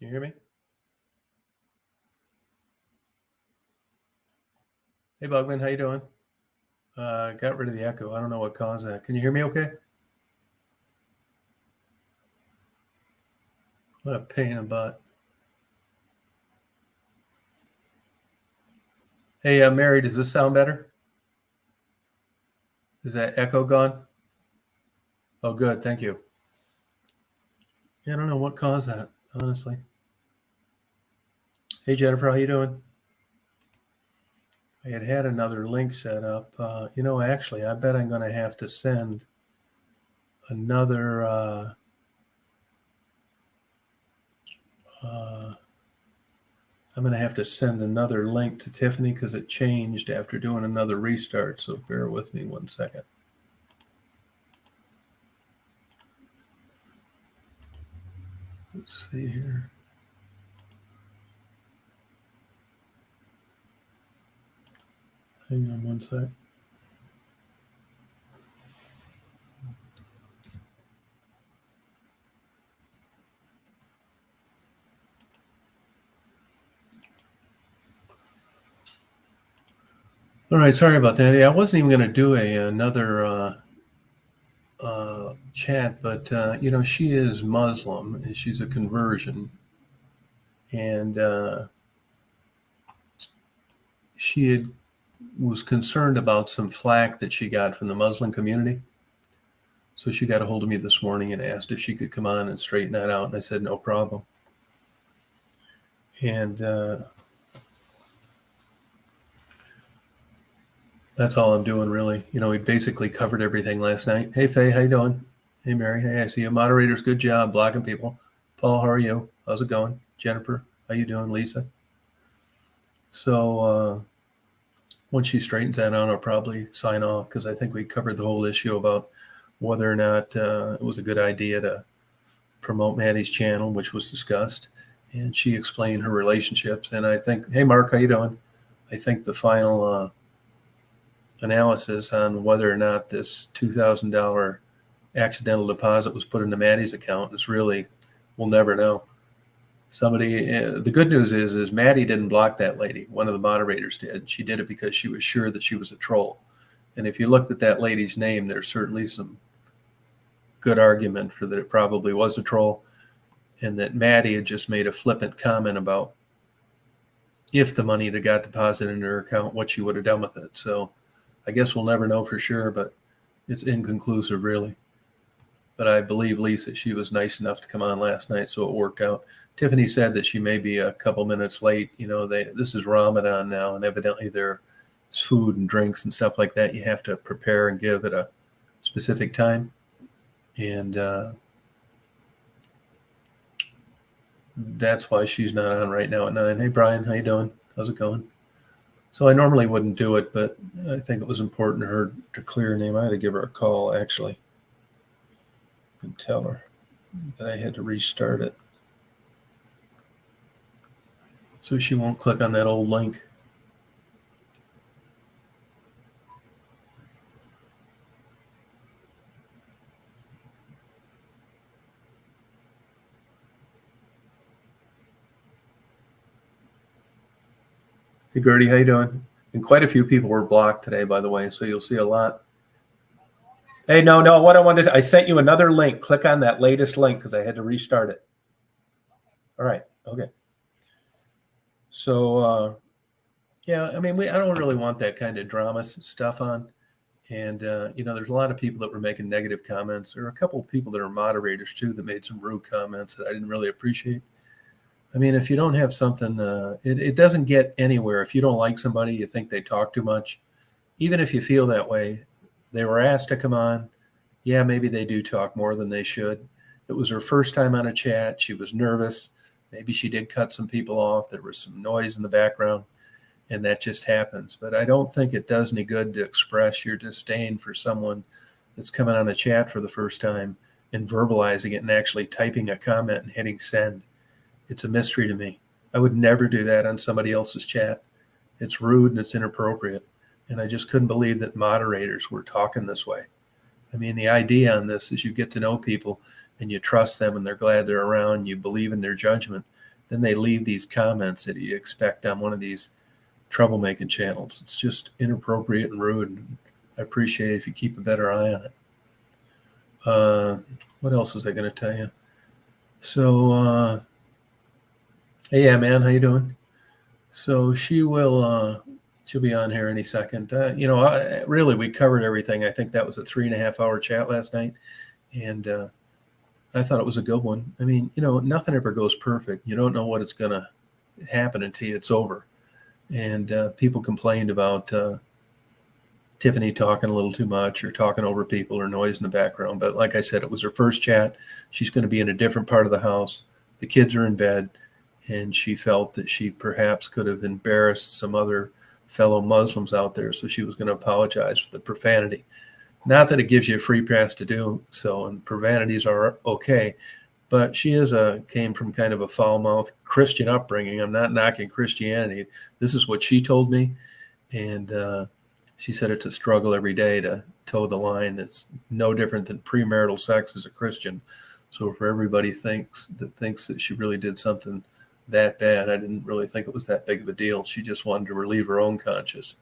Can you hear me? Hey, Bugman, how you doing? Got rid of the echo. I don't know what caused that. Can you hear me okay? What a pain in the butt. Hey, Mary, does this sound better? Is that echo gone? Oh, good. Thank you. Yeah, I don't know what caused that, honestly. Hey, Jennifer, how you doing? I had another link set up. Actually, I bet I'm going to have to send another I'm going to have to send another link to Tiffany because it changed after doing another restart. So bear with me 1 second. Let's see here. Hang on 1 sec. All right, sorry about that. Yeah, I wasn't even going to do another chat, but she is Muslim and she's a conversion, and she was concerned about some flack that she got from the Muslim community. So she got a hold of me this morning and asked if she could come on and straighten that out, and I said no problem. And that's all I'm doing, really. We basically covered everything last night. Hey, Faye, how you doing? Hey, Mary. Hey, I see you. Moderators, good job blocking people. Paul, how are you? How's it going? Jennifer, how you doing? Lisa? So once she straightens that out, I'll probably sign off because I think we covered the whole issue about whether or not it was a good idea to promote Maddie's channel, which was discussed. And she explained her relationships. And I think, hey, Mark, how you doing? I think the final analysis on whether or not this $2,000 accidental deposit was put into Maddie's account is really, we'll never know. The good news is Maddie didn't block that lady. One of the moderators did. She did it because she was sure that she was a troll. And if you looked at that lady's name, there's certainly some good argument for that it probably was a troll, and that Maddie had just made a flippant comment about if the money had got deposited in her account, what she would have done with it. So I guess we'll never know for sure, but it's inconclusive, really. But I believe Lisa, she was nice enough to come on last night, so it worked out. Tiffany said that she may be a couple minutes late. This is Ramadan now, and evidently there's food and drinks and stuff like that you have to prepare and give at a specific time. And that's why she's not on right now at 9. Hey, Brian, how you doing? How's it going? So I normally wouldn't do it, but I think it was important to her to clear her name. I had to give her a call, actually, and tell her that I had to restart it so she won't click on that old link. Hey, Gertie, how you doing? And quite a few people were blocked today, by the way, so you'll see a lot. Hey, no, what I wanted I sent you another link. Click on that latest link because I had to restart it. All right, okay. So, yeah, I mean, I don't really want that kind of drama stuff on. And, there's a lot of people that were making negative comments. There are a couple of people that are moderators, too, that made some rude comments that I didn't really appreciate. I mean, if you don't have something, it doesn't get anywhere. If you don't like somebody, you think they talk too much. Even if you feel that way, they were asked to come on. Yeah, maybe they do talk more than they should. It was her first time on a chat. She was nervous. Maybe she did cut some people off. There was some noise in the background, and that just happens. But I don't think it does any good to express your disdain for someone that's coming on a chat for the first time and verbalizing it and actually typing a comment and hitting send. It's a mystery to me. I would never do that on somebody else's chat. It's rude and it's inappropriate. And I just couldn't believe that moderators were talking this way. I mean, the idea on this is you get to know people and you trust them and they're glad they're around. You believe in their judgment. then they leave these comments that you expect on one of these troublemaking channels. It's just inappropriate and rude. And I appreciate it if you keep a better eye on it. What else was I going to tell you? So, hey, yeah, man, how you doing? So she'll be on here any second. Really, we covered everything. I think that was a 3.5 hour chat last night, and I thought it was a good one. I mean, nothing ever goes perfect. You don't know what it's going to happen until it's over. And people complained about Tiffany talking a little too much or talking over people or noise in the background. But like I said, it was her first chat. She's going to be in a different part of the house. The kids are in bed, and she felt that she perhaps could have embarrassed some other fellow Muslims out there. So she was going to apologize for the profanity. Not that it gives you a free pass to do so, and profanities are okay. But she came from kind of a foul-mouthed Christian upbringing. I'm not knocking Christianity. This is what she told me. And she said it's a struggle every day to toe the line. It's no different than premarital sex as a Christian. So for everybody thinks that she really did something that bad, I didn't really think it was that big of a deal. She just wanted to relieve her own conscience.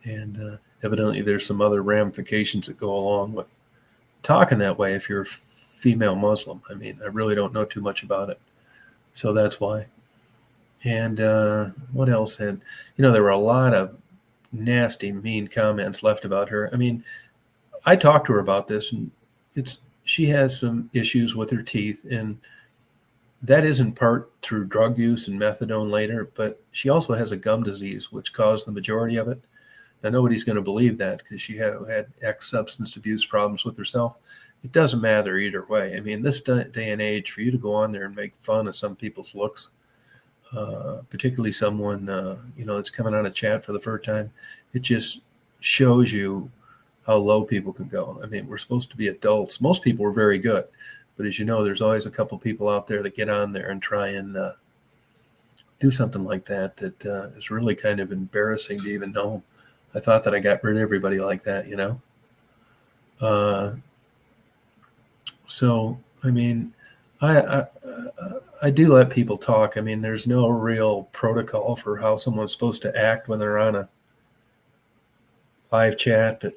And evidently there's some other ramifications that go along with talking that way if you're a female Muslim. I mean, I really don't know too much about it. So that's why. And what else? And, there were a lot of nasty, mean comments left about her. I mean, I talked to her about this, and she has some issues with her teeth, and that is in part through drug use and methadone later, but she also has a gum disease, which caused the majority of it. Now, nobody's going to believe that because she had substance abuse problems with herself. It doesn't matter either way. I mean, this day and age, for you to go on there and make fun of some people's looks, particularly someone, that's coming on a chat for the first time, it just shows you how low people can go. I mean, we're supposed to be adults. Most people are very good. But as you know, there's always a couple people out there that get on there and try and do something like that is really kind of embarrassing to even know. I thought that I got rid of everybody like that, So, I mean, I do let people talk. I mean, there's no real protocol for how someone's supposed to act when they're on a live chat. But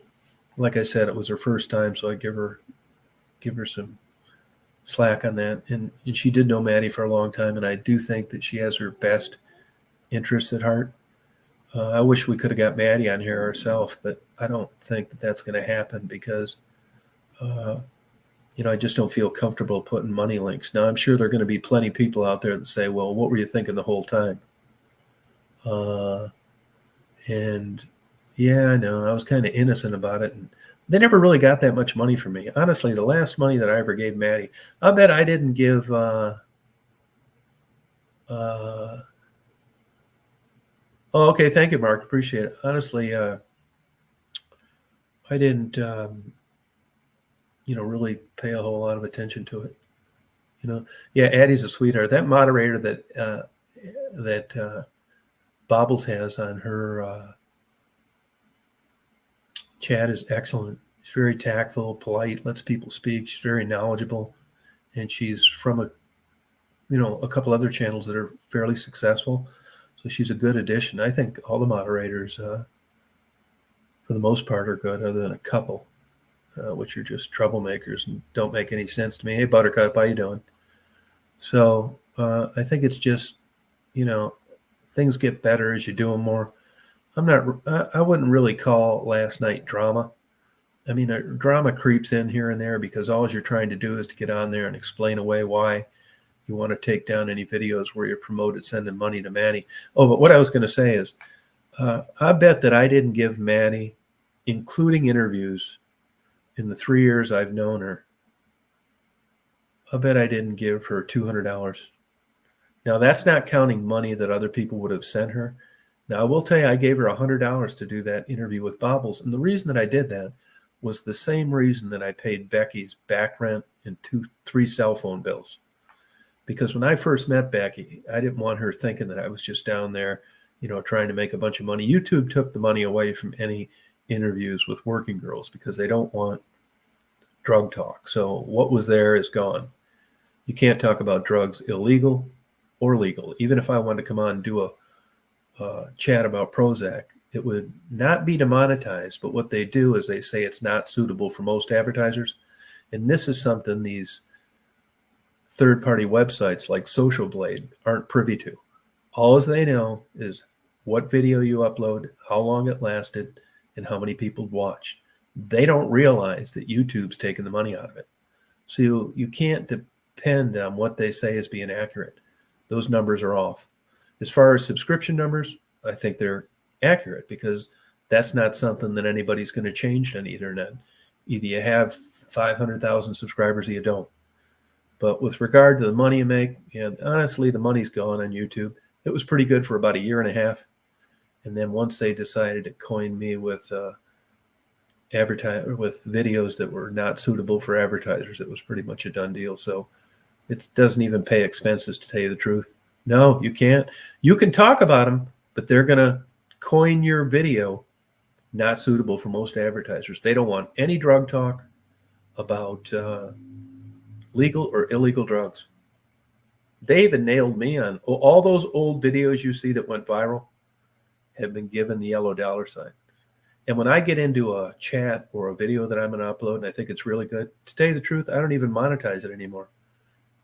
like I said, it was her first time, so I give her some slack on that. And she did know Maddie for a long time, and I do think that she has her best interests at heart. I wish we could have got Maddie on here herself, but I don't think that that's going to happen because, I just don't feel comfortable putting money links. Now, I'm sure there are going to be plenty of people out there that say, well, what were you thinking the whole time? And yeah, I know, I was kind of innocent about it. And they never really got that much money from me. Honestly, the last money that I ever gave Maddie, I bet I didn't give oh, okay. Thank you, Mark. Appreciate it. Honestly, I didn't, really pay a whole lot of attention to it. Yeah, Addie's a sweetheart. That moderator that Bobbles has on her chat is excellent. She's very tactful, polite, lets people speak. She's very knowledgeable, and she's from a couple other channels that are fairly successful. So she's a good addition. I think all the moderators, for the most part, are good, other than a couple, which are just troublemakers and don't make any sense to me. Hey, Buttercup, how you doing? So I think it's just, things get better as you do them more. I wouldn't really call last night drama. I mean, drama creeps in here and there because all you're trying to do is to get on there and explain away why you want to take down any videos where you're promoted sending money to Maddie. Oh, but what I was going to say is, I bet that I didn't give Maddie, including interviews, in the 3 years I've known her, I bet I didn't give her $200. Now, that's not counting money that other people would have sent her. Now, I will tell you, I gave her $100 to do that interview with Bobbles. And the reason that I did that was the same reason that I paid Becky's back rent and 3 cell phone bills. Because when I first met Becky, I didn't want her thinking that I was just down there, trying to make a bunch of money. YouTube took the money away from any interviews with working girls because they don't want drug talk. So what was there is gone. You can't talk about drugs illegal. or legal. Even if I wanted to come on and do a chat about Prozac, it would not be demonetized. But what they do is they say it's not suitable for most advertisers. And this is something these third-party websites like Social Blade aren't privy to. All they know is what video you upload, how long it lasted, and how many people watched. They don't realize that YouTube's taking the money out of it. So you can't depend on what they say as being accurate. Those numbers are off. As far as subscription numbers, I think they're accurate because that's not something that anybody's going to change on the internet. Either you have 500,000 subscribers or you don't. But with regard to the money you make, yeah, honestly, the money's gone on YouTube. It was pretty good for about a year and a half. And then once they decided to coin me with with videos that were not suitable for advertisers, it was pretty much a done deal. So it doesn't even pay expenses, to tell you the truth. No, you can't. You can talk about them, but they're going to coin your video not suitable for most advertisers. They don't want any drug talk about legal or illegal drugs. They even nailed me on all those old videos you see that went viral have been given the yellow dollar sign. And when I get into a chat or a video that I'm going to upload and I think it's really good, to tell you the truth, I don't even monetize it anymore.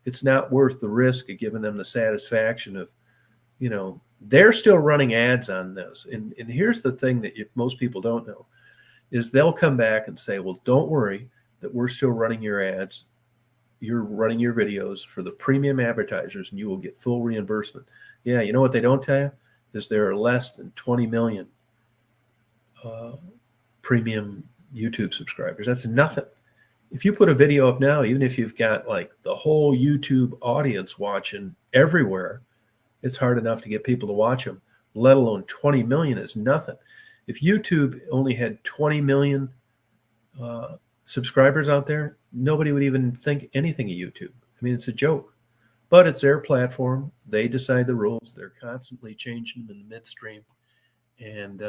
It's not worth the risk of giving them the satisfaction of, they're still running ads on this. And here's the thing that most people don't know is they'll come back and say, well, don't worry that we're still running your ads. You're running your videos for the premium advertisers and you will get full reimbursement. Yeah, you know what they don't tell you is there are less than 20 million premium YouTube subscribers. That's nothing. If you put a video up now, even if you've got like the whole YouTube audience watching everywhere, it's hard enough to get people to watch them, let alone 20 million is nothing. If YouTube only had 20 million subscribers out there, nobody would even think anything of YouTube. I mean, it's a joke, but it's their platform. They decide the rules. They're constantly changing them in the midstream, and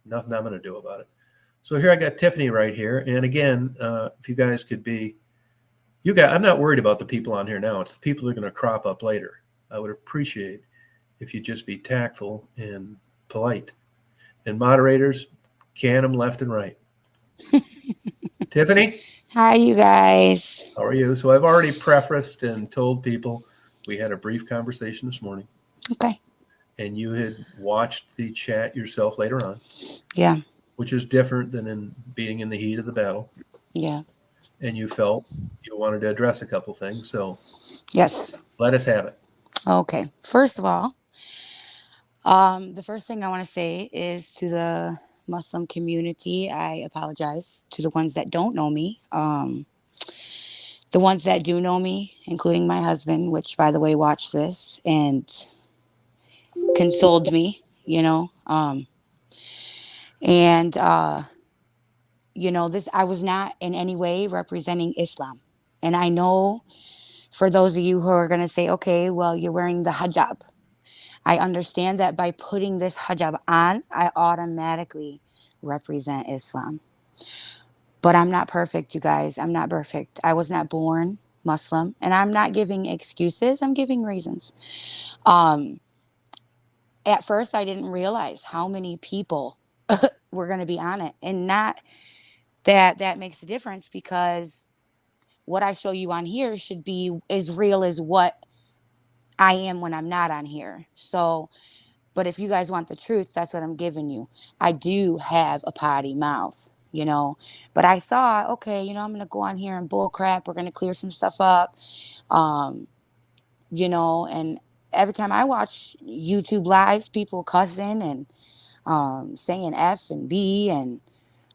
nothing I'm going to do about it. So here I got Tiffany right here. And again, if you guys could be, I'm not worried about the people on here now. It's the people that are going to crop up later. I would appreciate if you just be tactful and polite. And moderators, can them left and right. Tiffany? Hi, you guys. How are you? So I've already prefaced and told people we had a brief conversation this morning. Okay. And you had watched the chat yourself later on. Yeah. Which is different than in being in the heat of the battle. Yeah. And you felt you wanted to address a couple things. So yes. Let us have it. Okay. First of all, the first thing I want to say is to the Muslim community, I apologize. To the ones that don't know me, the ones that do know me, including my husband, which, by the way, watched this and consoled me, and this, I was not in any way representing Islam. And I know for those of you who are going to say, okay, well, you're wearing the hijab. I understand that by putting this hijab on, I automatically represent Islam. But I'm not perfect, you guys. I'm not perfect. I was not born Muslim, and I'm not giving excuses. I'm giving reasons. Um, at first, I didn't realize how many people were going to be on it, and not that makes a difference, because what I show you on here should be as real as what I am when I'm not on here. So, but if you guys want the truth, that's what I'm giving you. I do have a potty mouth, but I thought, okay, I'm going to go on here and bull crap. We're going to clear some stuff up. Um, and every time I watch YouTube lives, people cussing and saying F and B, and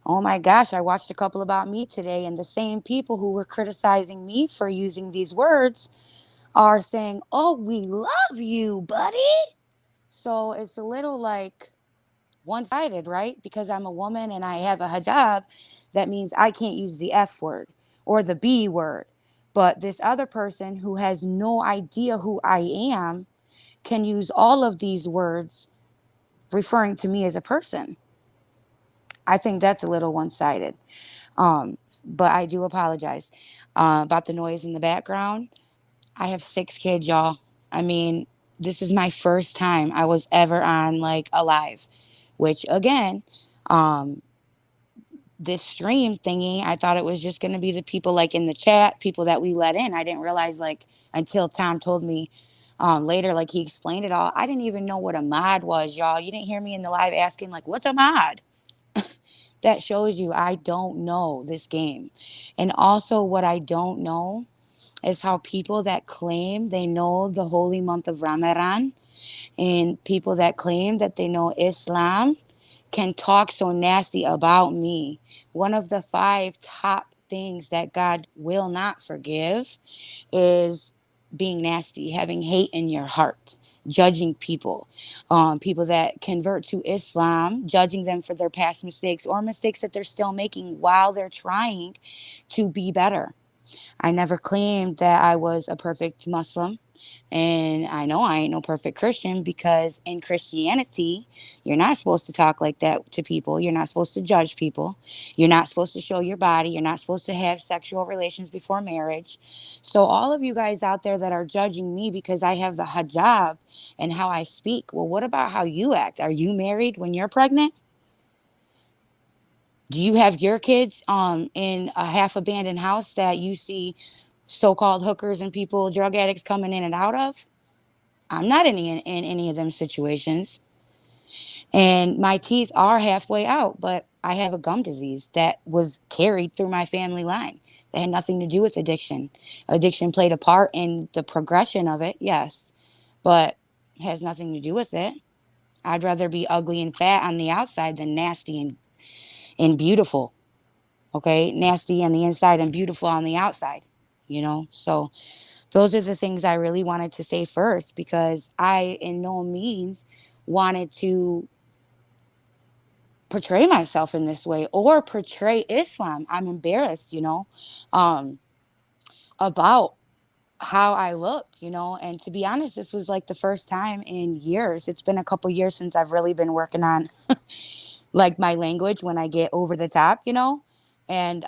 oh my gosh, I watched a couple about me today, and the same people who were criticizing me for using these words are saying, oh, we love you, buddy. So it's a little like one-sided, right? Because I'm a woman and I have a hijab, that means I can't use the F word or the B word. But this other person who has no idea who I am can use all of these words referring to me as a person. I think that's a little one-sided. But I do apologize about the noise in the background. I have 6 kids, y'all. I mean, this is my first time I was ever on like a live, which again, um, this stream thingy, I thought it was just going to be the people like in the chat, people that we let in. I didn't realize like until Tom told me later, like he explained it all. I didn't even know what a mod was, y'all. You didn't hear me in the live asking like, what's a mod? That shows you I don't know this game. And also what I don't know is how people that claim they know the holy month of Ramadan and people that claim that they know Islam can talk so nasty about me. One of the 5 top things that God will not forgive is being nasty, having hate in your heart, judging people, people that convert to Islam, judging them for their past mistakes or mistakes that they're still making while they're trying to be better. I never claimed that I was a perfect Muslim. And I know I ain't no perfect Christian because in Christianity, you're not supposed to talk like that to people. You're not supposed to judge people. You're not supposed to show your body. You're not supposed to have sexual relations before marriage. So, all of you guys out there that are judging me because I have the hijab and how I speak, well, what about how you act? Are you married when you're pregnant? Do you have your kids in a half abandoned house that you see so-called hookers and people, drug addicts coming in and out of? I'm not in any of them situations. And my teeth are halfway out, but I have a gum disease that was carried through my family line. That had nothing to do with addiction. Addiction played a part in the progression of it, yes, but it has nothing to do with it. I'd rather be ugly and fat on the outside than nasty and beautiful. Okay? Nasty on the inside and beautiful on the outside. So those are the things I really wanted to say first because I, in no means, wanted to portray myself in this way or portray Islam. I'm embarrassed, um, about how I looked. And to be honest, this was like the first time in years. It's been a couple years since I've really been working on like my language when I get over the top. And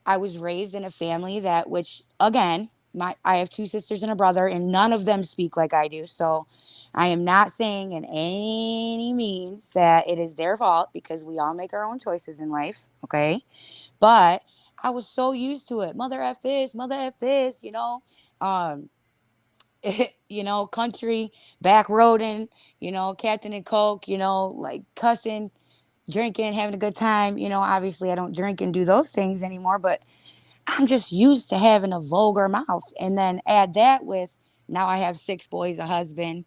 I was raised in a family that, which again, I have 2 sisters and a brother, and none of them speak like I do. So I am not saying in any means that it is their fault because we all make our own choices in life. Okay. But I was so used to it. Mother F this, mother F this. Um, country, back roading, Captain and Coke, like cussing, drinking, having a good time. Obviously I don't drink and do those things anymore, but I'm just used to having a vulgar mouth. And then add that with now I have 6 boys, a husband,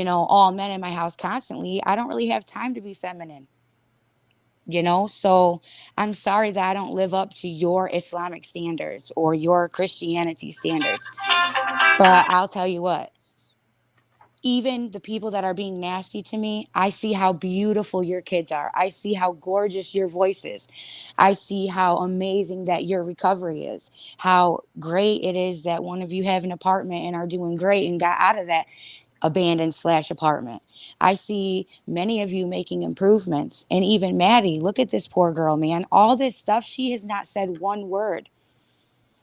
all men in my house constantly. I don't really have time to be feminine. So I'm sorry that I don't live up to your Islamic standards or your Christianity standards. But I'll tell you what, even the people that are being nasty to me, I see how beautiful your kids are. I see how gorgeous your voice is. I see how amazing that your recovery is. How great it is that one of you have an apartment and are doing great and got out of that abandoned/apartment. I see many of you making improvements. And even Maddie, look at this poor girl, man. All this stuff, she has not said one word.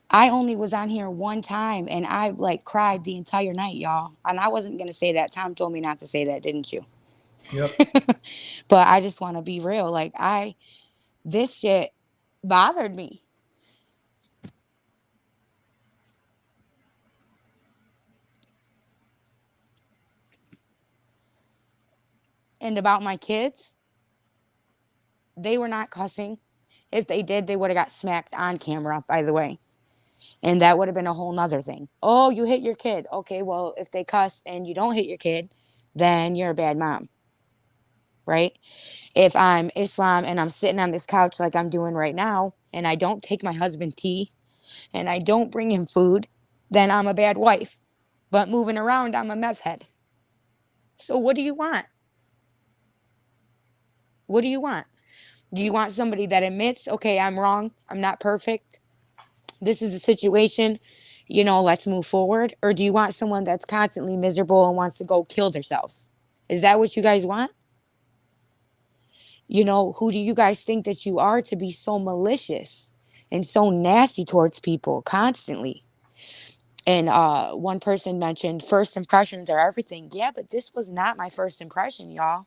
I only was on here one time and I like cried the entire night, y'all. And I wasn't going to say that. Tom told me not to say that, didn't you? Yep. But I just want to be real. Like, this shit bothered me. And about my kids, they were not cussing. If they did, they would have got smacked on camera, by the way. And that would have been a whole nother thing. Oh, you hit your kid. Okay, well, if they cuss and you don't hit your kid, then you're a bad mom, right? If I'm Islam and I'm sitting on this couch like I'm doing right now, and I don't take my husband tea and I don't bring him food, then I'm a bad wife. But moving around, I'm a meth head. So what do you want? What do you want? Do you want somebody that admits, okay, I'm wrong, I'm not perfect, this is the situation, let's move forward? Or do you want someone that's constantly miserable and wants to go kill themselves? Is that what you guys want? Who do you guys think that you are to be so malicious and so nasty towards people constantly? And one person mentioned first impressions are everything. Yeah, but this was not my first impression, y'all.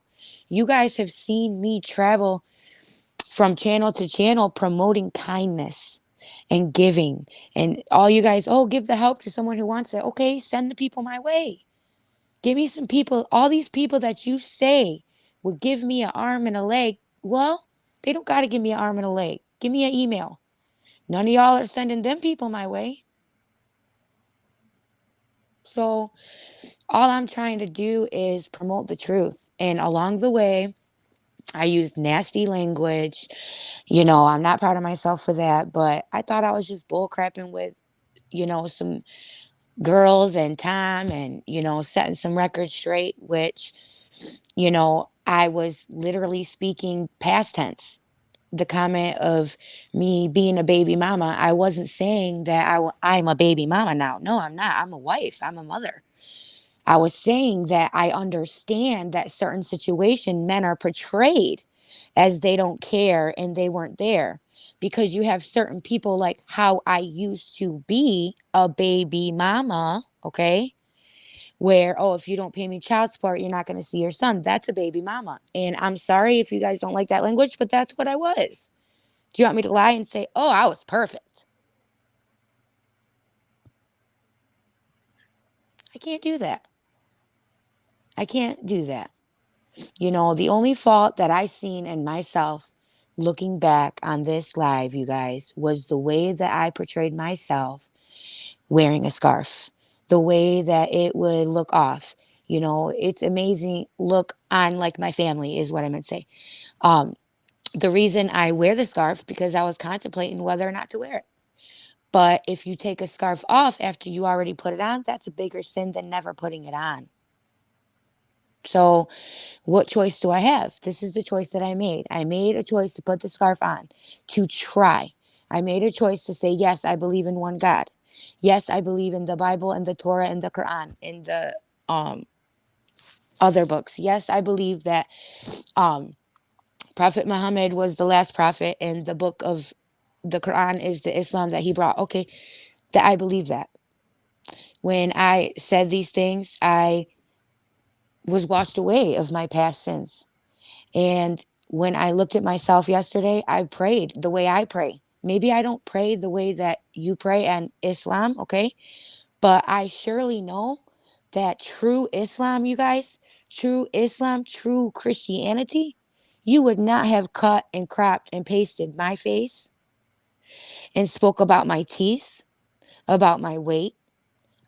You guys have seen me travel from channel to channel promoting kindness and giving. And all you guys, oh, give the help to someone who wants it. Okay, send the people my way. Give me some people. All these people that you say would give me an arm and a leg. Well, they don't got to give me an arm and a leg. Give me an email. None of y'all are sending them people my way. So all I'm trying to do is promote the truth. And along the way, I used nasty language. I'm not proud of myself for that, but I thought I was just bullcrapping with, some girls and time and, setting some records straight, which, I was literally speaking past tense. The comment of me being a baby mama, I wasn't saying that I'm a baby mama now. No, I'm not. I'm a wife. I'm a mother. I was saying that I understand that certain situation men are portrayed as they don't care and they weren't there because you have certain people like how I used to be a baby mama, okay? Where, oh, if you don't pay me child support, you're not going to see your son. That's a baby mama. And I'm sorry if you guys don't like that language, but that's what I was. Do you want me to lie and say, oh, I was perfect? I can't do that. I can't do that. The only fault that I seen in myself looking back on this live, you guys, was the way that I portrayed myself wearing a scarf, the way that it would look off. It's amazing look on like my family is what I meant to say. The reason I wear the scarf because I was contemplating whether or not to wear it. But if you take a scarf off after you already put it on, that's a bigger sin than never putting it on. So what choice do I have? This is the choice that I made. I made a choice to put the scarf on, to try. I made a choice to say, yes, I believe in one God. Yes, I believe in the Bible and the Torah and the Quran and the other books. Yes, I believe that Prophet Muhammad was the last prophet and the book of the Quran is the Islam that he brought. Okay, that I believe that. When I said these things, I was washed away of my past sins. And when I looked at myself yesterday, I prayed the way I pray. Maybe I don't pray the way that you pray in Islam, okay? But I surely know that true Islam, you guys, true Islam, true Christianity, you would not have cut and cropped and pasted my face and spoke about my teeth, about my weight,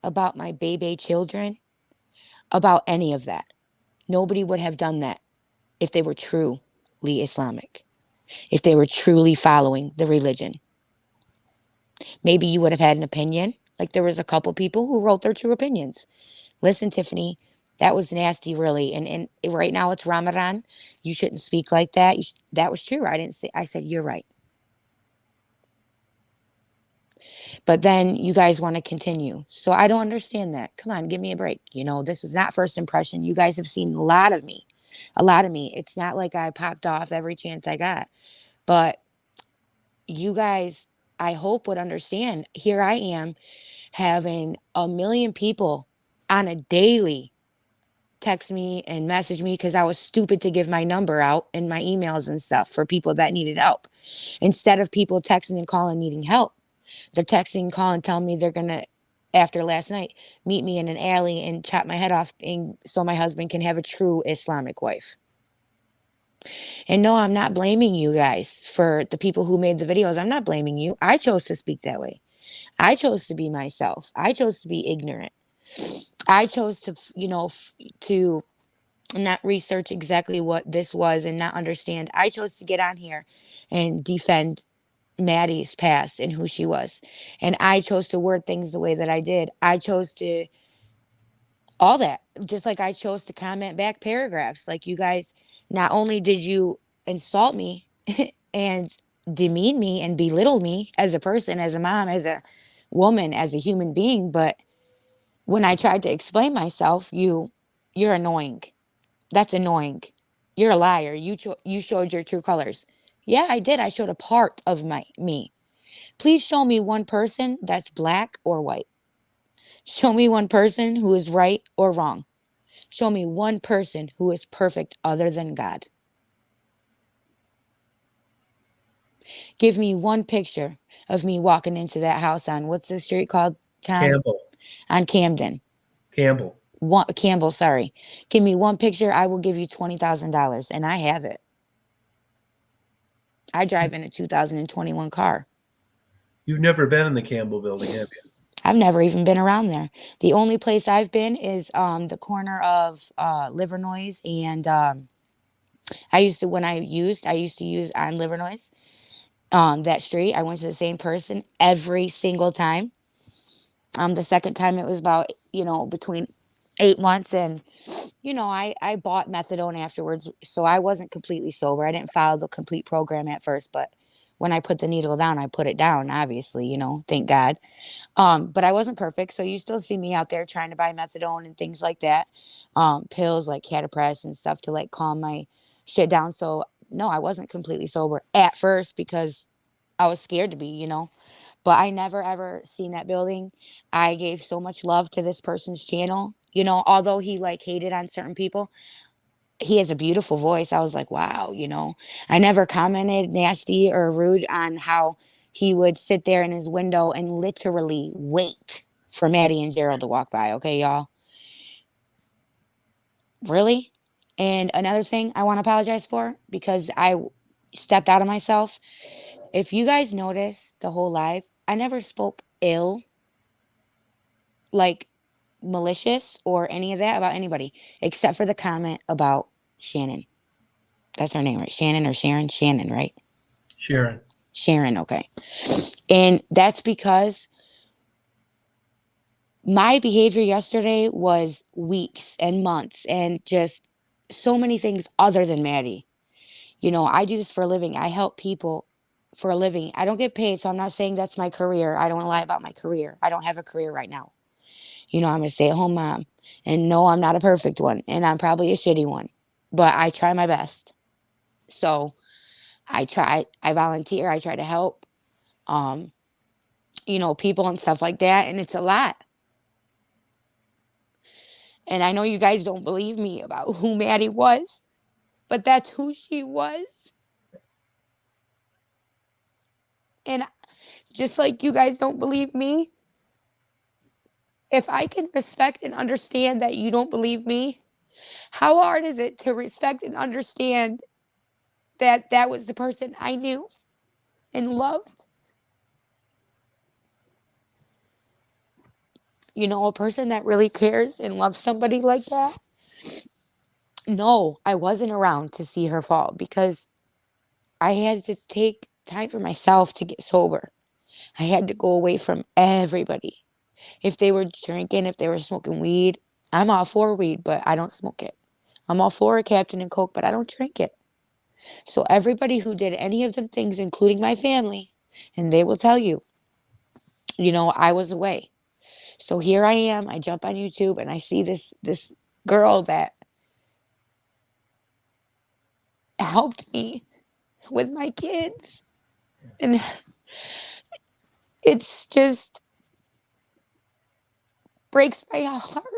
about my baby children, about any of that. Nobody would have done that if they were truly Islamic, if they were truly following the religion. Maybe you would have had an opinion. Like there was a couple people who wrote their true opinions. Listen, Tiffany, that was nasty, really. And right now it's Ramadan. You shouldn't speak like that. That was true. I didn't say. I said you're right. But then you guys want to continue. So I don't understand that. Come on, give me a break. This was not first impression. You guys have seen a lot of me. A lot of me. It's not like I popped off every chance I got. But you guys, I hope would understand. Here I am having a million people on a daily text me and message me because I was stupid to give my number out in my emails and stuff for people that needed help. Instead of people texting and calling needing help, they're texting and calling, telling me they're going to, after last night, meet me in an alley and chop my head off so my husband can have a true Islamic wife. And no, I'm not blaming you guys for the people who made the videos. I'm not blaming you. I chose to speak that way. I chose to be myself. I chose to be ignorant. I chose to, to not research exactly what this was and not understand. I chose to get on here and defend Maddie's past and who she was. And I chose to word things the way that I did. I chose to all that. Just like I chose to comment back paragraphs. Like you guys, not only did you insult me and demean me and belittle me as a person, as a mom, as a woman, as a human being, but when I tried to explain myself, you're annoying. That's annoying. You're a liar. You showed your true colors. Yeah, I did. I showed a part of me. Please show me one person that's black or white. Show me one person who is right or wrong. Show me one person who is perfect other than God. Give me one picture of me walking into that house on what's the street called, Tom? Campbell. On Camden. Campbell. Campbell, sorry. Give me one picture, I will give you $20,000, and I have it. I drive in a 2021 car. You've never been in the Campbell building, have you? I've never even been around there. The only place I've been is the corner of Livernois and I used to use on Livernois, that street. I went to the same person every single time. The second time it was about, between 8 months, and I bought methadone afterwards, so I wasn't completely sober. I didn't follow the complete program at first, but when I put the needle down, I put it down, obviously, thank God. But I wasn't perfect, so you still see me out there trying to buy methadone and things like that. Pills like Catapress and stuff to like calm my shit down. So no, I wasn't completely sober at first because I was scared to be. But I never ever seen that building. I gave so much love to this person's channel. Although he like hated on certain people, he has a beautiful voice. I was like, wow. I never commented nasty or rude on how he would sit there in his window and literally wait for Maddie and Gerald to walk by. Okay, y'all. Really? And another thing I want to apologize for because I stepped out of myself. If you guys notice the whole live, I never spoke ill, like malicious or any of that about anybody, except for the comment about Shannon. That's her name, right? Shannon or Sharon? Shannon, right? Sharon. Sharon, okay. And that's because my behavior yesterday was weeks and months and just so many things other than Maddie. I do this for a living. I help people for a living. I don't get paid, so I'm not saying that's my career. I don't want to lie about my career. I don't have a career right now. I'm a stay-at-home mom. And no, I'm not a perfect one. And I'm probably a shitty one. But I try my best. So I volunteer, I try to help, um, people and stuff like that. And it's a lot. And I know you guys don't believe me about who Maddie was, but that's who she was. And just like you guys don't believe me, if I can respect and understand that you don't believe me, how hard is it to respect and understand that that was the person I knew and loved? A person that really cares and loves somebody like that. No, I wasn't around to see her fall because I had to take time for myself to get sober. I had to go away from everybody. If they were drinking, if they were smoking weed, I'm all for weed, but I don't smoke it. I'm all for a Captain and Coke, but I don't drink it. So everybody who did any of them things, including my family, and they will tell you, I was away. So here I am. I jump on YouTube and I see this girl that helped me with my kids. And it's just breaks my heart.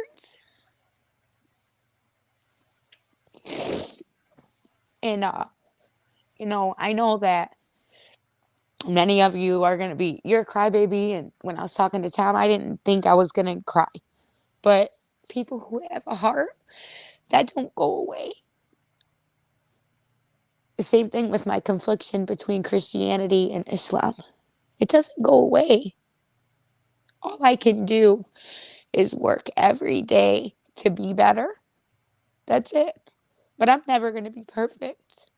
And I know that many of you are gonna be you're a crybaby. And when I was talking to Tom, I didn't think I was gonna cry. But people who have a heart, that don't go away. The same thing with my confliction between Christianity and Islam. It doesn't go away. All I can do is work every day to be better. That's it. But I'm never going to be perfect.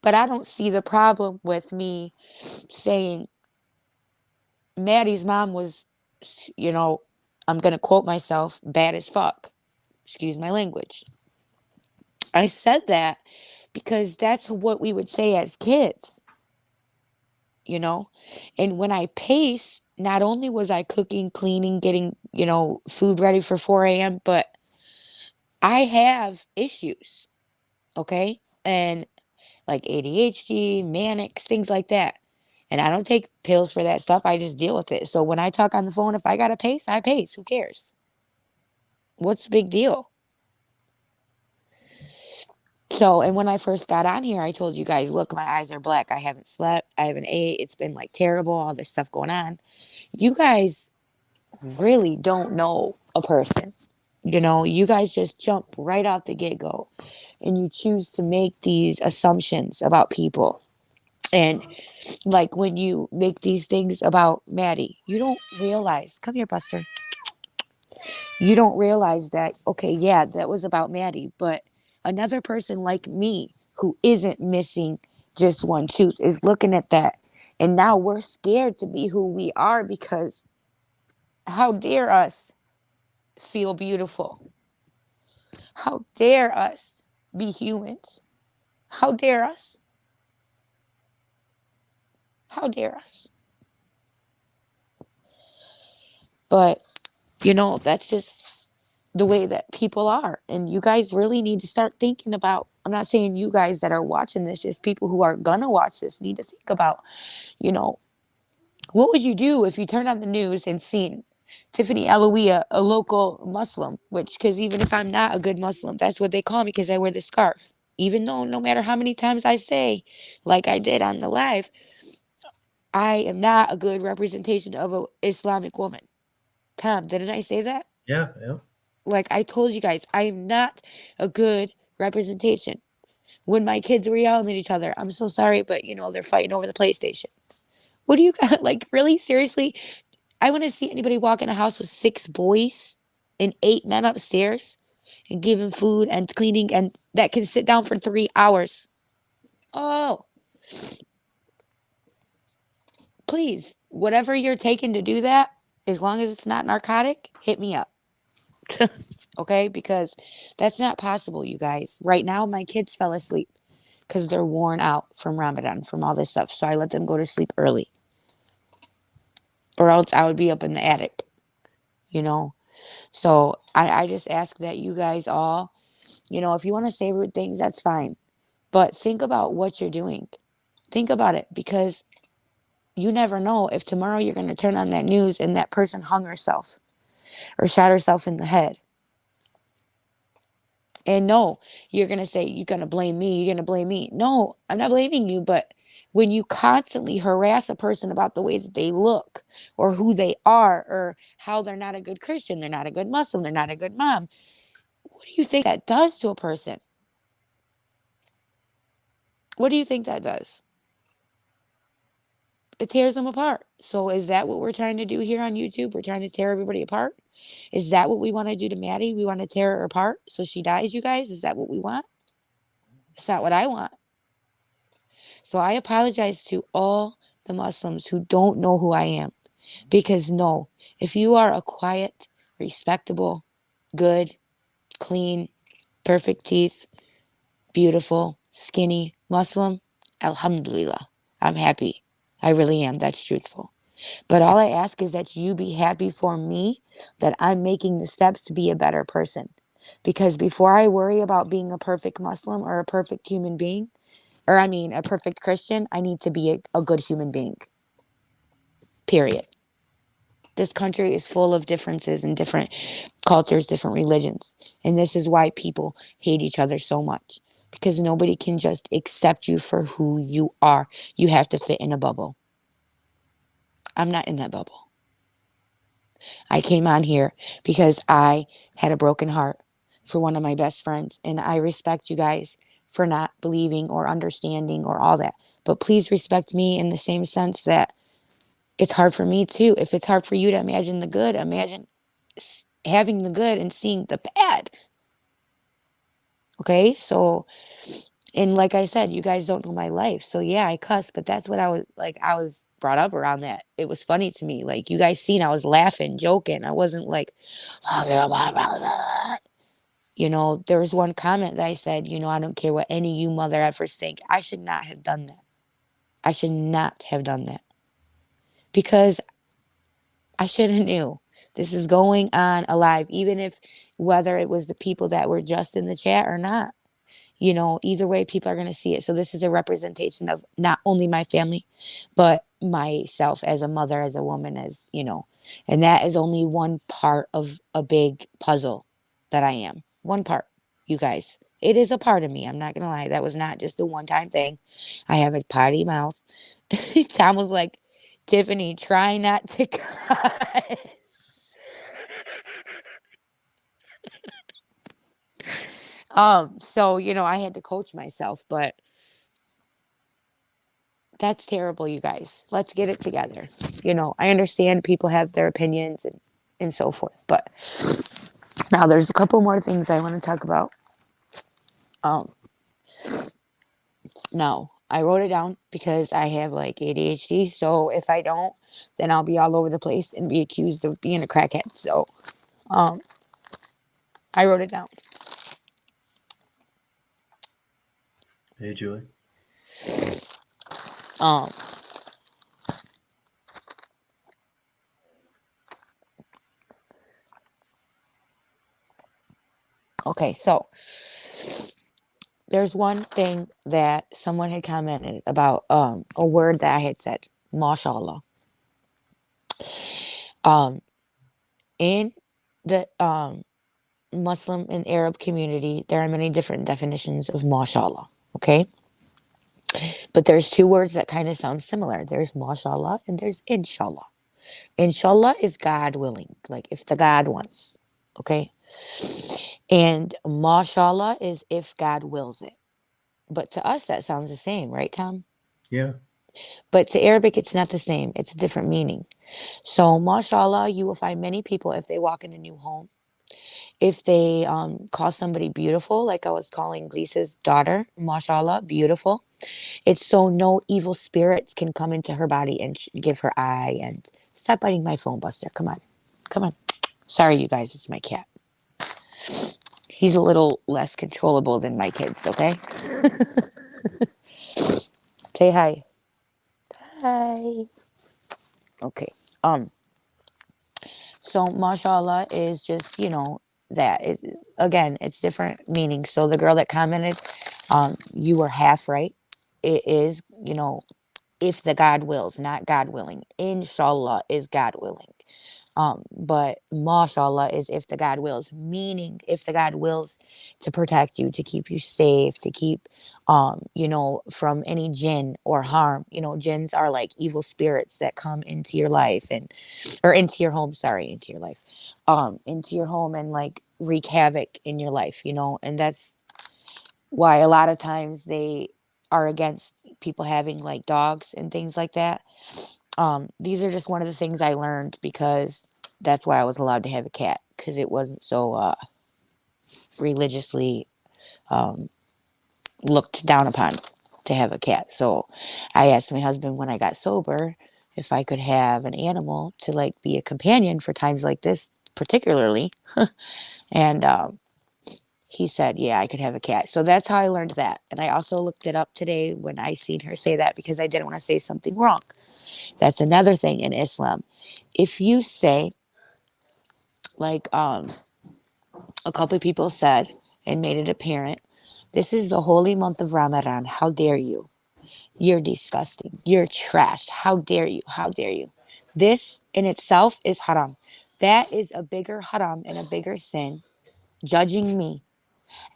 But I don't see the problem with me saying Maddie's mom was, you know, I'm going to quote myself, bad as fuck. Excuse my language. I said that because that's what we would say as kids, you know? And when I pace, not only was I cooking, cleaning, getting, food ready for 4 a.m., but I have issues, okay? And like ADHD, manics, things like that. And I don't take pills for that stuff. I just deal with it. So when I talk on the phone, if I got to pace, I pace. Who cares? What's the big deal? So, and when I first got on here, I told you guys, look, my eyes are black. I haven't slept. I haven't ate. It's been like terrible, all this stuff going on. You guys really don't know a person. You guys just jump right out the get go and you choose to make these assumptions about people. And like when you make these things about Maddie, you don't realize, come here, Buster. You don't realize that, okay, yeah, that was about Maddie, but another person like me who isn't missing just one tooth is looking at that. And now we're scared to be who we are because how dare us feel beautiful? How dare us be humans? How dare us? How dare us? But, that's just the way that people are. And you guys really need to start thinking about, I'm not saying you guys that are watching this, just people who are going to watch this need to think about, you know, what would you do if you turned on the news and seen Tiffany Alawiya, a local Muslim, which, because even if I'm not a good Muslim, that's what they call me because I wear the scarf. Even though no matter how many times I say, like I did on the live, I am not a good representation of an Islamic woman. Tom, didn't I say that? Yeah, yeah. Like I told you guys, I am not a good representation. When my kids were yelling at each other, I'm so sorry, but they're fighting over the PlayStation. What do you got? Like, really? Seriously? I want to see anybody walk in a house with 6 boys and 8 men upstairs and giving food and cleaning and that can sit down for 3 hours. Oh, please, whatever you're taking to do that, as long as it's not narcotic, hit me up. Okay? Because that's not possible, you guys. Right now, my kids fell asleep because they're worn out from Ramadan, from all this stuff. So I let them go to sleep early, or else I would be up in the attic, you know? So I just ask that you guys all, if you want to say rude things, that's fine. But think about what you're doing. Think about it because you never know if tomorrow you're going to turn on that news and that person hung herself or shot herself in the head. And no, you're going to say, you're going to blame me. You're going to blame me. No, I'm not blaming you. But when you constantly harass a person about the way that they look or who they are or how they're not a good Christian, they're not a good Muslim, they're not a good mom, what do you think that does to a person? What do you think that does? It tears them apart. So is that what we're trying to do here on YouTube? We're trying to tear everybody apart? Is that what we want to do to Maddie? We want to tear her apart so she dies, you guys? Is that what we want? It's not what I want. So I apologize to all the Muslims who don't know who I am. Because no, if you are a quiet, respectable, good, clean, perfect teeth, beautiful, skinny Muslim, alhamdulillah, I'm happy. I really am. That's truthful. But all I ask is that you be happy for me, that I'm making the steps to be a better person. Because before I worry about being a perfect Muslim or a perfect human being, or I mean a perfect Christian, I need to be a good human being. Period. This country is full of differences and different cultures, different religions. And this is why people hate each other so much. Because nobody can just accept you for who you are. You have to fit in a bubble. I'm not in that bubble. I came on here because I had a broken heart for one of my best friends. And I respect you guys for not believing or understanding or all that. But please respect me in the same sense that it's hard for me too. If it's hard for you to imagine the good, imagine having the good and seeing the bad. Okay? So, and like I said, you guys don't know my life. So yeah, I cuss, but that's what I was like. I was brought up around that. It was funny to me. Like you guys seen, I was laughing, joking. I wasn't like, there was one comment that I said, I don't care what any of you mother effers think. I should not have done that. I should not have done that because I should have knew this is going on alive, even if whether it was the people that were just in the chat or not. Either way, people are going to see it. So this is a representation of not only my family, but myself as a mother, as a woman, as and that is only one part of a big puzzle that I am. One part, you guys. It is a part of me. I'm not gonna lie. That was not just a one-time thing. I have a potty mouth. Tom was like, Tiffany, try not to cuss. So I had to coach myself, but that's terrible, you guys. Let's get it together. I understand people have their opinions and so forth, but now there's a couple more things I want to talk about. Um, no, I wrote it down because I have like ADHD. So if I don't, then I'll be all over the place and be accused of being a crackhead. So um, I wrote it down. Hey, Julie. Um, okay, so there's one thing that someone had commented about a word that I had said, mashallah. Um, in the Muslim and Arab community, there are many different definitions of mashallah. Okay, but there's two words that kind of sound similar. There's mashallah and there's inshallah. Inshallah is God willing, like if the God wants. Okay, and mashallah is if God wills it. But to us, that sounds the same, right, Tom? Yeah. But to Arabic, it's not the same. It's a different meaning. So, mashallah, you will find many people if they walk in a new home, if they call somebody beautiful, like I was calling Lisa's daughter, mashallah, beautiful. It's so no evil spirits can come into her body and give her eye. And stop biting my phone, Buster. Come on. Come on. Sorry, you guys. It's my cat. He's a little less controllable than my kids, okay? Say hi. Hi. Okay. So mashallah is just, that is again, it's different meanings. So the girl that commented, you were half right. It is, if the God wills, not God willing. Inshallah is God willing. But mashallah is if the God wills, meaning if the God wills to protect you, to keep you safe, to keep, from any jinn or harm. Jinns are like evil spirits that come into your life or into your home, sorry, into your life, into your home and like wreak havoc in your life, and that's why a lot of times they are against people having like dogs and things like that. These are just one of the things I learned because that's why I was allowed to have a cat because it wasn't so religiously um, looked down upon to have a cat. So I asked my husband when I got sober if I could have an animal to like be a companion for times like this, particularly. And he said, yeah, I could have a cat. So that's how I learned that. And I also looked it up today when I seen her say that because I didn't want to say something wrong. That's another thing in Islam. If you say, like a couple of people said and made it apparent, this is the holy month of Ramadan. How dare you? You're disgusting. You're trash. How dare you? How dare you? This in itself is haram. That is a bigger haram and a bigger sin. Judging me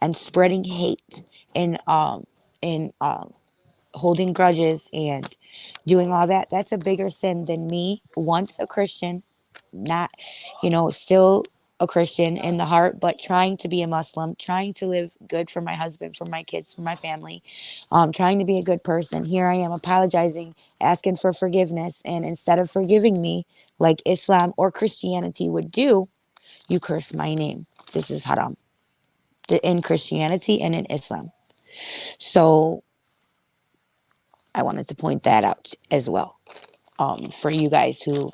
and spreading hate and holding grudges and doing all that. That's a bigger sin than me, once a Christian, not, still a Christian in the heart, but trying to be a Muslim, trying to live good for my husband, for my kids, for my family, trying to be a good person. Here I am apologizing, asking for forgiveness. And instead of forgiving me, like Islam or Christianity would do, you curse my name. This is haram in Christianity and in Islam. So I wanted to point that out as well. For you guys who,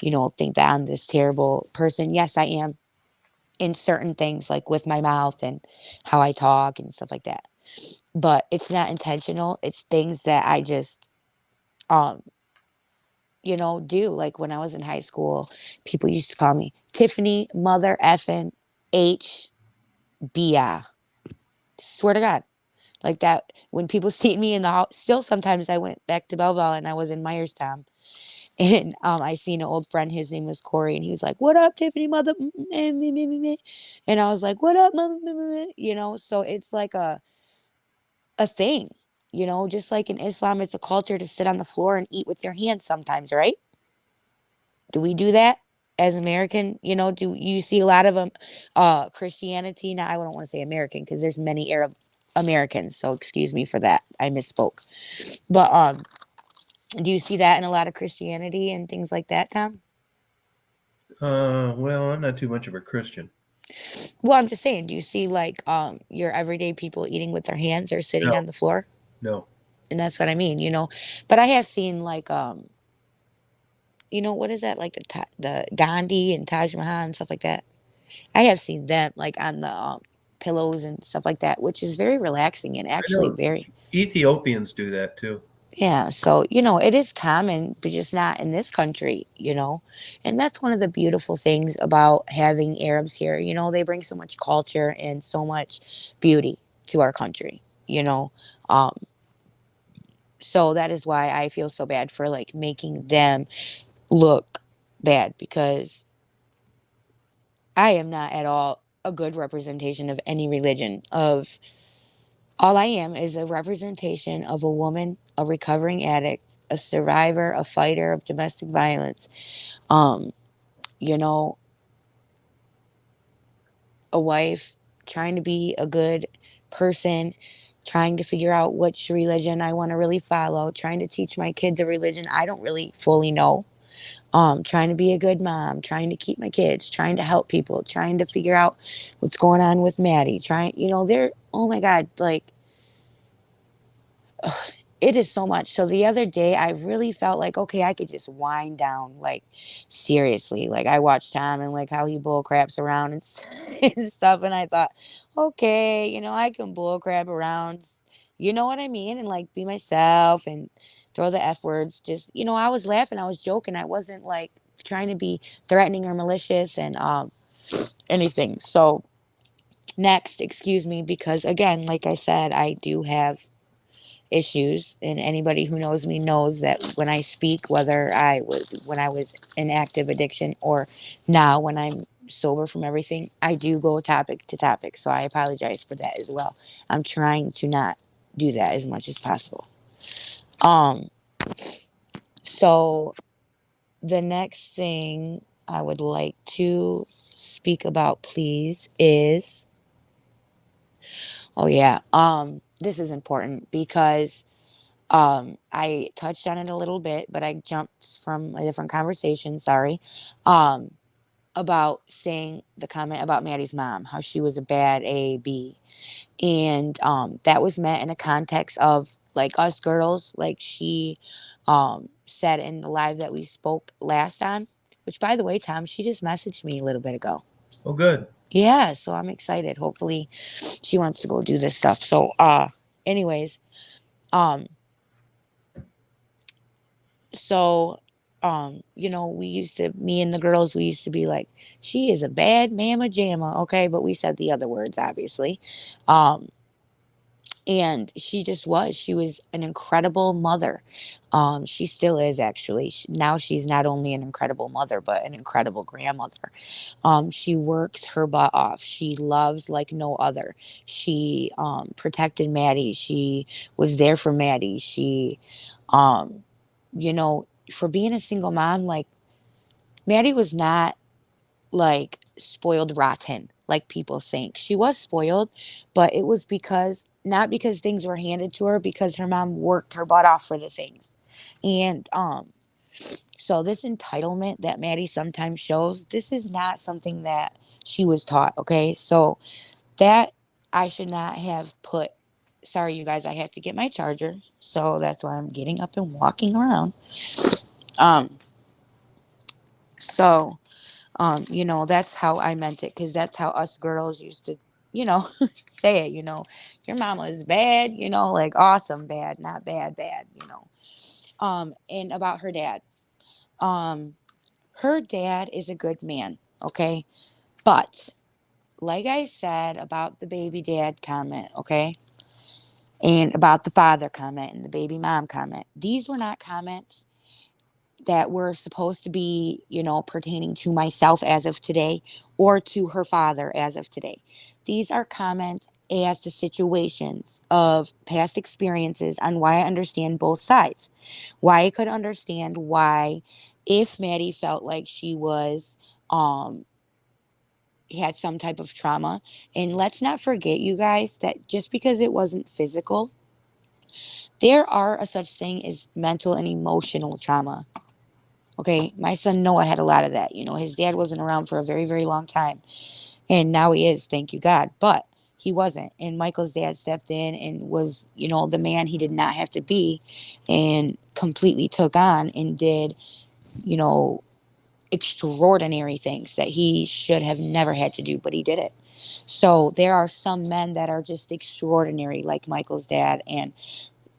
think that I'm this terrible person. Yes, I am in certain things, like with my mouth and how I talk and stuff like that. But it's not intentional. It's things that I just, um, do. Like when I was in high school, people used to call me Tiffany, mother effing HBI. Swear to God. Like that, when people see me in the house, still sometimes I went back to Belleville and I was in Myerstown. And I seen an old friend, his name was Corey, and he was like, "What up, Tiffany, mother?" And I was like, "What up, mother?" So it's like a thing, just like in Islam, it's a culture to sit on the floor and eat with your hands sometimes, right? Do we do that as American? Do you see a lot of them? Christianity. Now, I don't want to say American because there's many Arab Americans, so excuse me for that. I misspoke. But do you see that in a lot of Christianity and things like that, Tom? Well, I'm not too much of a Christian. Well, I'm just saying, do you see like your everyday people eating with their hands or sitting No, on the floor? no. And that's what I mean. But I have seen like what is that, like the Gandhi and Taj Mahal and stuff like that. I have seen them like on the pillows and stuff like that, which is very relaxing and I actually know very, Ethiopians do that too. yeah. So, it is common, but just not in this country. And that's one of the beautiful things about having Arabs here. They bring so much culture and so much beauty to our country, you know. Um, so that is why I feel so bad for like making them look bad, because I am not at all a good representation of any religion. Of All I am is a representation of a woman, a recovering addict, a survivor, a fighter of domestic violence. Um, you know, a wife trying to be a good person, trying to figure out which religion I want to really follow, trying to teach my kids a religion I don't really fully know. Trying to be a good mom, trying to keep my kids, trying to help people, trying to figure out what's going on with Maddie, they're, oh my God, like, ugh, it is so much. So the other day, I really felt like, okay, I could just wind down, like, seriously. Like, I watched Tom and, like, how he bull craps around and, and stuff. And I thought, okay, I can bull crap around. You know what I mean? And, like, be myself and throw the F words. Just, I was laughing. I was joking. I wasn't, like, trying to be threatening or malicious and anything. So, next, excuse me, because, again, like I said, I do have issues, and anybody who knows me knows that when I speak, whether when I was in active addiction or now when I'm sober from everything, I do go topic to topic, so I apologize for that as well. I'm trying to not do that as much as possible. um so the next thing I would like to speak about, please, is, oh yeah, this is important because I touched on it a little bit, but I jumped from a different conversation, sorry. Um, about saying the comment about Maddie's mom, how she was a bad A, B. And that was meant in a context of like us girls, like she said in the live that we spoke last on, which, by the way, Tom, she just messaged me a little bit ago. Oh, good. Yeah, so I'm excited. Hopefully she wants to go do this stuff. So anyways, um so we used to, me and the girls, we used to be like, she is a bad mama jamma, okay, but we said the other words, obviously. um and she was an incredible mother. She still is, actually. Now she's not only an incredible mother but an incredible grandmother. She works her butt off. She loves like no other. She protected Maddie. She was there for Maddie. She um for being a single mom, like, Maddie was not like spoiled rotten like people think. She was spoiled, but it was not because things were handed to her, because her mom worked her butt off for the things. And so this entitlement that Maddie sometimes shows, this is not something that she was taught, okay? So that I should not have put, sorry you guys, I have to get my charger. So that's why I'm getting up and walking around. Um so that's how I meant it, because that's how us girls used to, you know, say it, your mama is bad, like awesome bad, not bad, bad. And about her dad. Um, Her dad is a good man, okay? But, like I said about the baby dad comment, okay? And about the father comment and the baby mom comment, these were not comments that were supposed to be, pertaining to myself as of today or to her father as of today. These are comments as to situations of past experiences on why I understand both sides. Why I could understand why, if Maddie felt like she was, um, had some type of trauma. And let's not forget, you guys, that just because it wasn't physical, there are a such thing as mental and emotional trauma. Okay, my son Noah had a lot of that. His dad wasn't around for a very, very long time, and now he is, thank you God. But he wasn't, and Michael's dad stepped in and was, the man he did not have to be, and completely took on and did, you know, extraordinary things that he should have never had to do, but he did it. So there are some men that are just extraordinary, like Michael's dad, and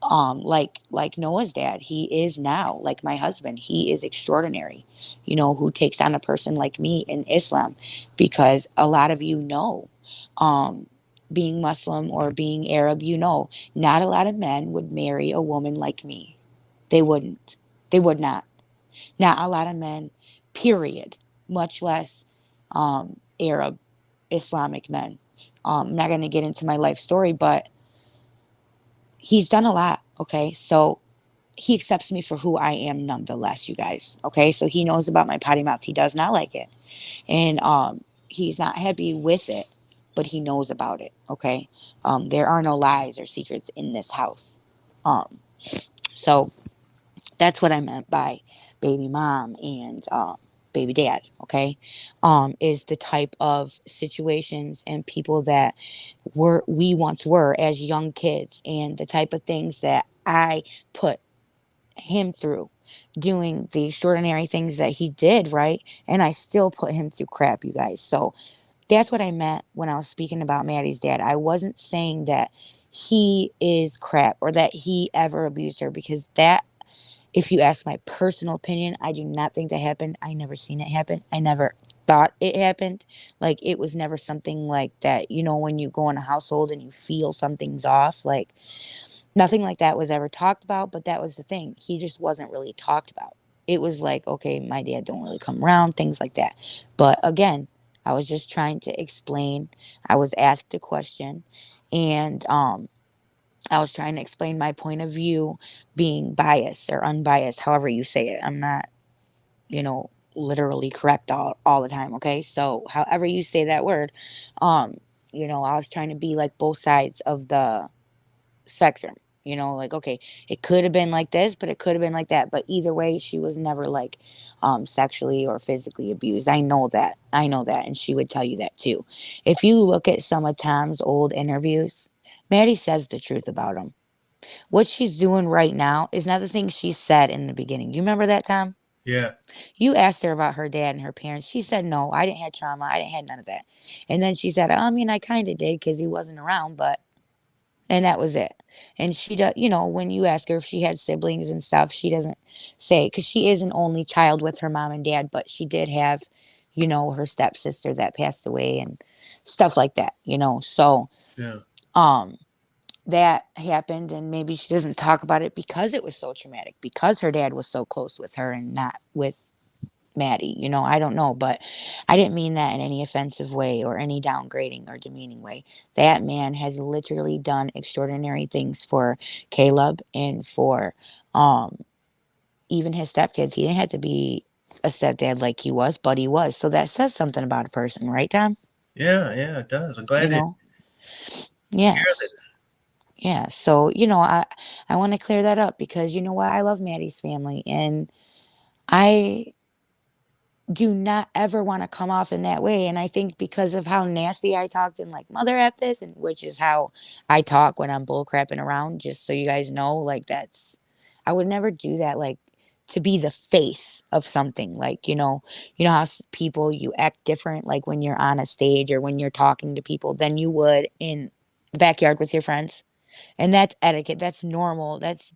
like Noah's dad. He is now like my husband. He is extraordinary, who takes on a person like me in Islam, because a lot of um being Muslim or being Arab, not a lot of men would marry a woman like me. They wouldn't. They would not. Not a lot of men, period. Much less Arab, Islamic men. I'm not going to get into my life story, but he's done a lot. Okay. So he accepts me for who I am nonetheless, you guys. Okay. So he knows about my potty mouth. He does not like it. And he's not happy with it, but he knows about it. Okay. There are no lies or secrets in this house. Um, so that's what I meant by baby mom and baby dad. Okay, is the type of situations and people that we once were as young kids, and the type of things that I put him through, doing the extraordinary things that he did, right? And I still put him through crap, you guys. So that's what I meant when I was speaking about Maddie's dad. I wasn't saying that he is crap or that he ever abused her, because that, if you ask my personal opinion, I do not think that happened. I never seen it happen. I never thought it happened. Like, it was never something like that. When you go in a household and you feel something's off, like nothing like that was ever talked about. But that was the thing. He just wasn't really talked about. It was like, okay, my dad don't really come around, things like that. But again, I was just trying to explain. I was asked a question, and I was trying to explain my point of view, being biased or unbiased, however you say it. I'm not, literally correct all the time. Okay. So however you say that word, um, I was trying to be like both sides of the spectrum. Like, okay, it could have been like this, but it could have been like that. But either way, she was never like sexually or physically abused. I know that. I know that. And she would tell you that too. If you look at some of Tom's old interviews, Maddie says the truth about him. What she's doing right now is not the thing she said in the beginning. You remember that, Tom? Yeah. You asked her about her dad and her parents. She said, no, I didn't have trauma. I didn't have none of that. And then she said, I mean, I kind of did because he wasn't around, but, and that was it. And she does, when you ask her if she had siblings and stuff, she doesn't say, because she is an only child with her mom and dad, but she did have, her stepsister that passed away and stuff like that, So, Yeah. um, that happened, and maybe she doesn't talk about it because it was so traumatic, because her dad was so close with her and not with Maddie. I don't know, but I didn't mean that in any offensive way or any downgrading or demeaning way. That man has literally done extraordinary things for Caleb and for even his stepkids. He didn't have to be a stepdad like he was, but he was. So that says something about a person, right, Tom? Yeah. Yeah. It does. I'm You glad to know? hear Yes. this. Yeah. So, I want to clear that up, because you know what? I love Maddie's family, and I do not ever want to come off in that way. And I think because of how nasty I talked and like mother F this, and which is how I talk when I'm bull crapping around, just so you guys know, like I would never do that, like to be the face of something. Like, how people, you act different, like when you're on a stage or when you're talking to people than you would in the backyard with your friends. And that's etiquette. That's normal. That's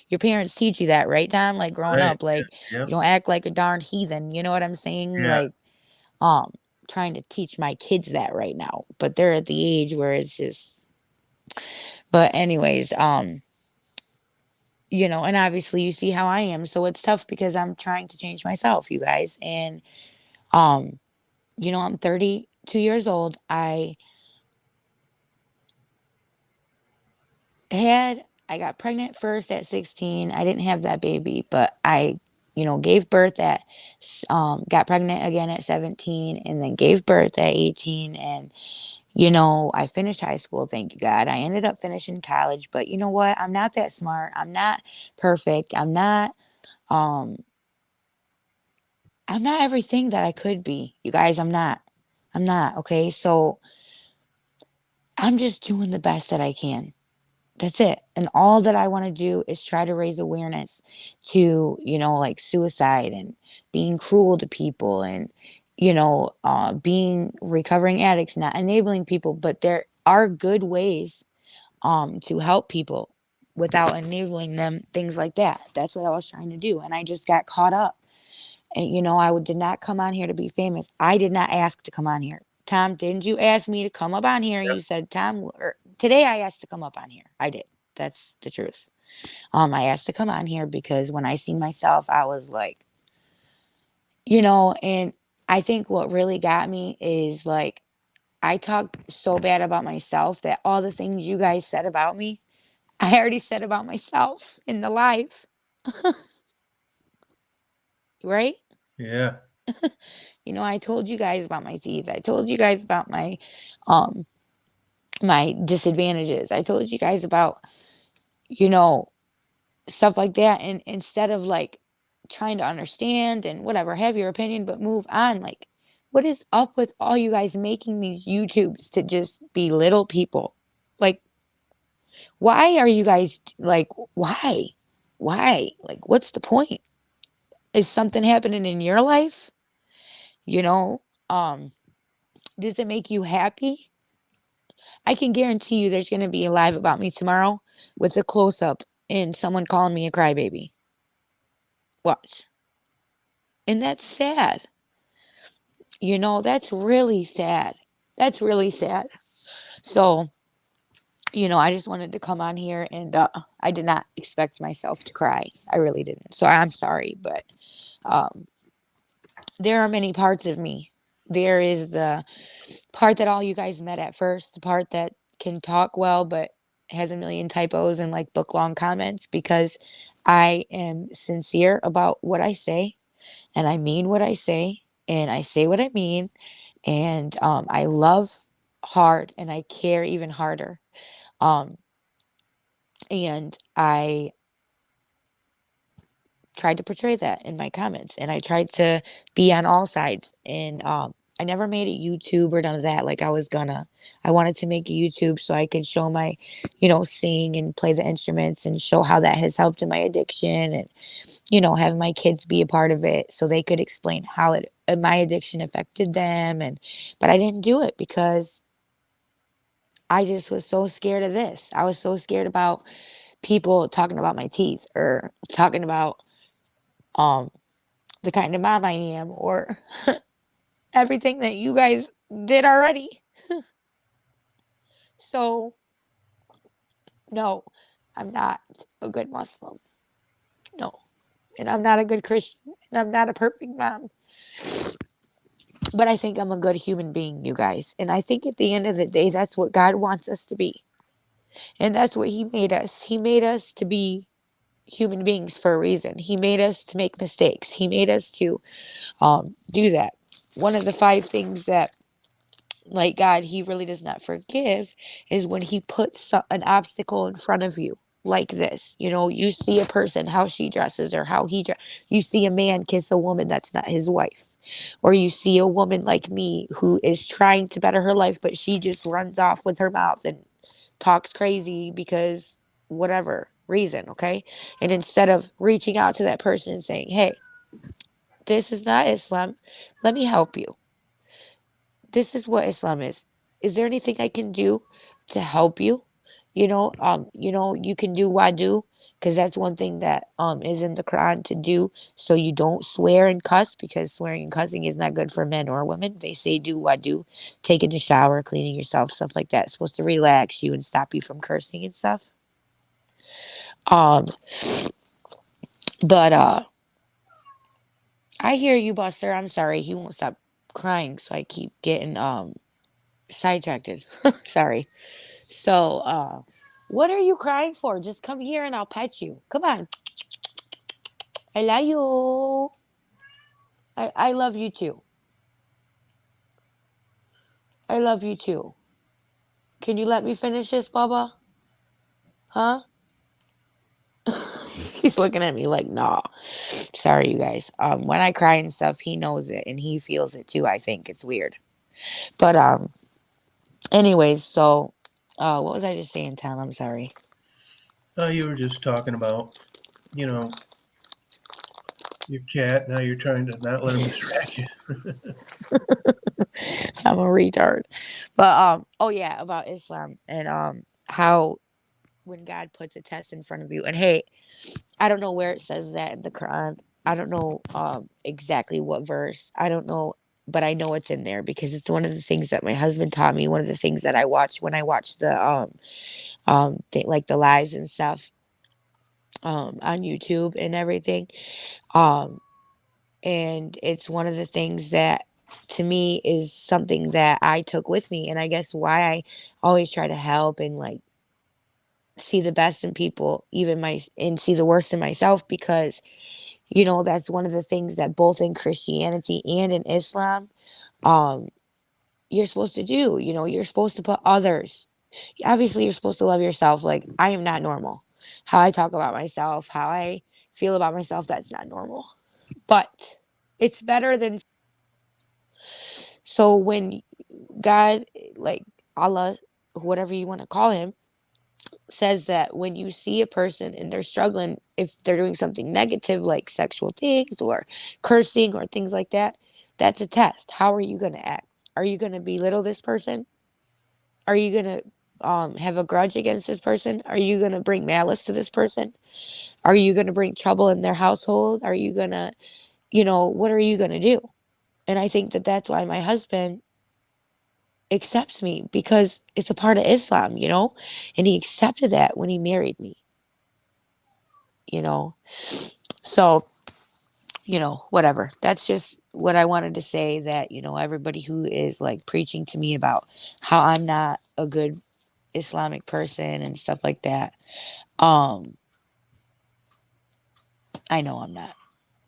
your parents teach you that, right, Tom? Like growing Right. up, like Yeah. Yep. you don't act like a darn heathen. You know what I'm saying? Yeah. Like, um, trying to teach my kids that right now, but they're at the age where it's just. But anyways, and obviously you see how I am. So it's tough because I'm trying to change myself, you guys. And, um, I'm 32 years old. I got pregnant first at 16. I didn't have that baby, but I, gave birth got pregnant again at 17 and then gave birth at 18. And, I finished high school. Thank you, God. I ended up finishing college, but you know what? I'm not that smart. I'm not perfect. Um, I'm not everything that I could be. You guys, I'm not. I'm not. Okay. So I'm just doing the best that I can. That's it. And all that I want to do is try to raise awareness to, like suicide and being cruel to people and, being recovering addicts, not enabling people. But there are good ways to help people without enabling them, things like that. That's what I was trying to do. And I just got caught up. And, I did not come on here to be famous. I did not ask to come on here. Tom, didn't you ask me to come up on here? And you said, Tom, today I asked to come up on here. I did. That's the truth. I asked to come on here because when I seen myself, I was like, and I think what really got me is like, I talked so bad about myself that all the things you guys said about me, I already said about myself in the live, right? Yeah. I told you guys about my teeth. I told you guys about um my disadvantages. I told you guys about, you know, stuff like that. And instead of like trying to understand and whatever, have your opinion, but move on. Like, what is up with all you guys making these YouTubes to just be little people? Like, why are you guys like, why? Why? Like, what's the point? Is something happening in your life? You know, um, does it make you happy? I can guarantee you there's going to be a live about me tomorrow with a close up and someone calling me a crybaby. Watch. And that's sad. That's really sad. That's really sad. So, I just wanted to come on here and I did not expect myself to cry. I really didn't. So I'm sorry, but um, there are many parts of me. There is the part that all you guys met at first, the part that can talk well, but has a million typos and like book long comments because I am sincere about what I say and I mean what I say and I say what I mean. And I love hard and I care even harder. Um, and I tried to portray that in my comments and I tried to be on all sides. And I never made a YouTube or none of that. Like I wanted to make a YouTube so I could show my, sing and play the instruments and show how that has helped in my addiction and, have my kids be a part of it so they could explain how my addiction affected them. But I didn't do it because I just was so scared of this. I was so scared about people talking about my teeth or talking about um the kind of mom I am or everything that you guys did already. So, no, I'm not a good Muslim. No. And I'm not a good Christian. And I'm not a perfect mom. But I think I'm a good human being, you guys. And I think at the end of the day, that's what God wants us to be. And that's what He made us. He made us to be human beings for a reason. He made us to make mistakes. He made us to do that. One of the five things that like God, He really does not forgive is when He puts an obstacle in front of you like this. You see a person, how she dresses or how he dresses. You see a man kiss a woman that's not his wife. Or you see a woman like me who is trying to better her life, but she just runs off with her mouth and talks crazy because whatever reason, okay? And instead of reaching out to that person and saying, hey, this is not Islam, let me help you. This is what Islam is. Is there anything I can do to help you? You can do wadu because that's one thing that is in the Quran to do so you don't swear and cuss because swearing and cussing is not good for men or women. They say do wadu, taking a shower, cleaning yourself, stuff like that. It's supposed to relax you and stop you from cursing and stuff. Um, but I hear you, Buster. I'm sorry. He won't stop crying, so I keep getting sidetracked. Sorry. So, what are you crying for? Just come here and I'll pet you. Come on. I love you. I love you too. I love you too. Can you let me finish this, Bubba? Huh? He's looking at me like, nah. Sorry, you guys. When I cry and stuff, he knows it and he feels it too. I think it's weird. But anyways, so what was I just saying, Tom? I'm sorry. You were just talking about, you know, your cat. Now you're trying to not let him distract you. I'm a retard. But oh yeah, about Islam and how when God puts a test in front of you and hey, I don't know where it says that in the Quran. I don't know exactly what verse. I don't know, but I know it's in there because it's one of the things that my husband taught me. One of the things that I watch when I watch the like the lives and stuff on YouTube and everything. Um and it's one of the things that to me is something that I took with me and I guess why I always try to help and like see the best in people even my and see the worst in myself because you know that's one of the things that both in Christianity and in Islam um you're supposed to do. You know, you're supposed to put others, obviously you're supposed to love yourself. Like I am not normal. How I talk about myself, how I feel about myself, that's not normal, but it's better than. So when God, like Allah, whatever you want to call him, says that when you see a person and they're struggling, if they're doing something negative like sexual things or cursing or things like that, that's a test. How are you going to act? Are you going to belittle this person? Are you going to have a grudge against this person? Are you going to bring malice to this person? Are you going to bring trouble in their household? Are you going to, you know, what are you going to do? And I think that that's why my husband accepts me because it's a part of Islam, you know? And he accepted that when he married me, you know? So, you know, whatever. That's just what I wanted to say that, you know, everybody who is like preaching to me about how I'm not a good Islamic person and stuff like that. Um, I know I'm not,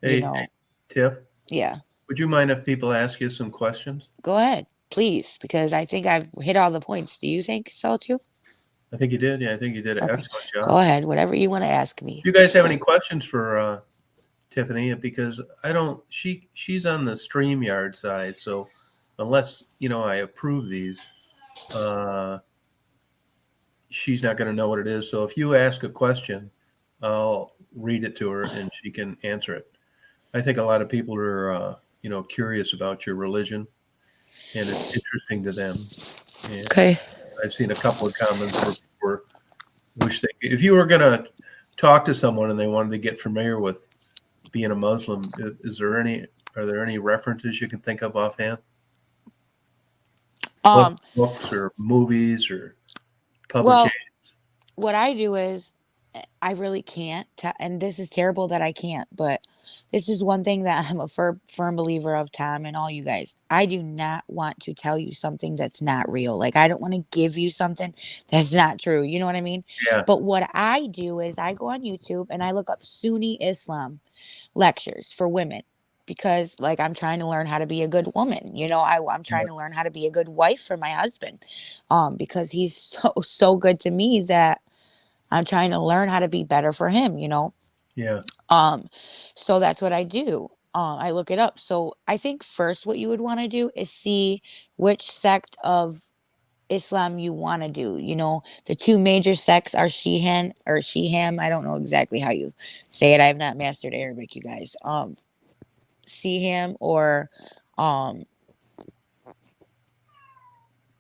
you Hey, know. Tiff, Yeah. would you mind if people ask you some questions? Go ahead, please, because I think I've hit all the points. Do you think so too? I think you did. Yeah, I think you did an Okay. excellent Go job. ahead, whatever you want to ask me. Do you guys have any questions for Tiffany? Because I don't. She's on the StreamYard side, so unless I approve these, uh, she's not going to know what it is. So if you ask a question, I'll read it to her and she can answer it. I think a lot of people are curious about your religion, and it's interesting to them. And Okay. I've seen a couple of comments where people wish they if you were going to talk to someone and they wanted to get familiar with being a Muslim, are there any references you can think of offhand? Um, Books or movies or well, publications? what I do is I really can't, and this is terrible that I can't, but this is one thing that I'm a firm believer of, Tom, and all you guys. I do not want to tell you something that's not real. Like, I don't want to give you something that's not true. You know what I mean? Yeah, But what I do is I go on YouTube and I look up Sunni Islam lectures for women because like I'm trying to learn how to be a good woman. You know, I'm yeah, trying to learn how to be a good wife for my husband because he's so good to me that I'm trying to learn how to be better for him, you know. yeah. um so that's what I do. I look it up. So I think first what you would want to do is see which sect of Islam you want to do. You know, the two major sects are Shihan or Shiham. I don't know exactly how you say it. I have not mastered Arabic, you guys. Shiham or um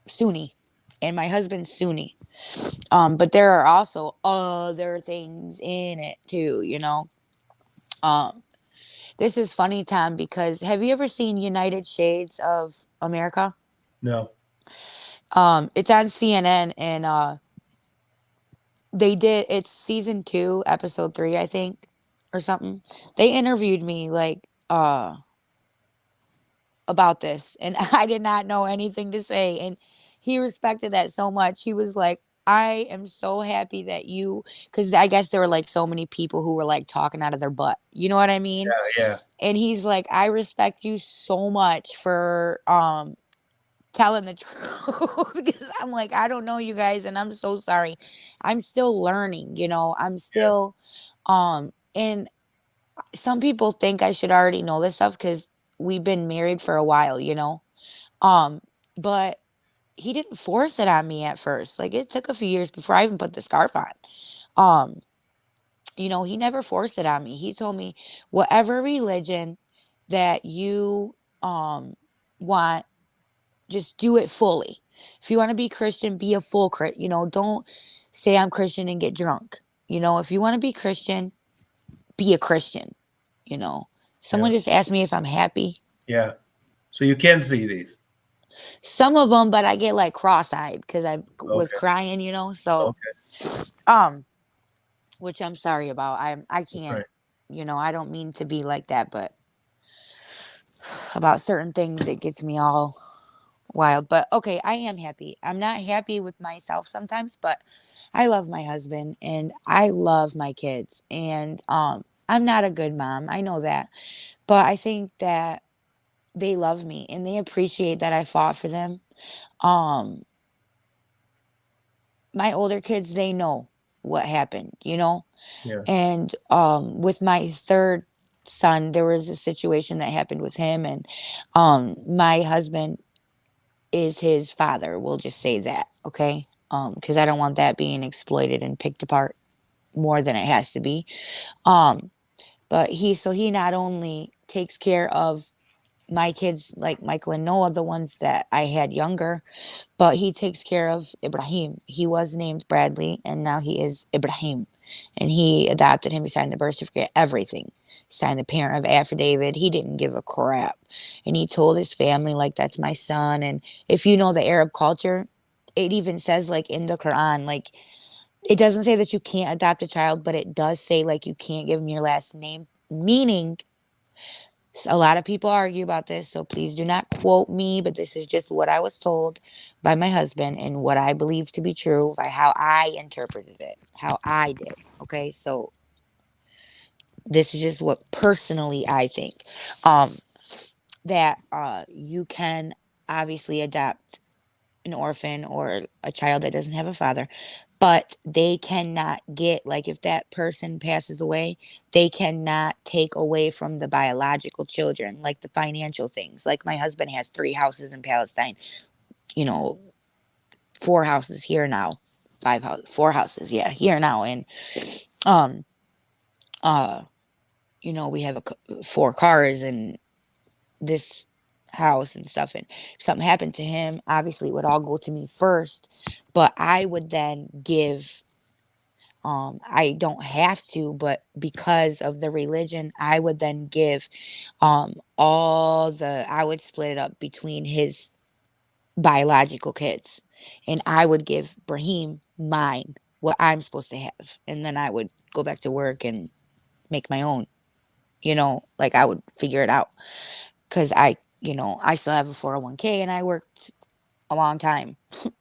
Sunni. And my husband's Sunni. But there are also other things in it too, you know. Um, this is funny, Tom, because have you ever seen United Shades of America? No. It's on CNN and they did, it's season 2, episode 3, I think, or something. They interviewed me like about this, and I did not know anything to say, and he respected that so much. He was like, I am so happy that you, because I guess there were like so many people who were like talking out of their butt, you know what I mean? Yeah. And he's like, I respect you so much for telling the truth, because I'm like, I don't know you guys, and I'm so sorry. I'm still learning, you know. I'm Yeah. still and some people think I should already know this stuff because we've been married for a while, you know. But he didn't force it on me at first. Like, it took a few years before I even put the scarf on. Um, you know, he never forced it on me. He told me, whatever religion that you want, just do it fully. If you want to be Christian, be a full Christian. You know, don't say I'm Christian and get drunk. You know, if you want to be Christian, be a Christian. You know, Yeah. someone just asked me if I'm happy. Yeah. So you can see these. Some of them, but I get like cross-eyed because I was Okay. crying. You know, so Okay. um, which I'm sorry about. I That's can't. right. You know, I don't mean to be like that, but about certain things, it gets me all wild. But okay, I am happy. I'm not happy with myself sometimes, but I love my husband and I love my kids. And I'm not a good mom. I know that. But I think that they love me and they appreciate that I fought for them. Um my older kids, they know what happened, you know? Yeah. And with my third son, there was a situation that happened with him, and my husband is his father. We'll just say that, okay? Because I don't want that being exploited and picked apart more than it has to be. Um, but he not only takes care of my kids like Michael and Noah, the ones that I had younger, but he takes care of Ibrahim. He was named Bradley, and now he is Ibrahim. And he adopted him. He signed the birth certificate, everything. He signed the parent of affidavit. He didn't give a crap. And he told his family, like, that's my son. And if you know the Arab culture, it even says, like, in the Quran, like, it doesn't say that you can't adopt a child, but it does say, like, you can't give him your last name. Meaning, a lot of people argue about this, so please do not quote me, but this is just what I was told by my husband and what I believe to be true by how I interpreted it, how I did. Okay, so this is just what personally I think. Um, that you can obviously adopt an orphan or a child that doesn't have a father, but they cannot get, like, if that person passes away, they cannot take away from the biological children, like the financial things. Like, my husband has 3 houses in Palestine, you know, 4 houses here now, 4 houses, yeah, here now, and um uh you know, we have 4 cars and this house and stuff, and if something happened to him, obviously it would all go to me first, but I would then give, I don't have to, but because of the religion, I would then give I would split it up between his biological kids, and I would give Brahim mine, what I'm supposed to have, and then I would go back to work and make my own, you know, like, I would figure it out, because I still have a 401k and I worked a long time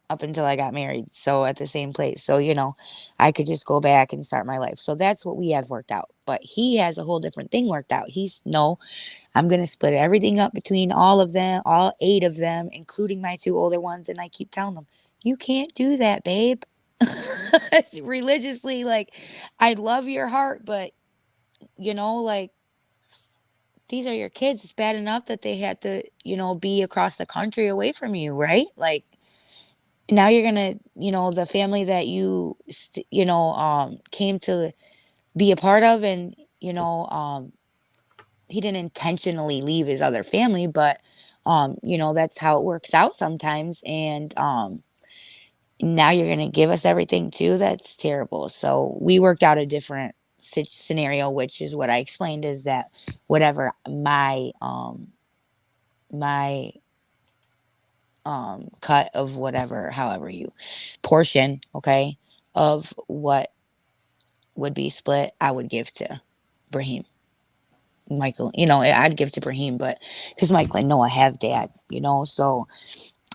up until I got married. So at the same place. So, you know, I could just go back and start my life. So that's what we have worked out. But he has a whole different thing worked out. He's no, I'm going to split everything up between all of them, all 8 of them, including my 2 older ones. And I keep telling them, you can't do that, babe. Religiously, like, I love your heart, but, you know, like, these are your kids. It's bad enough that they had to, you know, be across the country away from you, right? Like, now you're gonna, you know, the family that you, came to be a part of, and, he didn't intentionally leave his other family, but, that's how it works out sometimes. And now you're gonna give us everything too. That's terrible. So we worked out a different scenario, which is what I explained, is that whatever my cut of whatever, however you portion, okay, of what would be split, I would give to Brahim. Michael, I'd give to Brahim, but because Michael and Noah have dads, so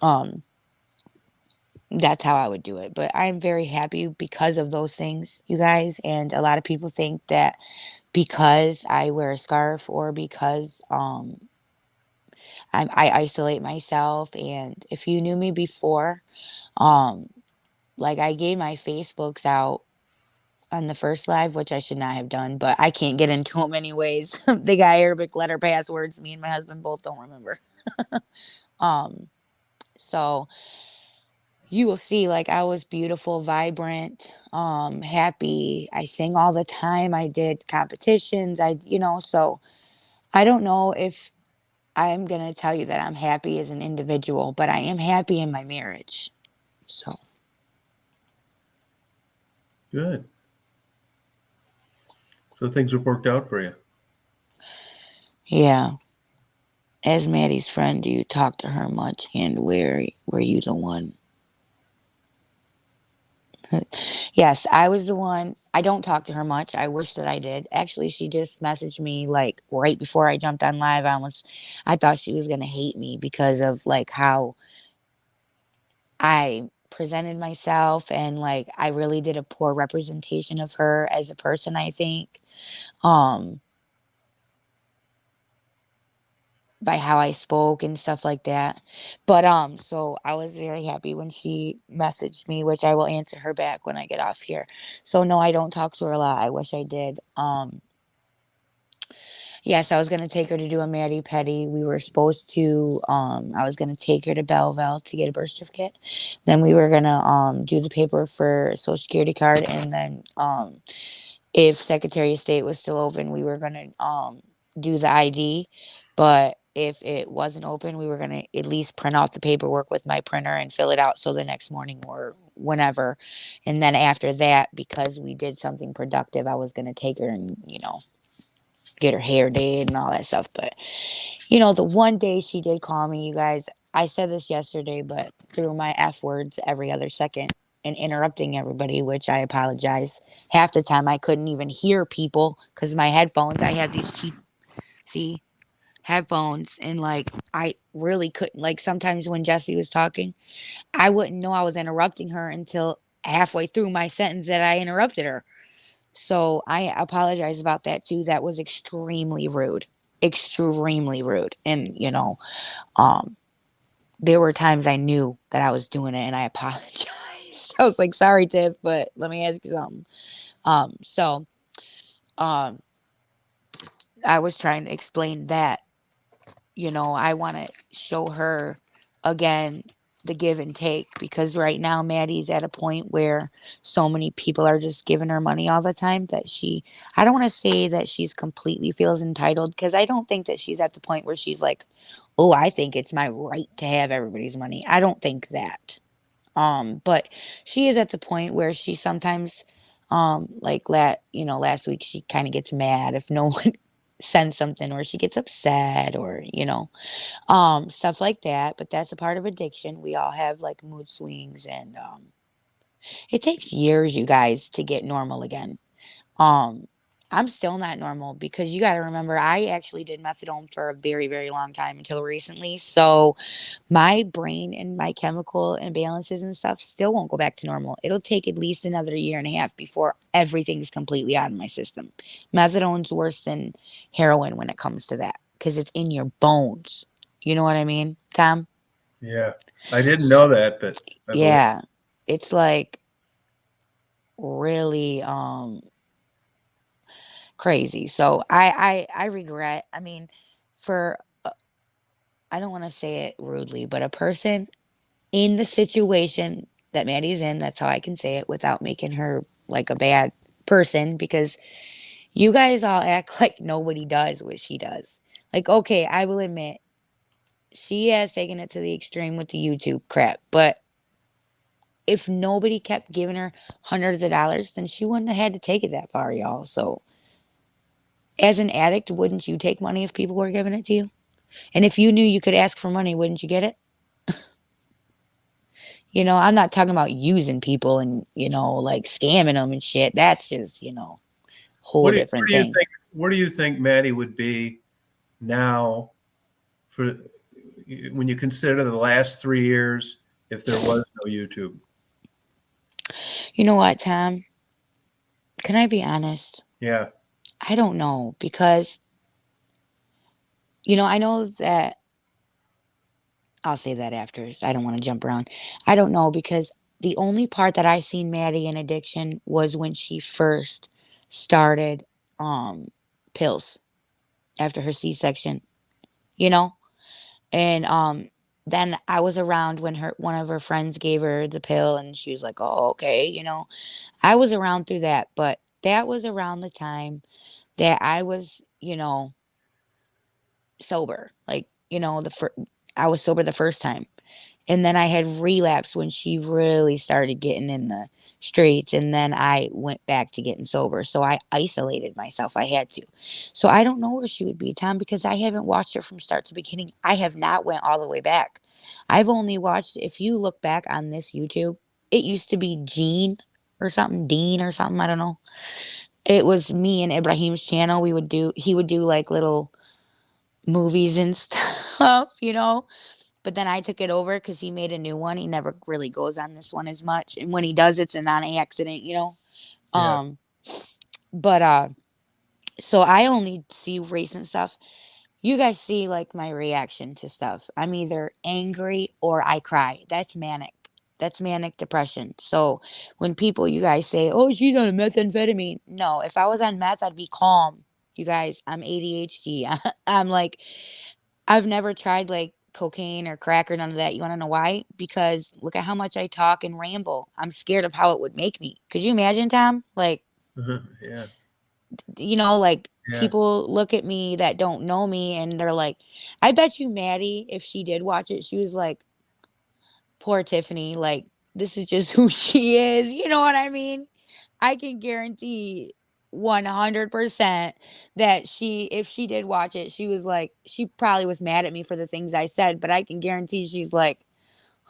um that's how I would do it. But I'm very happy because of those things, you guys. And a lot of people think that because I wear a scarf or because I isolate myself. And if you knew me before, um like I gave my Facebooks out on the first live, which I should not have done, but I can't get into them anyways. They got Arabic letter passwords. Me and my husband both don't remember. um so you will see, like, I was beautiful, vibrant, happy. I sang all the time. I did competitions. So I don't know if I'm going to tell you that I'm happy as an individual, but I am happy in my marriage. So, Good. So things have worked out for you. yeah. As Maddie's friend, do you talk to her much? And were you the one? Yes, I was the one. I don't talk to her much. I wish that I did. Actually, she just messaged me like right before I jumped on live. I thought she was gonna hate me because of like how I presented myself, and like I really did a poor representation of her as a person, I think. Um by how I spoke and stuff like that. But so I was very happy when she messaged me, which I will answer her back when I get off here. So no, I don't talk to her a lot. I wish I did. Yes, I was gonna take her to do a Maddie Petty. We were supposed to I was gonna take her to Belleville to get a birth certificate. Then we were gonna do the paper for a social security card, and then if Secretary of State was still open, we were gonna do the ID. But if it wasn't open, we were gonna at least print off the paperwork with my printer and fill it out so the next morning or whenever. And then after that, because we did something productive, I was gonna take her and, get her hair did and all that stuff. But the one day she did call me, you guys, I said this yesterday, but through my F words every other second and interrupting everybody, which I apologize. Half the time I couldn't even hear people because my headphones, I had these cheap, see, headphones. And like, I really couldn't, like, sometimes when Jessie was talking, I wouldn't know I was interrupting her until halfway through my sentence that I interrupted her. So I apologize about that too. That was extremely rude. Extremely rude. And, um, there were times I knew that I was doing it and I apologized. I was like, sorry, Tiff, but let me ask you something. So um I was trying to explain that, I want to show her again the give and take, because right now Maddie's at a point where so many people are just giving her money all the time that I don't want to say that she's completely feels entitled, because I don't think that she's at the point where she's like, oh, I think it's my right to have everybody's money. I don't think that. But she is at the point where she sometimes, like last week she kind of gets mad if no one sends something, or she gets upset, or stuff like that. But that's a part of addiction. We all have like mood swings, and it takes years, you guys, to get normal again. Um, I'm still not normal, because you got to remember, I actually did methadone for a very, very long time until recently. So my brain and my chemical imbalances and stuff still won't go back to normal. It'll take at least another year and a half before everything's completely out of my system. Methadone's worse than heroin when it comes to that, because it's in your bones. You know what I mean, Tom? Yeah. I didn't know that, but I believe. Yeah. It's like really crazy. So I regret. I mean, for I don't want to say it rudely, but a person in the situation that Maddie's in, that's how I can say it without making her like a bad person, because you guys all act like nobody does what she does. Like, okay, I will admit she has taken it to the extreme with the YouTube crap, but if nobody kept giving her hundreds of dollars, then she wouldn't have had to take it that far, y'all. So, as an addict, wouldn't you take money if people were giving it to you? And if you knew you could ask for money, wouldn't you get it? I'm not talking about using people and, like scamming them and shit. That's just, whole Where different do you thing. think Maddie would be now for when you consider the last 3 years if there was no YouTube? You know what, Tom? Can I be honest? Yeah. I don't know because, I know that I'll say that after. I don't want to jump around. I don't know because the only part that I seen Maddie in addiction was when she first started um pills after her C-section, you know? And then I was around when her one of her friends gave her the pill and she was like, "Oh, okay." I was around through that, but that was around the time that I was, sober. Like, I was sober the first time. And then I had relapsed when she really started getting in the streets. And then I went back to getting sober. So I isolated myself. I had to. So I don't know where she would be, Tom, because I haven't watched her from start to beginning. I have not went all the way back. I've only watched, if you look back on this YouTube, it used to be Gene or something, Dean or something. I don't know. It was me and Ibrahim's channel. He would do like little movies and stuff. But then I took it over because he made a new one. He never really goes on this one as much. And when he does, it's an on accident. Yeah. Um, but so I only see recent stuff. You guys see like my reaction to stuff. I'm either angry or I cry. That's manic. That's manic depression. So when people, you guys say, "Oh, she's on a methamphetamine." No, if I was on meth, I'd be calm. You guys, I'm ADHD. I'm like, I've never tried like cocaine or crack or none of that. You want to know why? Because look at how much I talk and ramble. I'm scared of how it would make me. Could you imagine, Tom? Like, Yeah. like Yeah. people look at me that don't know me and they're like, I bet you Maddie, if she did watch it, she was like, poor Tiffany, like, this is just who she is. You know what I mean? I can guarantee 100% that if she did watch it, she was like, she probably was mad at me for the things I said, but I can guarantee she's like,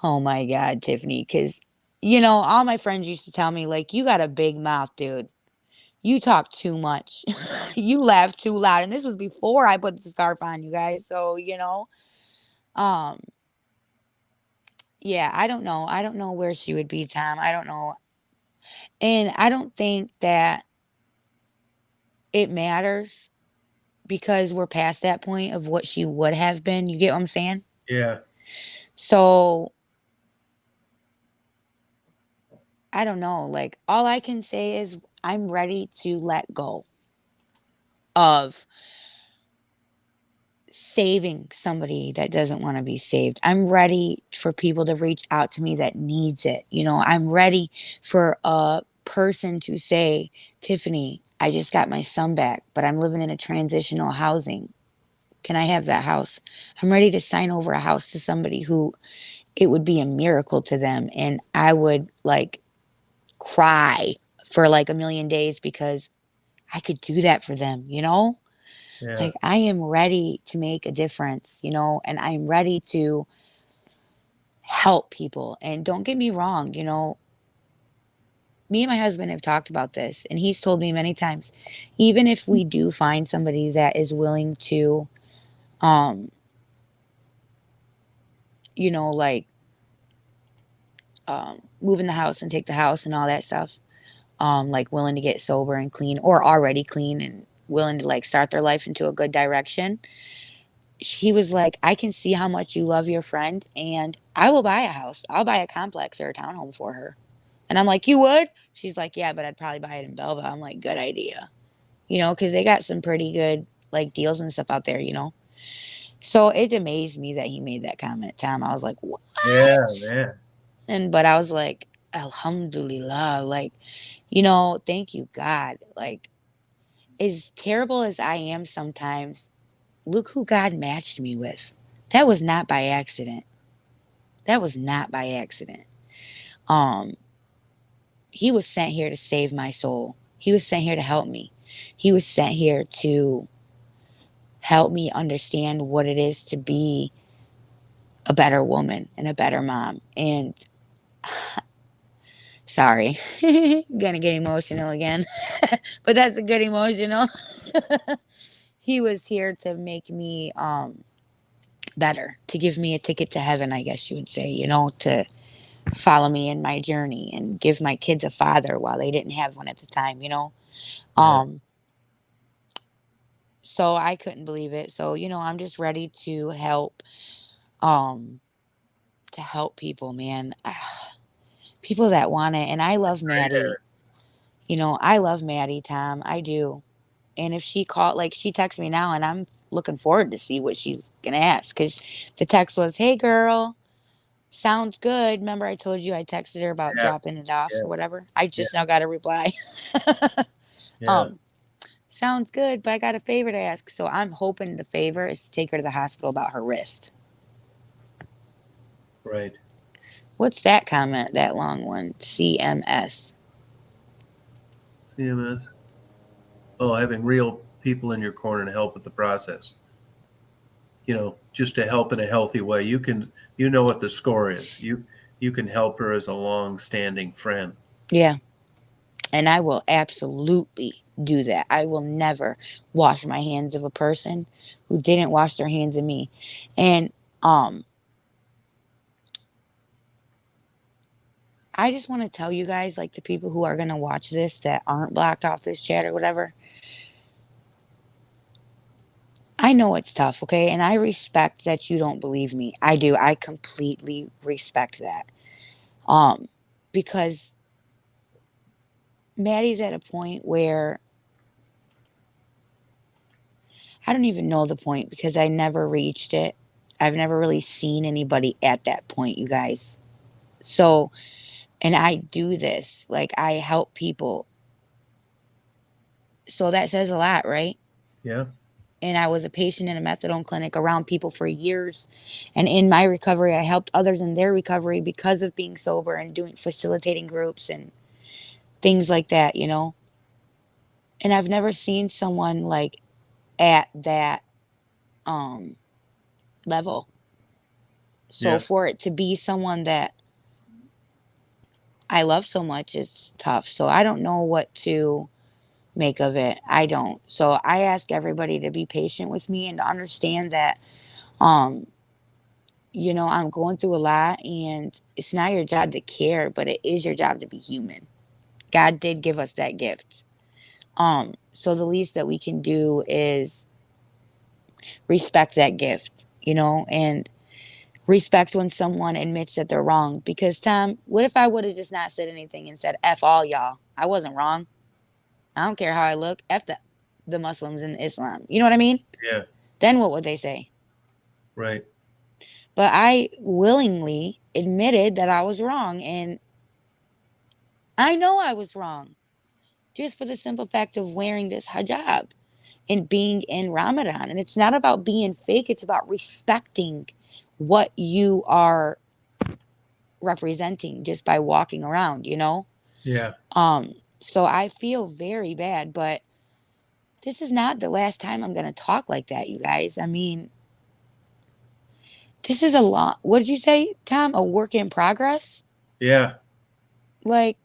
oh my God, Tiffany. Cause, all my friends used to tell me, like, you got a big mouth, dude. You talk too much. You laugh too loud. And this was before I put the scarf on, you guys. So, um, yeah, I don't know. I don't know where she would be, Tom. I don't know. And I don't think that it matters because we're past that point of what she would have been. You get what I'm saying? Yeah. So I don't know. Like, all I can say is I'm ready to let go of saving somebody that doesn't want to be saved. I'm ready for people to reach out to me that needs it. I'm ready for a person to say, Tiffany, I just got my son back, but I'm living in a transitional housing. Can I have that house? I'm ready to sign over a house to somebody who it would be a miracle to them. And I would like cry for like a million days because I could do that for them. Yeah. Like I am ready to make a difference, and I'm ready to help people. And don't get me wrong, me and my husband have talked about this, and he's told me many times, even if we do find somebody that is willing to, um, like move in the house and take the house and all that stuff, like willing to get sober and clean or already clean and willing to like start their life into a good direction. He was like, I can see how much you love your friend and I will buy a house. I'll buy a complex or a townhome for her. And I'm like, you would? She's like, yeah, but I'd probably buy it in Belva. I'm like, good idea. Because they got some pretty good like deals and stuff out there. So it amazed me that he made that comment, Tom. I was like, what? Yeah, man. But I was like, Alhamdulillah. Like, thank you, God. Like, as terrible as I am sometimes, look who God matched me with. That was not by accident. That was not by accident. Um, he was sent here to save my soul. He was sent here to help me. He was sent here to help me understand what it is to be a better woman and a better mom. And Sorry. Gonna get emotional again. But that's a good emotional. He was here to make me better, to give me a ticket to heaven, I guess you would say, to follow me in my journey and give my kids a father while they didn't have one at the time. Yeah. Um so I couldn't believe it. So, I'm just ready um to help people, man. People that want it. And I love Great at Maddie. it. I love Maddie, Tom. I do. And if she called, like, she texts me now, and I'm looking forward to see what she's gonna ask, because the text was, "Hey girl, sounds good." Remember I told you I texted her about Yeah. dropping it off Yeah. or whatever? I Yeah. just now got a reply. Yeah. um, Sounds good, but I got a favor to ask. So I'm hoping the favor is to take her to the hospital about her wrist. Right. What's that comment? That long one. CMS. CMS. Oh, having real people in your corner to help with the process. Just to help in a healthy way. You know what the score is. You can help her as a long-standing friend. Yeah. And I will absolutely do that. I will never wash my hands of a person who didn't wash their hands of me. And um I just want to tell you guys, like, the people who are going to watch this that aren't blocked off this chat or whatever. I know it's tough, okay? And I respect that you don't believe me. I do. I completely respect that. Um because Maddie's at a point where I don't even know the point, because I never reached it. I've never really seen anybody at that point, you guys. So, and I do this, like, I help people. So that says a lot, right? Yeah. And I was a patient in a methadone clinic around people for years. And in my recovery, I helped others in their recovery because of being sober and doing facilitating groups and things like that. And I've never seen someone like at that um level. So Yeah. for it to be someone that I love so much is tough. So I don't know what to make of it. I don't. So I ask everybody to be patient with me and to understand that um I'm going through a lot, and it's not your job to care, but it is your job to be human. God did give us that gift. So the least that we can do is respect that gift, and respect when someone admits that they're wrong. Because, Tom, what if I would have just not said anything and said, F all y'all? I wasn't wrong. I don't care how I look. F the Muslims and Islam. You know what I mean? Yeah. Then what would they say? Right. But I willingly admitted that I was wrong. And I know I was wrong, just for the simple fact of wearing this hijab and being in Ramadan. And it's not about being fake, it's about respecting what you are representing just by walking around. Yeah. So I feel very bad, but this is not the last time I'm going to talk like that, you guys. I mean, this is a lot. What did you say, Tom? A work in progress? Yeah. Like,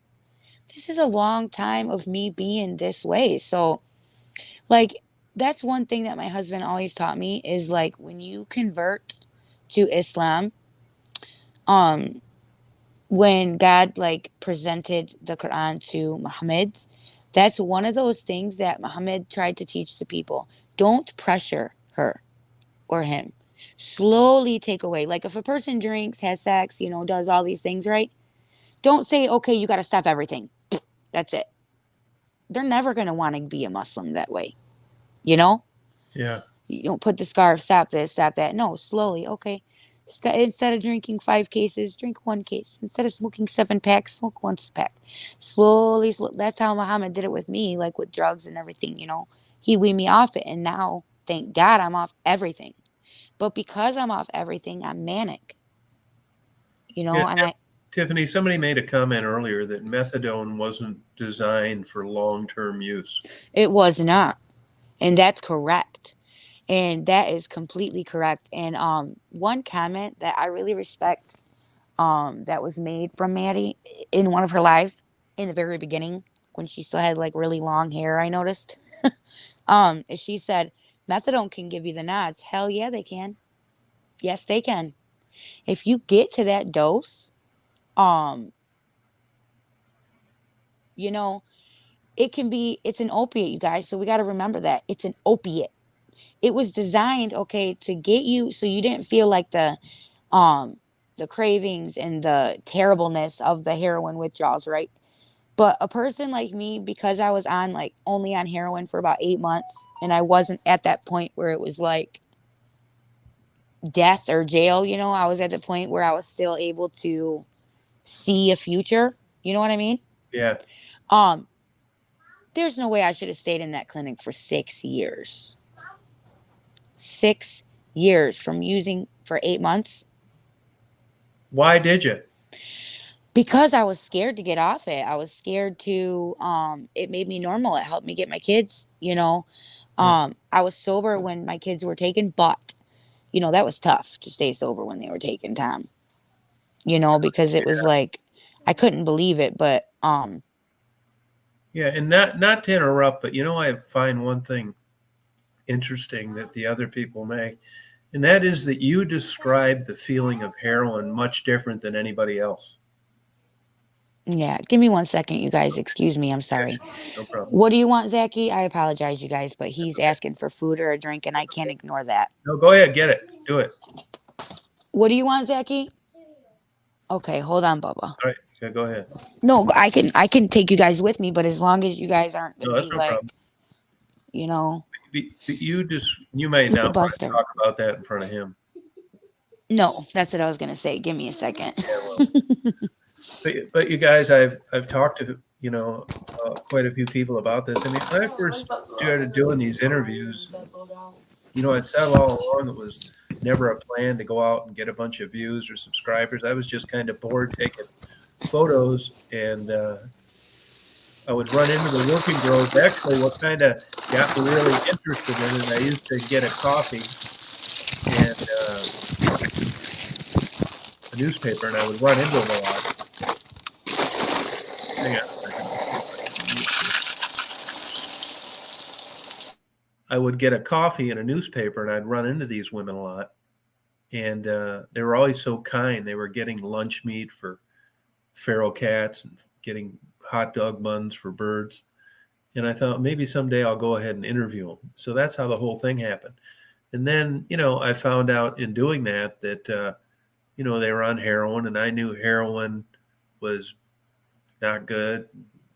this is a long time of me being this way. So, like, that's one thing that my husband always taught me is, like, when you convert to Islam, um, when God, like, presented the Quran to Muhammad, that's one of those things that Muhammad tried to teach the people. Don't pressure her or him. Slowly take away. Like, if a person drinks, has sex, does all these things, right? Don't say, okay, you got to stop everything. That's it. They're never going to want to be a Muslim that way. You know? Yeah. You don't put the scarf, stop this, stop that. No, slowly. Okay. Instead of drinking 5 cases, drink 1 case. Instead of smoking 7 packs, smoke 1 pack. Slowly, that's how Muhammad did it with me, like with drugs and everything. He weaned me off it. And now, thank God, I'm off everything. But because I'm off everything, I'm manic, Yeah. and Tiffany, somebody made a comment earlier that methadone wasn't designed for long-term use. it was not. And that's correct. And that is completely correct. And one comment that I really respect that was made from Maddie in one of her lives in the very beginning when she still had like really long hair, I noticed. She said, methadone can give you the nods. Hell yeah, they can. Yes, they can. If you get to that dose, um, you know, it's an opiate, you guys. So we got to remember that it's an opiate. It was designed, okay, to get you so you didn't feel like um, the cravings and the terribleness of the heroin withdrawals, right? But a person like me, because I was on like only on heroin for about 8 months and I wasn't at that point where it was like death or jail, I was at the point where I was still able to see a future. You know what I mean? Yeah. Um, there's no way I should have stayed in that clinic for 6 years. 6 years from using for 8 months Why did you? because I was scared to get off it. I was scared to it made me normal. It helped me get my kids. Huh. I was sober when my kids were taken, but that was tough to stay sober when they were taken, Tom. Because it was like I couldn't believe it, but Yeah, and not to interrupt, but I find one thing interesting that the other people may, and that is that you describe the feeling of heroin much different than anybody else. yeah, give me 1 second, you guys. Excuse me, I'm Yeah, sorry. sure. No problem. What do you want, Zachy? I apologize, you guys, but That's he's okay. asking for food or a drink, and I That's can't okay. ignore that. No, go ahead, get it. Do it. What do you want, Zachy? Okay, hold on, Bubba. All right. Yeah, go ahead. No, I can take you guys with me, but as long as you guys aren't No, gonna that's be no problem. like, you know, You may look at not want to Buster. talk about that in front of him. No, that's what I was gonna say. Give me a second. Yeah, well, but you guys, I've talked to quite a few people about this. I mean, when I first started doing these interviews, I'd said all along it was never a plan to go out and get a bunch of views or subscribers. I was just kind of bored taking photos, and I would run into the working girls. Actually, what kind of got me really interested in it, I used to get a coffee and a newspaper, and I would run into them a lot. Hang on a second, I'll see if I can mute this. I would get a coffee and a newspaper, and I'd run into these women a lot, and they were always so kind. They were getting lunch meat for feral cats and getting hot dog buns for birds. And I thought maybe someday I'll go ahead and interview them. So that's how the whole thing happened. And then, I found out in doing that, they were on heroin, and I knew heroin was not good.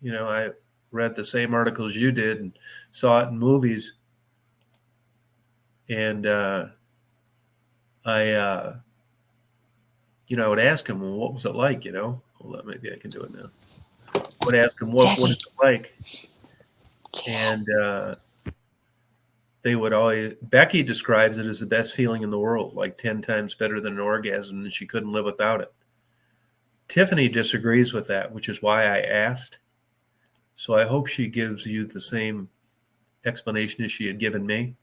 I read the same articles you did and saw it in movies. And I, I would ask him, well, what was it like? Hold on, maybe I can do it now. I would ask him, what is Zachy. it like? And they would always, Becky describes it as the best feeling in the world, like 10 times better than an orgasm, and she couldn't live without it. Tiffany disagrees with that, which is why I asked. So I hope she gives you the same explanation as she had given me.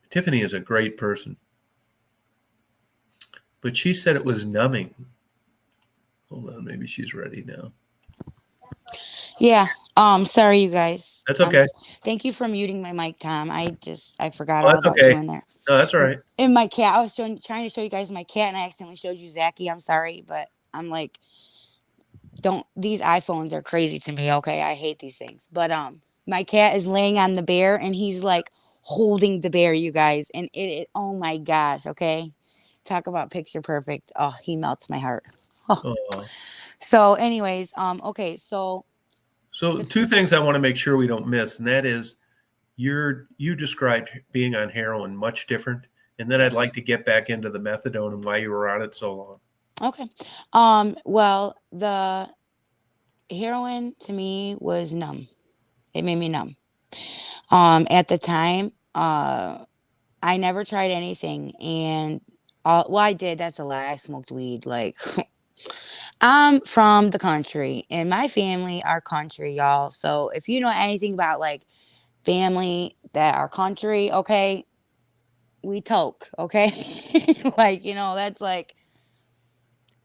Tiffany is a great person, but she said it was numbing. Hold on, maybe she's ready now. Yeah. Sorry, you guys. That's okay. Thank you for muting my mic, Tom. I forgot Oh, all that's about okay. doing that. No, that's all right. And my cat, I was trying to show you guys my cat, and I accidentally showed you Zachy. I'm sorry, but I'm like, don't. These iPhones are crazy to me. Okay, I hate these things. But my cat is laying on the bear, and he's like holding the bear, you guys, and oh my gosh. Okay, talk about picture perfect. Oh, he melts my heart. Oh. Oh. So, anyways, okay, so So two things I want to make sure we don't miss, and that is you described being on heroin much different, and then I'd like to get back into the methadone and why you were on it so long. okay. Well, the heroin to me was numb. It made me numb. At the time, I never tried anything, and well, I did. That's a lie. I smoked weed. Like, I'm from the country, and my family are country, y'all. So if you know anything about like family that are country, okay, we toke, okay, like that's like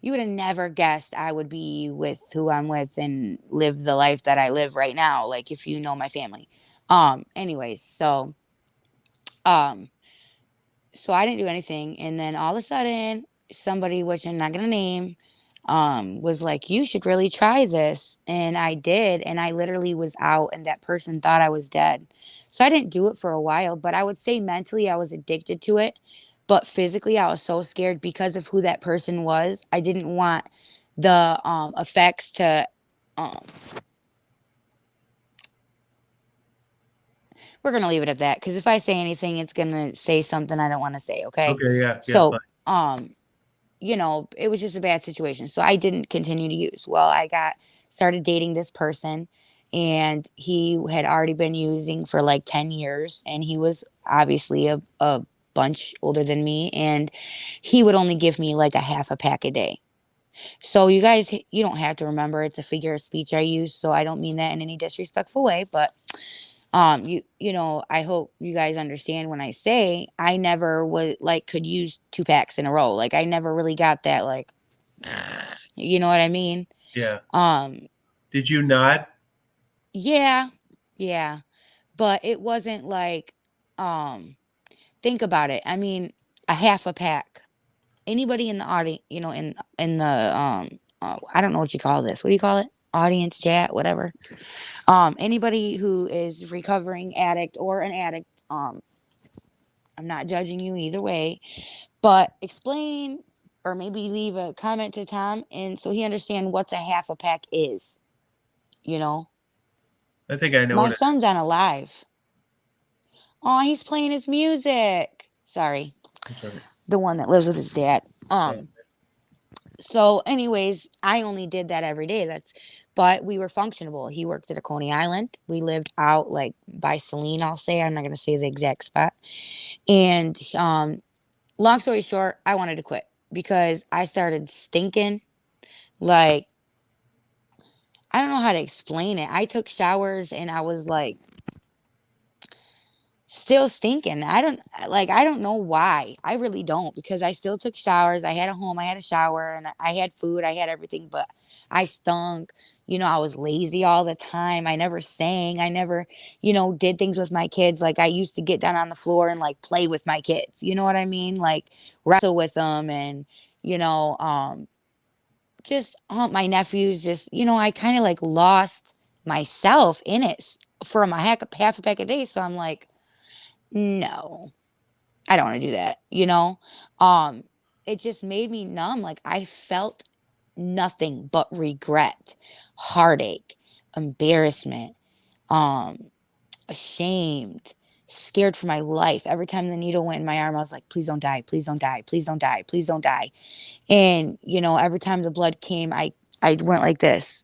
You would have never guessed I would be with who I'm with and live the life that I live right now, like, if you know my family. Anyways, um, so I didn't do anything, and then all of a sudden, somebody, which I'm not gonna name, was like, "You should really try this," and I did, and I literally was out, and that person thought I was dead. So I didn't do it for a while, but I would say mentally I was addicted to it, but physically I was so scared because of who that person was. I didn't want the effects to. Um, we're gonna leave it at that because if I say anything, it's gonna say something I don't want to say. Okay, Okay, yeah, yeah, so fine. it was just a bad situation. So I didn't continue to use. Well, I got started dating this person and he had already been using for like 10 years and he was obviously a bunch older than me and he would only give me like a half a pack a day. So you guys, you don't have to remember it's a figure of speech I use, so I don't mean that in any disrespectful way, but I hope you guys understand when I say I never would like could use 2 packs in a row. Like I never really got that like you know what I mean? Yeah. Um Did you not? yeah. Yeah. But it wasn't like um think about it. I mean, a half a pack. Anybody in the audience, in the I don't know what you call this. What do you call it? Audience chat, whatever. Anybody who is recovering addict or an addict, I'm not judging you either way, but explain or maybe leave a comment to Tom and so he understand what's a half a pack is, you know. I think I know My what it son's on a live. Oh, he's playing his music. Sorry. is. Sorry. The one that lives with his dad. Yeah. So anyways, I only did that every day. But we were functionable. He worked at a Coney Island. We lived out like by Celine, I'll say. I'm not gonna say the exact spot. And long story short, I wanted to quit because I started stinking. Like, I don't know how to explain it. I took showers and I was like still stinking. I don't know why. I really don't because I still took showers. I had a home, I had a shower, and I had food, I had everything, but I stunk. I was lazy all the time. I never sang. I never, did things with my kids. Like I used to get down on the floor and like play with my kids. You know what I mean? Like wrestle with them and, you know, just my nephews just, I kind of like lost myself in it for my half a pack a day. So I'm like, no, I don't want to do that, Um, it just made me numb. Like I felt nothing but regret, heartache, embarrassment, um, ashamed, scared for my life. Every time the needle went in my arm, I was like, please don't die, please don't die, please don't die, please don't die. And, every time the blood came, I went like this.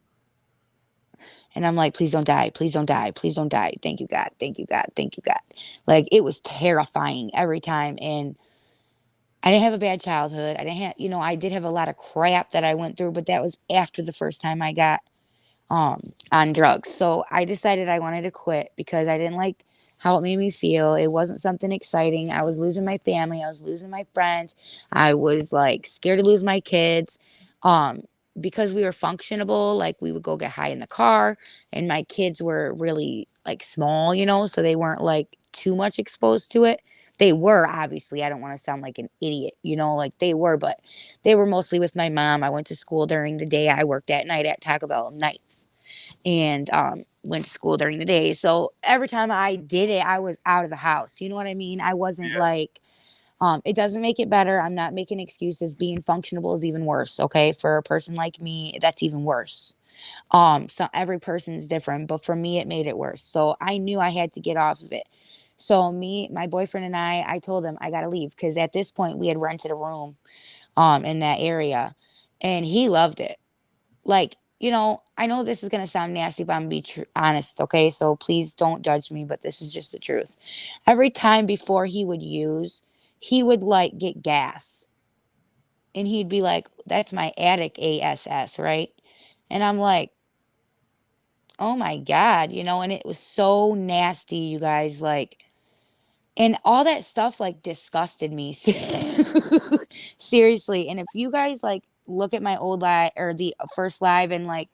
And I'm like, please don't die. Please don't die. Please don't die. Thank you, God. Thank you, God. Thank you, God. Like it was terrifying every time. And I didn't have a bad childhood. I didn't have, I did have a lot of crap that I went through, but that was after the first time I got on drugs. So I decided I wanted to quit because I didn't like how it made me feel. It wasn't something exciting. I was losing my family, I was losing my friends. I was like scared to lose my kids. Um because we were functionable, like we would go get high in the car and my kids were really like small, so they weren't like too much exposed to it. They were obviously, I don't want to sound like an idiot, like they were, but they were mostly with my mom. I went to school during the day. I worked at night at Taco Bell nights and went to school during the day. So every time I did it, I was out of the house. You know what I mean? I wasn't Yeah. like, it doesn't make it better. I'm not making excuses. Being functional is even worse. Okay. For a person like me, that's even worse. So every person is different, but for me, it made it worse. So I knew I had to get off of it. So my boyfriend and I told him I got to leave because at this point we had rented a room, in that area and he loved it. Like, I know this is going to sound nasty, but I'm going to be honest, okay? So please don't judge me, but this is just the truth. Every time before he would use, he would like get gas. And he'd be like, that's my attic ASS, right? And I'm like, oh my God, and it was so nasty, you guys. Like, and all that stuff like disgusted me. Seriously. And if you guys like look at my old live or the first live and like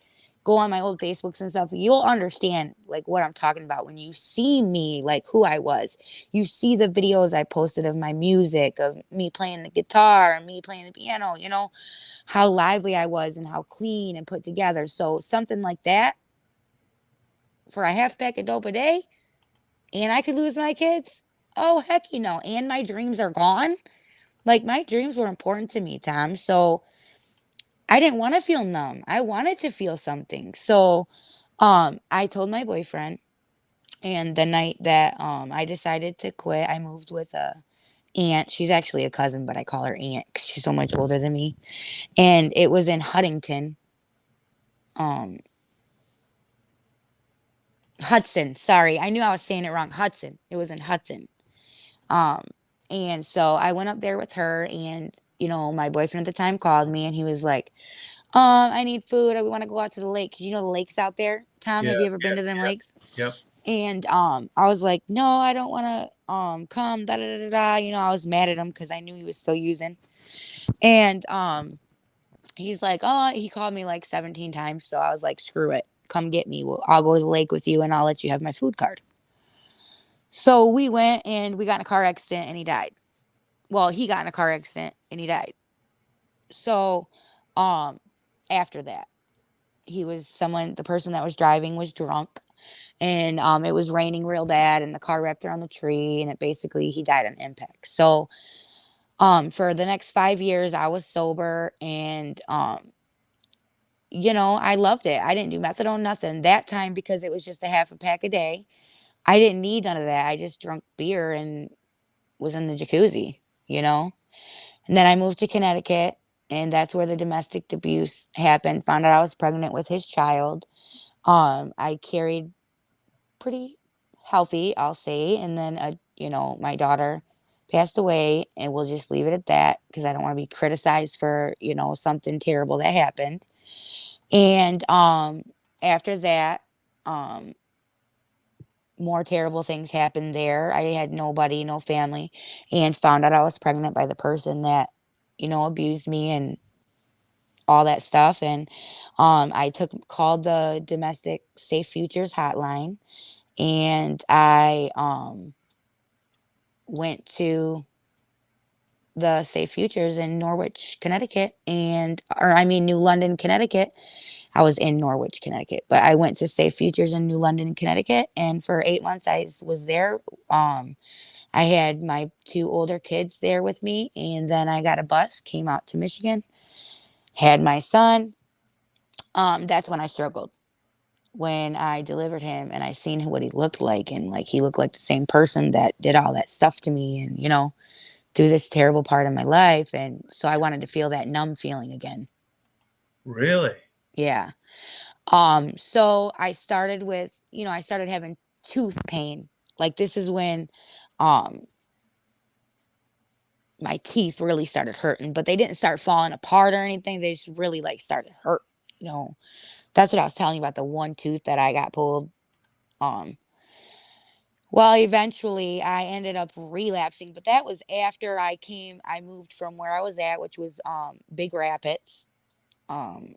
go on my old Facebooks and stuff, you'll understand like what I'm talking about when you see me, like who I was. You see the videos I posted of my music, of me playing the guitar and me playing the piano, how lively I was and how clean and put together. So something like that for a half pack of dope a day, and I could lose my kids. Oh, heck, and my dreams are gone. Like my dreams were important to me, Tom. So I didn't want to feel numb. I wanted to feel something. So I told my boyfriend, and the night that I decided to quit, I moved with a aunt. She's actually a cousin, but I call her aunt because she's so much older than me. And it was in Huntington. Um Hudson. Sorry. I knew I was saying it wrong. Hudson. It was in Hudson. Um and so I went up there with her, and my boyfriend at the time called me and he was like, I need food. We want to go out to the lake. 'Cause the lakes out there. Tom, Yeah, have you ever yeah, been to them yeah. lakes? Yep. And I was like, no, I don't want to come. Da da da da. I was mad at him because I knew he was still using. And he's like, oh, he called me like 17 times. So I was like, screw it. Come get me. I'll go to the lake with you and I'll let you have my food card. So we went and we got in a car accident and he died. Well, he got in a car accident and he died. So um after that, the person that was driving was drunk, and it was raining real bad and the car wrapped around the tree, and he died on impact. So for the next 5 years I was sober, and I loved it. I didn't do methadone, nothing that time, because it was just a half a pack a day. I didn't need none of that. I just drank beer and was in the jacuzzi, you know? And then I moved to Connecticut, and that's where the domestic abuse happened. Found out I was pregnant with his child. I carried pretty healthy, I'll say, and then my daughter passed away, and we'll just leave it at that because I don't want to be criticized for, something terrible that happened. And after that, um more terrible things happened there. I had nobody, no family, and found out I was pregnant by the person that, abused me and all that stuff. And I called the domestic safe futures hotline, and I went to the safe futures in Norwich, Connecticut, New London, Connecticut. I was in Norwich, Connecticut, but I went to safe futures in New London, Connecticut, and for 8 months I was there. I had my two older kids there with me, and then I got a bus, came out to Michigan, had my son. That's when I struggled. When I delivered him and I seen what he looked like, and like he looked like the same person that did all that stuff to me, and through this terrible part of my life. And so I wanted to feel that numb feeling again. Really? Yeah. So I started having tooth pain. Like this is when um my teeth really started hurting, but they didn't start falling apart or anything. They just really like started hurt. You know, that's what I was telling you about, the one tooth that I got pulled. Um, well, eventually I ended up relapsing, but that was after I moved from where I was at, which was Big Rapids. Um,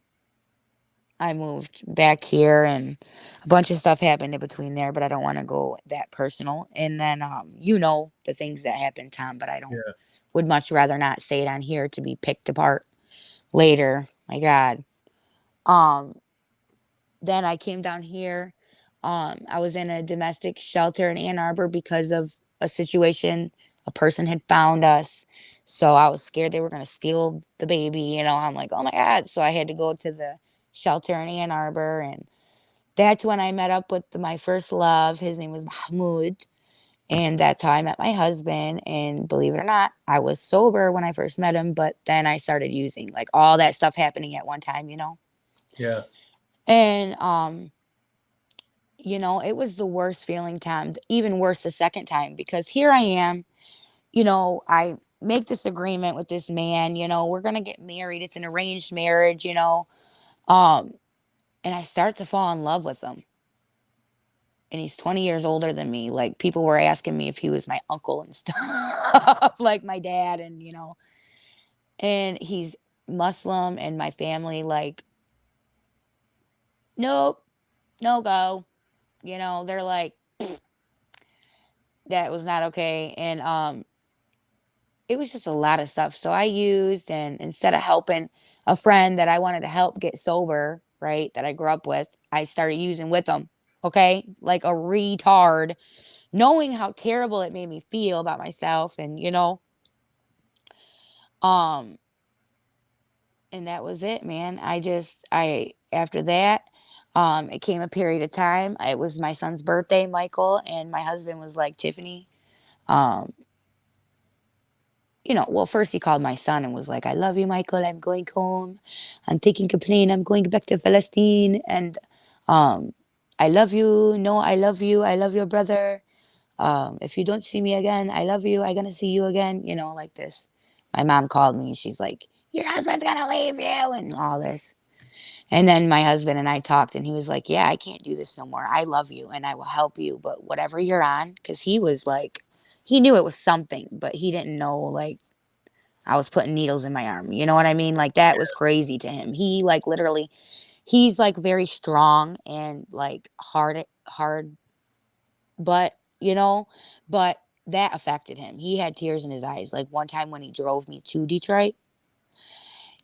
I moved back here, and a bunch of stuff happened in between there, but I don't want to go that personal. And then the things that happened, Tom, but I don't Yeah. would much rather not say it on here to be picked apart later. My God. Um, then I came down here. I was in a domestic shelter in Ann Arbor because of a situation. A person had found us. So I was scared they were going to steal the baby. I'm like, oh my God. So I had to go to the shelter in Ann Arbor. And that's when I met up with my first love. His name was Mahmoud. And that's how I met my husband. And believe it or not, I was sober when I first met him. But then I started using, like, all that stuff happening at one time. Yeah. And it was the worst feeling time, even worse the second time, because here I am, I make this agreement with this man, we're going to get married. It's an arranged marriage, um, and I start to fall in love with him. And he's 20 years older than me. Like people were asking me if he was my uncle and stuff, like my dad, and he's Muslim and my family, like, nope, no go. They're like, that was not okay. And it was just a lot of stuff. So I used, and instead of helping a friend that I wanted to help get sober, right, that I grew up with, I started using with them. Okay. Like a retard, knowing how terrible it made me feel about myself. Um, and that was it, man. After that, it came a period of time. It was my son's birthday, Michael, and my husband was like, Tiffany, um, well, first he called my son and was like, I love you, Michael. I'm going home. I'm taking a plane. I'm going back to Palestine. And um, I love you. No, I love you. I love your brother. If you don't see me again, I love you. I'm going to see you again, like this. My mom called me. She's like, your husband's going to leave you and all this. And then my husband and I talked, and he was like, yeah, I can't do this no more. I love you and I will help you. But whatever you're on, because he was like, he knew it was something, but he didn't know, like, I was putting needles in my arm. You know what I mean? Like, that was crazy to him. He, like, literally, he's like very strong and like hard, but, but that affected him. He had tears in his eyes. Like, one time when he drove me to Detroit,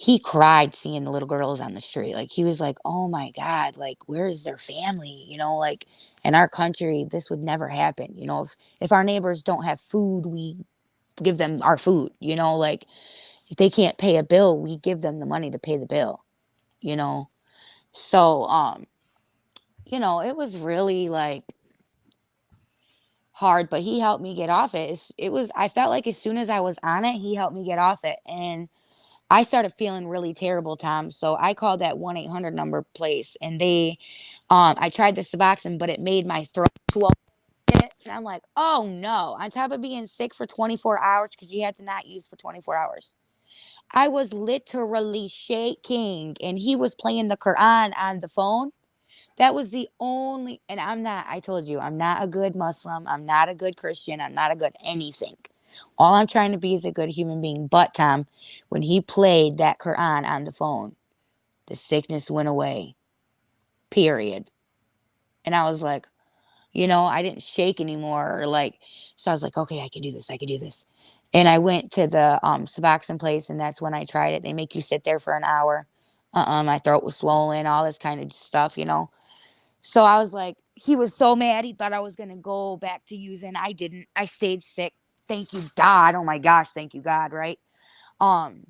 he cried seeing the little girls on the street. Like, he was like, oh my God, like, where's their family? Like, in our country, this would never happen. If our neighbors don't have food, we give them our food, like, if they can't pay a bill, we give them the money to pay the bill, you know? So, it was really like hard, but he helped me get off it. I felt like as soon as I was on it, he helped me get off it. And I started feeling really terrible, Tom. So I called that 1-800 number place, and I tried the Suboxone, but it made my throat swell. And I'm like, oh no, on top of being sick for 24 hours, because you had to not use for 24 hours. I was literally shaking, and he was playing the Quran on the phone. That was the only, and I told you, I'm not a good Muslim. I'm not a good Christian. I'm not a good anything. All I'm trying to be is a good human being. But, Tom, when he played that Quran on the phone, the sickness went away, period. And I was like, I didn't shake anymore, or like, so I was like, okay, I can do this. I can do this. And I went to the Suboxone place, and that's when I tried it. They make you sit there for an hour. My throat was swollen, all this kind of stuff. So I was like, he was so mad. He thought I was going to go back to using. I didn't. I stayed sick. Thank you, God. Oh my gosh. Thank you, God. Right. Um,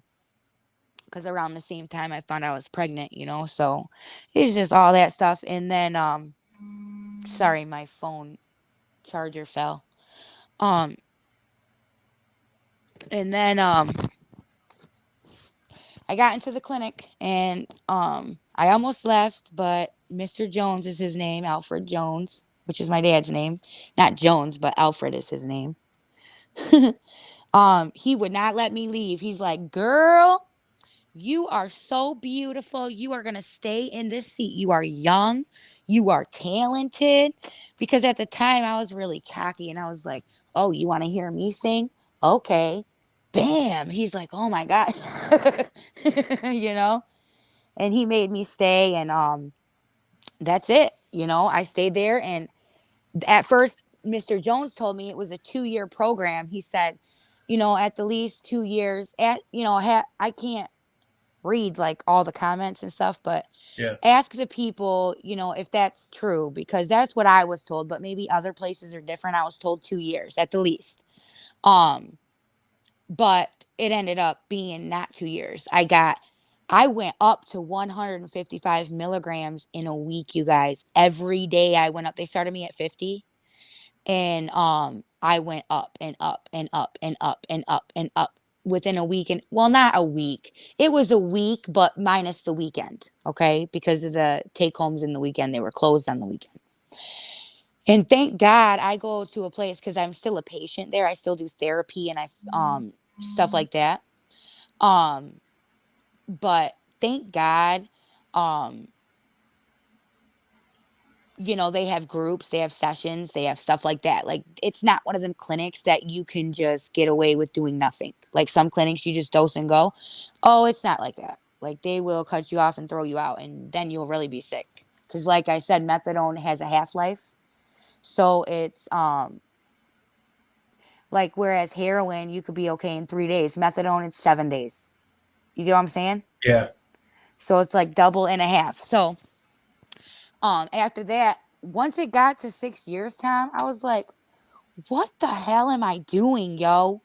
because around the same time I found out I was pregnant. So it's just all that stuff. And then, sorry, my phone charger fell. Um, and then, I got into the clinic, and, I almost left, but Mr. Jones is his name, Alfred Jones, which is my dad's name. Not Jones, but Alfred is his name. He would not let me leave. He's like, girl, you are so beautiful. You are going to stay in this seat. You are young. You are talented. Because at the time I was really cocky, and I was like, oh, you want to hear me sing? Okay. Bam. He's like, oh my God. you know? And he made me stay, and that's it. I stayed there, and at first Mr. Jones told me it was a 2-year program. He said, at the least 2 years, I can't read like all the comments and stuff, but Yeah. ask the people, if that's true, because that's what I was told, but maybe other places are different. I was told 2 years at the least. Um, but it ended up being not 2 years. I went up to 155 milligrams in a week, you guys. Every day I went up. They started me at 50, and I went up and up and up and up and up and up within a week. And, well, not a week, it was a week, but minus the weekend, okay, because of the take homes in the weekend. They were closed on the weekend. And thank God I go to a place, because I'm still a patient there. I still do therapy, and I stuff like that. um but thank God, um they have groups, they have sessions, they have stuff like that. Like, it's not one of them clinics that you can just get away with doing nothing. Like some clinics, you just dose and go. Oh, it's not like that. Like, they will cut you off and throw you out, and then you'll really be sick. Because, like I said, methadone has a half life. So it's like, whereas heroin, you could be okay in 3 days. Methadone, it's 7 days. You get what I'm saying? Yeah. So it's like double and a half. So after that, once it got to 6 years, Tom, I was like, what the hell am I doing, yo?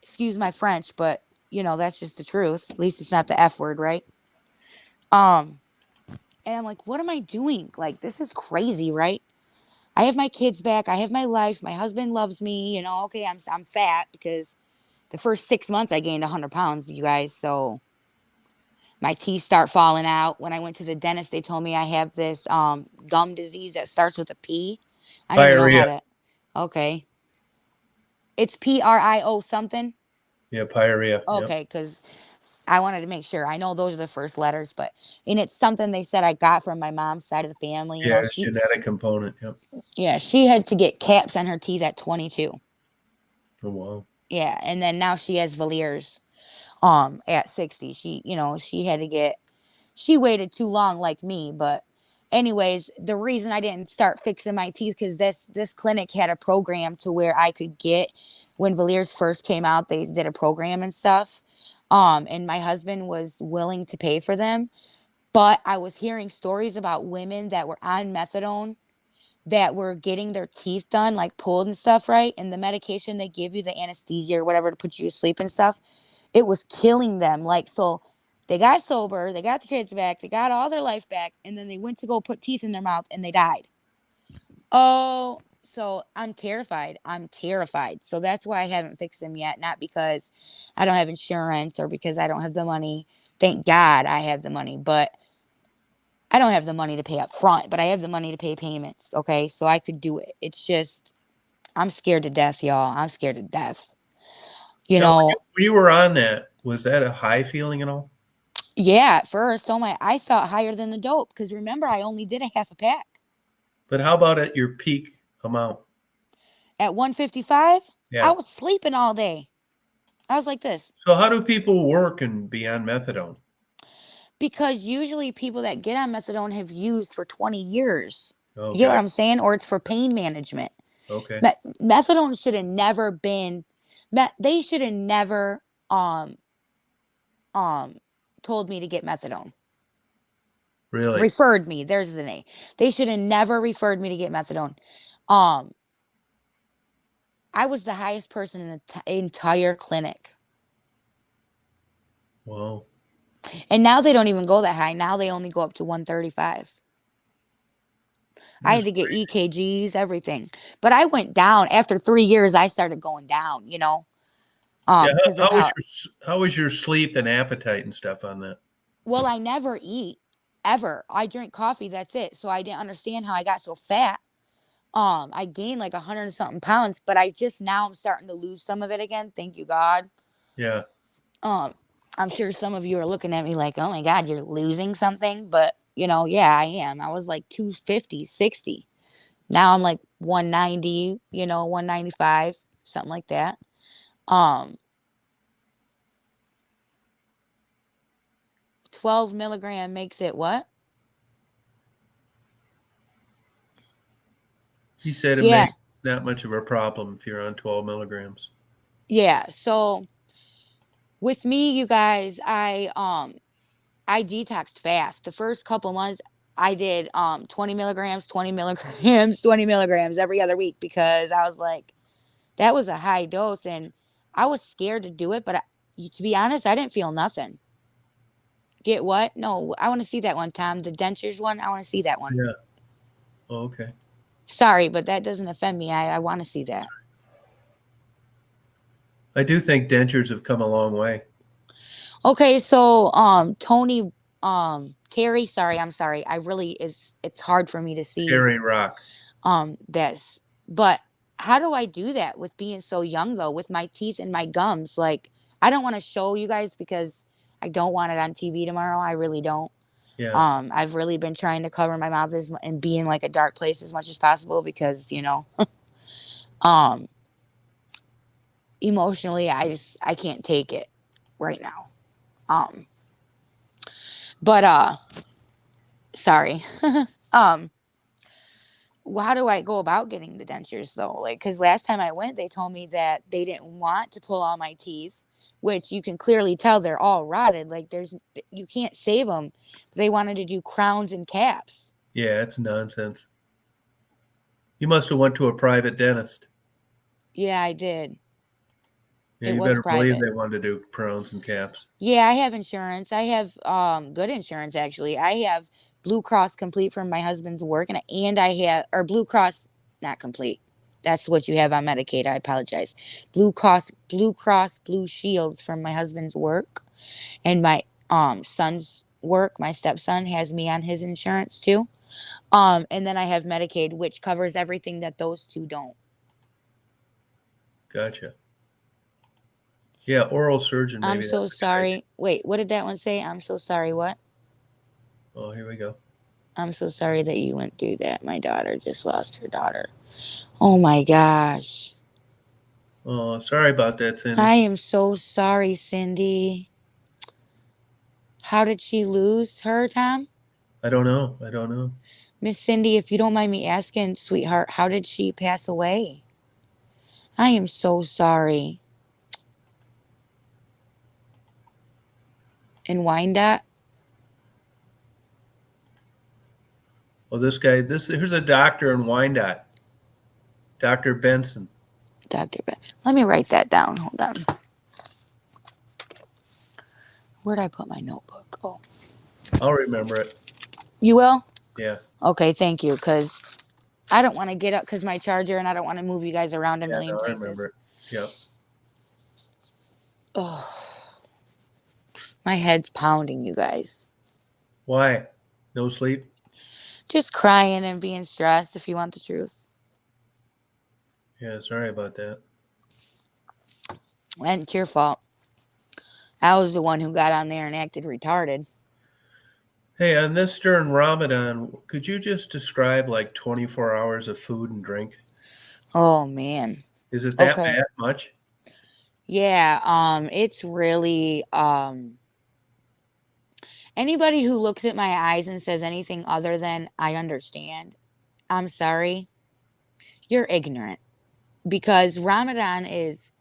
Excuse my French, but that's just the truth. At least it's not the F word, right? Um, and I'm like, what am I doing? Like, this is crazy, right? I have my kids back. I have my life. My husband loves me. Okay, I'm fat because the first 6 months I gained 100 pounds, you guys. So my teeth start falling out. When I went to the dentist, they told me I have this gum disease that starts with a P. I don't even know how Pyorrhea. to. Okay, it's PRIO something. Yeah, pyorrhea. Yep. Okay, because I wanted to make sure. I know those are the first letters, and it's something they said I got from my mom's side of the family. Yeah, it's genetic component. Yep. Yeah, she had to get caps on her teeth at 22. Oh wow. Yeah, and then now she has veneers at 60. She had to get, she waited too long like me. But anyways, the reason I didn't start fixing my teeth, because this clinic had a program to where I could get, when veneers first came out, they did a program and stuff. And my husband was willing to pay for them. But I was hearing stories about women that were on methadone that were getting their teeth done, like pulled and stuff, right? And the medication they give you, the anesthesia or whatever to put you to sleep and stuff, it was killing them. Like, so they got sober, they got the kids back, they got all their life back, and then they went to go put teeth in their mouth and they died. Oh, so I'm terrified. I'm terrified. So that's why I haven't fixed them yet. Not because I don't have insurance or because I don't have the money. Thank God I have the money, but I don't have the money to pay up front, but I have the money to pay payments. Okay. So I could do it. It's just, I'm scared to death, y'all. I'm scared to death. You Now, know, when you were on that, was that a high feeling at all? yeah, at first, oh my, I thought higher than the dope. Because remember, I only did a half a pack. But how about at your peak amount? At 155, I Yeah. was sleeping all day. I was like this. So how do people work and be on methadone? Because usually people that get on methadone have used for 20 years. You get what Okay. I'm saying? Or it's for pain management. Okay. Methadone should have never been, they should have never um um told me to get methadone. Really? Referred me. There's the name. They should have never referred me to get methadone. Um, I was the highest person in the entire clinic. Wow. And now they don't even go that high. Now they only go up to 135. I That's had to get crazy. EKGs, everything. But I went down after 3 years. I started going down, Yeah. because of How was how, your sleep and appetite and stuff on that? well, I never eat ever. I drink coffee. That's it. So I didn't understand how I got so fat. I gained like 100 and something pounds, but I just now I'm starting to lose some of it again. Thank you, God. Yeah. Um, I'm sure some of you are looking at me like, oh my God, you're losing something. But, yeah, I am. I was like 250, 60. Now I'm like 190, 195, something like that. Um, 12 milligram makes it what? He said it Yeah. makes not much of a problem if you're on 12 milligrams. Yeah. So with me, you guys, I detoxed fast. The first couple months I did 20 milligrams, 20 milligrams, 20 milligrams every other week because I was like, that was a high dose and I was scared to do it, but to be honest, I didn't feel nothing. Get what? No, I want to see that one, Tom. The dentures one, I want to see that one. Yeah. Oh, okay. Sorry, but that doesn't offend me. I want to see that. I do think dentures have come a long way. Okay, so Tony Terry, sorry, I'm sorry. I really it's hard for me to see Terry Rock. this. But how do I do that with being so young though, with my teeth and my gums? Like, I don't want to show you guys because I don't want it on TV tomorrow. I really don't. Yeah. I've really been trying to cover my mouth and be in like a dark place as much as possible because, um, emotionally, I can't take it right now. Um, but sorry. um, how do I go about getting the dentures though? Like, because last time I went, they told me that they didn't want to pull all my teeth, which you can clearly tell they're all rotted. Like, you can't save them. They wanted to do crowns and caps. Yeah, it's nonsense. You must have went to a private dentist. Yeah, I did. Yeah, It you was better believe private. they wanted to do crowns and caps. Yeah, I have insurance. I have good insurance actually. I have Blue Cross complete from my husband's work, and I have, or Blue Cross not complete. That's what you have on Medicaid. I apologize. Blue Cross Blue Shields from my husband's work, and my son's work. My stepson has me on his insurance too. And then I have Medicaid, which covers everything that those two don't. Gotcha. Yeah, oral surgeon, I'm maybe so that's a good idea. sorry. Wait, what did that one say? I'm so sorry. What? Oh, here we go. I'm so sorry that you went through that. My daughter just lost her daughter. Oh my gosh. Oh, sorry about that, I Cindy. am so sorry, Cindy. How did she lose her, Tom? I don't know. I don't know. Miss Cindy, if you don't mind me asking, sweetheart, how did she pass away? I am so sorry. And Wyandotte? Well, this guy, here's a doctor in Wyandotte, Dr. Benson. Dr. Ben. Let me write that down. Hold on. Where'd I put my notebook? Oh. I'll remember it. You will? Yeah. Okay, thank you. Because I don't want to get up because my charger and I don't want to move you guys around a Yeah, million no, I places. remember it. Yeah. Oh, my head's pounding, you guys. Why? No sleep? Just crying and being stressed, if you want the truth. Yeah, sorry about that. And it's your fault. I was the one who got on there and acted retarded. Hey, on this during Ramadan, could you just describe like 24 hours of food and drink? Oh man. Is it that Okay. bad much? Yeah, it's really anybody who looks at my eyes and says anything other than I understand, I'm sorry, you're ignorant. Because Ramadan is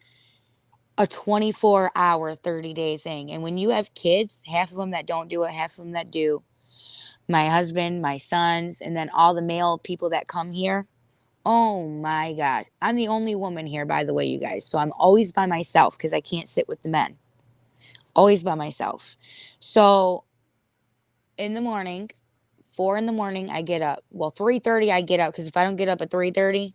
a 24-hour, 30-day thing. And when you have kids, half of them that don't do it, half of them that do. My husband, my sons, and then all the male people that come here. Oh my God. I'm the only woman here, by the way, you guys. So I'm always by myself because I can't sit with the men. Always by myself. So in the morning, 4 in the morning, I get up. Well, 3:30 I get up because if I don't get up at 3:30,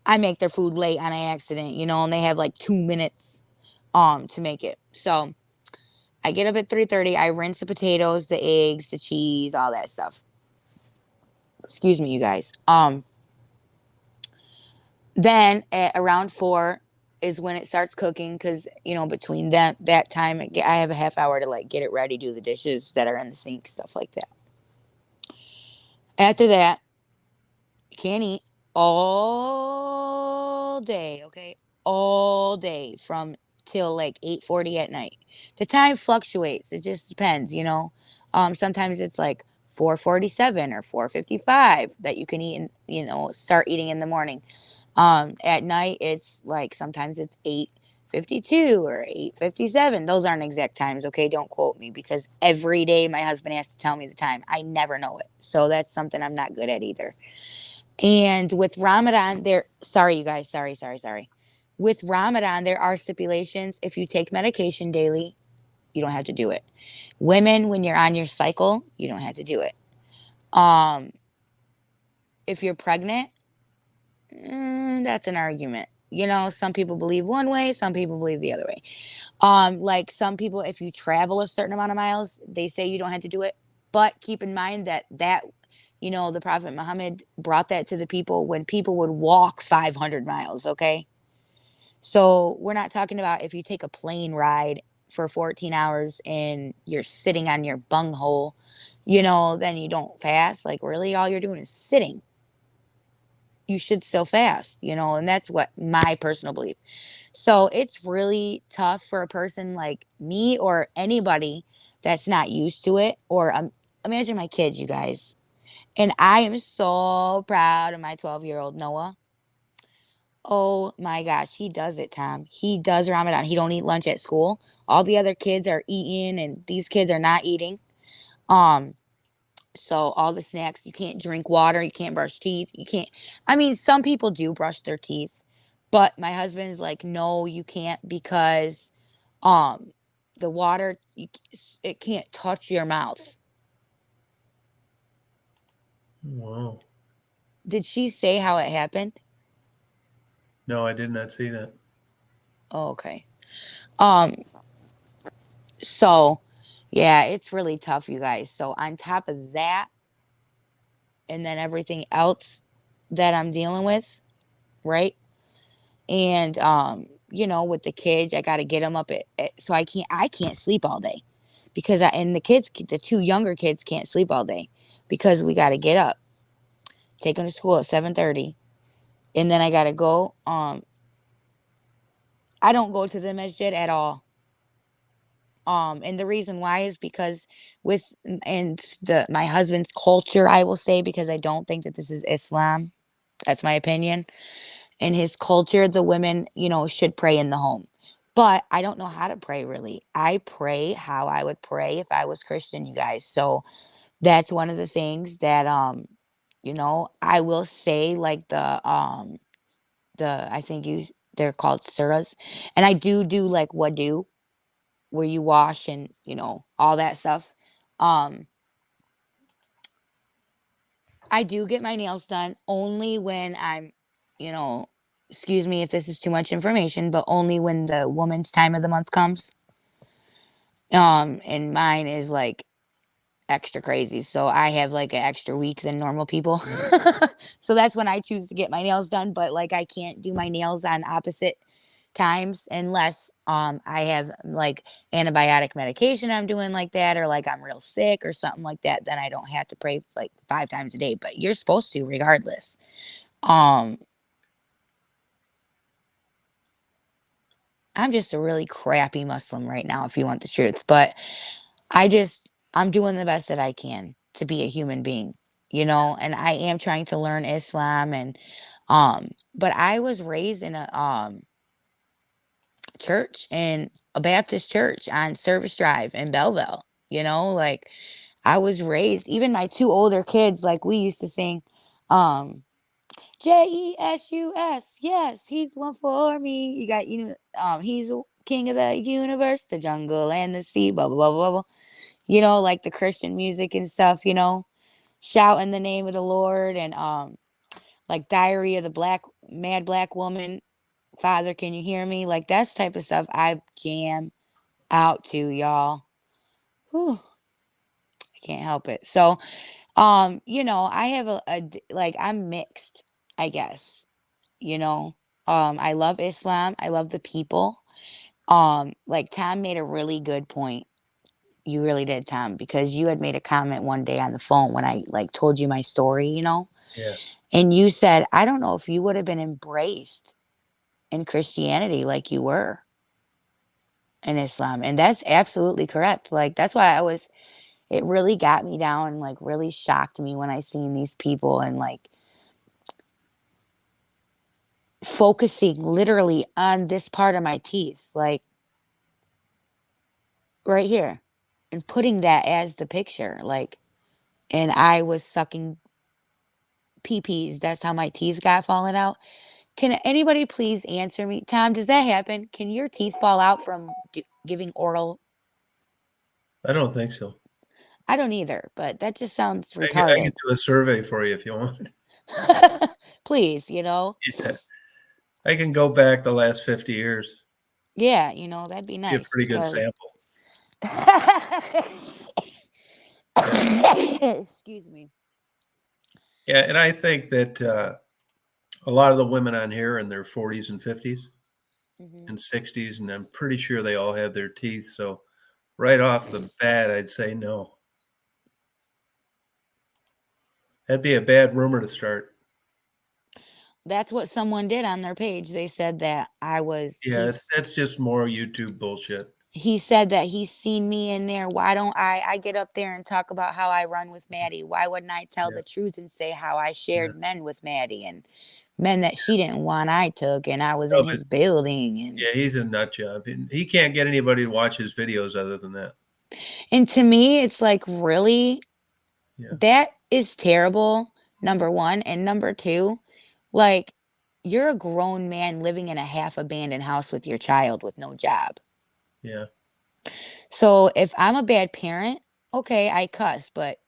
I make their food late on an accident, and they have like 2 minutes to make it. So I get up at 3:30. I rinse the potatoes, the eggs, the cheese, all that stuff. Excuse me, you guys. Then at around 4 is when it starts cooking because between that time I have a half hour to like get it ready, do the dishes that are in the sink, stuff like that. After that, you can't eat all day, okay? All day from till like 8:40 at night. The time fluctuates. It just depends. Sometimes it's like 4:47 or 4:55 that you can eat and start eating in the morning. At night it's like sometimes it's 8:52 or 8:57. Those aren't exact times, okay? Don't quote me because every day my husband has to tell me the time. I never know it. So that's something I'm not good at either. And with Ramadan, sorry, you guys, sorry. With Ramadan, there are stipulations. If you take medication daily, you don't have to do it. Women, when you're on your cycle, you don't have to do it. Um, if you're pregnant, that's an argument. Some people believe one way, some people believe the other way. Like some people, if you travel a certain amount of miles, they say you don't have to do it. But keep in mind that the Prophet Muhammad brought that to the people when people would walk 500 miles, okay? So we're not talking about if you take a plane ride for 14 hours and you're sitting on your bunghole, you know, then you don't fast. Like, really, all you're doing is sitting. You should still fast, you know, and that's what my personal belief. So it's really tough for a person like me or anybody that's not used to it. Or imagine my kids, you guys. And I am so proud of my 12-year-old Noah. Oh my gosh, he does it, Tom. He does Ramadan. He don't eat lunch at school. All the other kids are eating and these kids are not eating. Um, so all the snacks, you can't drink water, you can't brush teeth, you can't. I mean, some people do brush their teeth, but my husband's like, "No, you can't because um the water it can't touch your mouth." Wow. Did she say how it happened? No, I did not see that. Oh, okay. Um so yeah, it's really tough, you guys. So on top of that, and then everything else that I'm dealing with, right? And you know, with the kids, I got to get them up so I can't sleep all day because and the kids, the two younger kids can't sleep all day because we got to get up, take them to school at 7:30, and then I got to go. I don't go to the masjid at all. And the reason why is because with and the my husband's culture, I will say, because I don't think that this is Islam. That's my opinion. In his culture, the women, you know, should pray in the home. But I don't know how to pray really. I pray how I would pray if I was Christian, you guys. So that's one of the things that you know, I will say, like the I think you they're called surahs. And I do like wudu, where you wash and, you know, all that stuff. Um I do get my nails done only when I'm, you know, excuse me if this is too much information, but only when the woman's time of the month comes. And mine is like extra crazy. So I have like an extra week than normal people. So that's when I choose to get my nails done. But like I can't do my nails on opposite times unless I have like antibiotic medication I'm doing like that, or like I'm real sick or something like that, then I don't have to pray like 5 times a day, but you're supposed to regardless. um I'm just a really crappy Muslim right now, if you want the truth, but I'm doing the best that I can to be a human being, you know, and I am trying to learn Islam. And but I was raised in a church, in a Baptist church on Service Drive in Belleville. You know, like I was raised, even my two older kids, like we used to sing um Jesus, yes, he's one for me. You got, you know, he's the king of the universe, the jungle and the sea, blah blah blah blah blah. You know, like the Christian music and stuff, you know, shout in the name of the Lord. And like Diary of the Black Mad Black Woman, Father, can you hear me? Like that's type of stuff I jam out to, y'all. Whew, I can't help it. So, you know, I have like I'm mixed, I guess. You know, I love Islam. I love the people. Like Tom made a really good point. You really did, Tom, because you had made a comment one day on the phone when I like told you my story, you know, Yeah. and you said, I don't know if you would have been embraced in Christianity like you were in Islam. And that's absolutely correct. Like, that's why it really got me down and like really shocked me when I seen these people and like focusing literally on this part of my teeth, like right here, and putting that as the picture. Like, and I was sucking pee-pees. That's how my teeth got falling out. Can anybody please answer me? Tom, does that happen? Can your teeth fall out from giving oral? I don't think so. I don't either, but that just sounds I can retarded. do a survey for you if you want. Please, you know? Yeah. I can go back the last 50 years. Yeah, you know, that'd be Be a nice pretty good because sample. Yeah. excuse me. Yeah, and I think that a lot of the women on here in their 40s and 50s, Hmm. and 60s, and I'm pretty sure they all have their teeth. So right off the bat, I'd say no. That'd be a bad rumor to start. That's what someone did on their page. They said that I was Yeah, that's just more YouTube bullshit. he said that he's seen me in there. Why don't I get up there and talk about how I run with Maddie? Why wouldn't I tell Yeah, the truth and say how I yeah. shared men with Maddie and men that she didn't want I took and I was No, in but his building and yeah, he's a nut job. And he can't get anybody to watch his videos other than that. to me it's like really Yeah, that is terrible, number 1, and number 2, like you're a grown man living in a half abandoned house with your child with no job. yeah. So if I'm a bad parent, okay, I cuss, but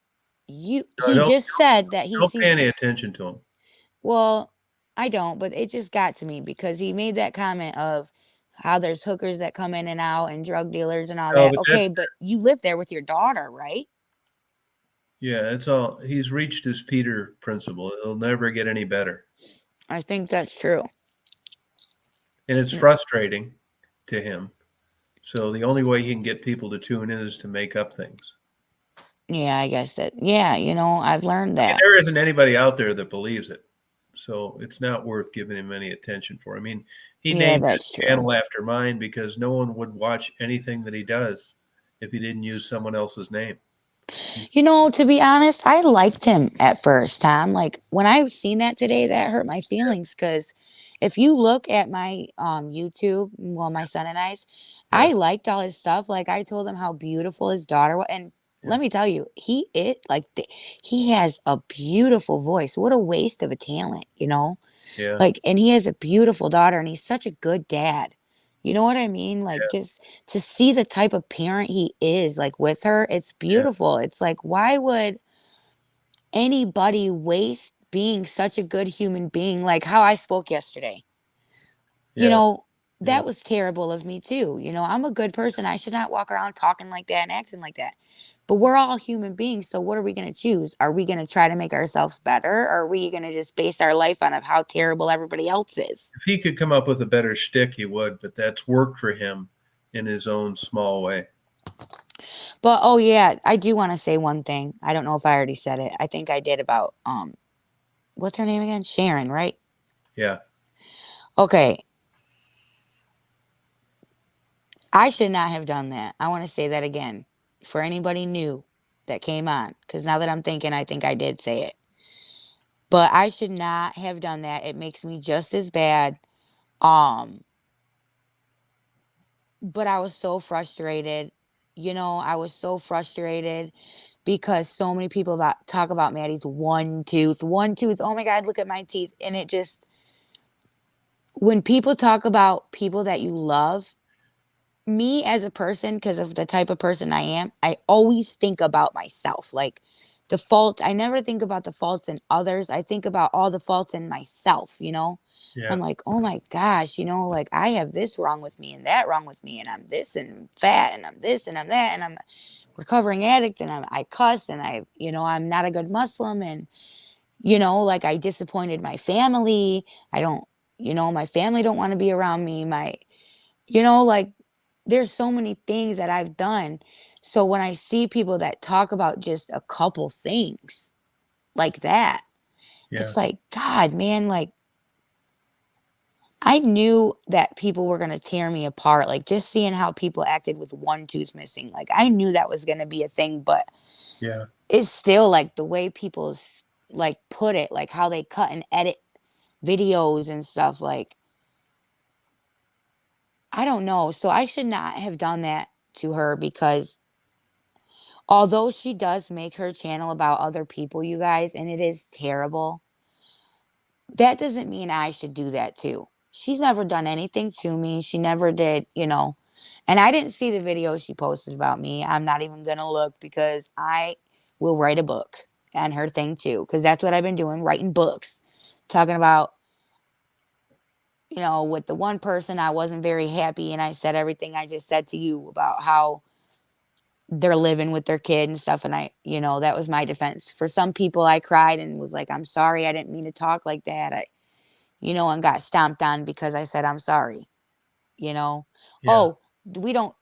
No, he just said that he don't pay sees any attention to him. well, I don't, but it just got to me because he made that comment of how there's hookers that come in and out and drug dealers and all No, that. but Okay, but you live there with your daughter, right? yeah, it's all he's reached his Peter principle. It'll never get any better. I think that's true. And it's Mm, frustrating to him. So the only way he can get people to tune in is to make up things. yeah, I guess that. Yeah, I've learned I mean, that. there isn't anybody out there that believes it. So it's not worth giving him any attention for. I mean, he Yeah, named his that's true. channel after mine because no one would watch anything that he does if he didn't use someone else's name. He's, To be honest, I liked him at first, Tom. Like when I seen that today, that hurt my feelings because if you look at my YouTube, well, my son and I's, yeah, I liked all his stuff. Like I told him how beautiful his daughter was, and yeah, let me tell you, he has a beautiful voice. What a waste of a talent. yeah, Like, and he has a beautiful daughter, and he's such a good dad. You know what I mean? Like, yeah, just to see the type of parent he is, like with her, it's yeah, beautiful. It's like, why would anybody waste being such a good human being? Like how I spoke yesterday. You yeah, know, yeah. that was terrible of me too. I'm a good person. I should not walk around talking like that and acting like that. But we're all human beings. So what are we going to choose? Are we going to try to make ourselves better? Or are we going to just base our life on of how terrible everybody else is? If he could come up with a better shtick, he would, but that's worked for him in his own small way. But oh yeah, I do want to say one thing. I don't know if I already said it. I think I did about what's her name again? Sharon, right? Yeah, Okay. I should not have done that. I want to say that again for anybody new that came on cuz now that I'm thinking I think I did say it. But I should not have done that. It makes me just as bad. Um but I was so frustrated. I was so frustrated because so many people talk about Maddie's one tooth, one tooth. Oh my god, look at my teeth. And it just when people talk about people that you love, me as a person, because of the type of person I am, I always think about myself. Like the fault, I never think about the faults in others. I think about all the faults in myself. yeah, I'm like, oh my gosh, like I have this wrong with me and that wrong with me, and I'm this and fat and I'm this and I'm that and I'm a recovering addict and I cuss and I'm not a good Muslim and like I disappointed my family. I don't, my family don't want to be around me. Like there's so many things that I've done. So when I see people that talk about just a couple things like that, yeah, it's like, God, man, like I knew that people were going to tear me apart. Like just seeing how people acted with one tooth missing. Like I knew that was going to be a thing, but yeah. it's still like the way people like put it, like how they cut and edit videos and stuff. Like, I don't know. So I should not have done that to her because although she does make her channel about other people, you guys, and it is terrible, that doesn't mean I should do that too. She's never done anything to me. She never did. And I didn't see the video she posted about me. I'm not even going to look because I will write a book on her thing too, because that's what I've been doing, writing books, talking about, with the one person I wasn't very happy and I said everything I just said to you about how they're living with their kid and stuff. And that was my defense. For some people, I cried and was like, I'm sorry. I didn't mean to talk like that. And got stomped on because I said, I'm sorry. you know? Yeah. Oh, we don't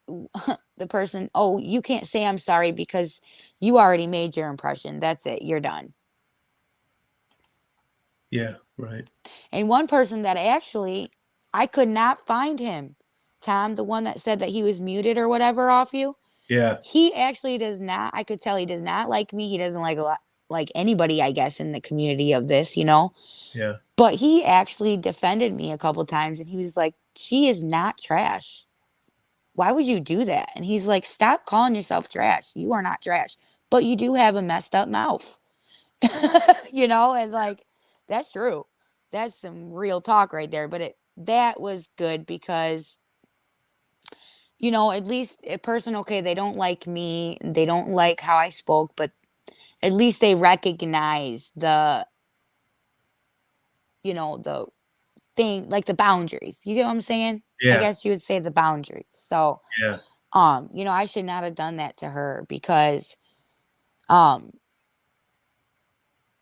the person, "Oh, you can't say I'm sorry because you already made your impression. That's it. You're done." Yeah. Right. And one person that actually I could not find him. Tom, the one that said that he was muted or whatever off you, Yeah. he actually does not, I could tell he does not like me. He doesn't like a lot like anybody, I guess, in the community of this, you know? Yeah. But he actually defended me a couple times and he was like, "She is not trash. Why would you do that?" And he's like, "Stop calling yourself trash. You are not trash. But you do have a messed up mouth." You know, and like that's true. That's some real talk right there. But it that was good because, you know, at least a person, okay, they don't like me, they don't like how I spoke, but at least they recognize the, you know, the thing, like the boundaries. You get what I'm saying? I Yeah. guess you would say the boundaries. So, Yeah. you know, I should not have done that to her because, um,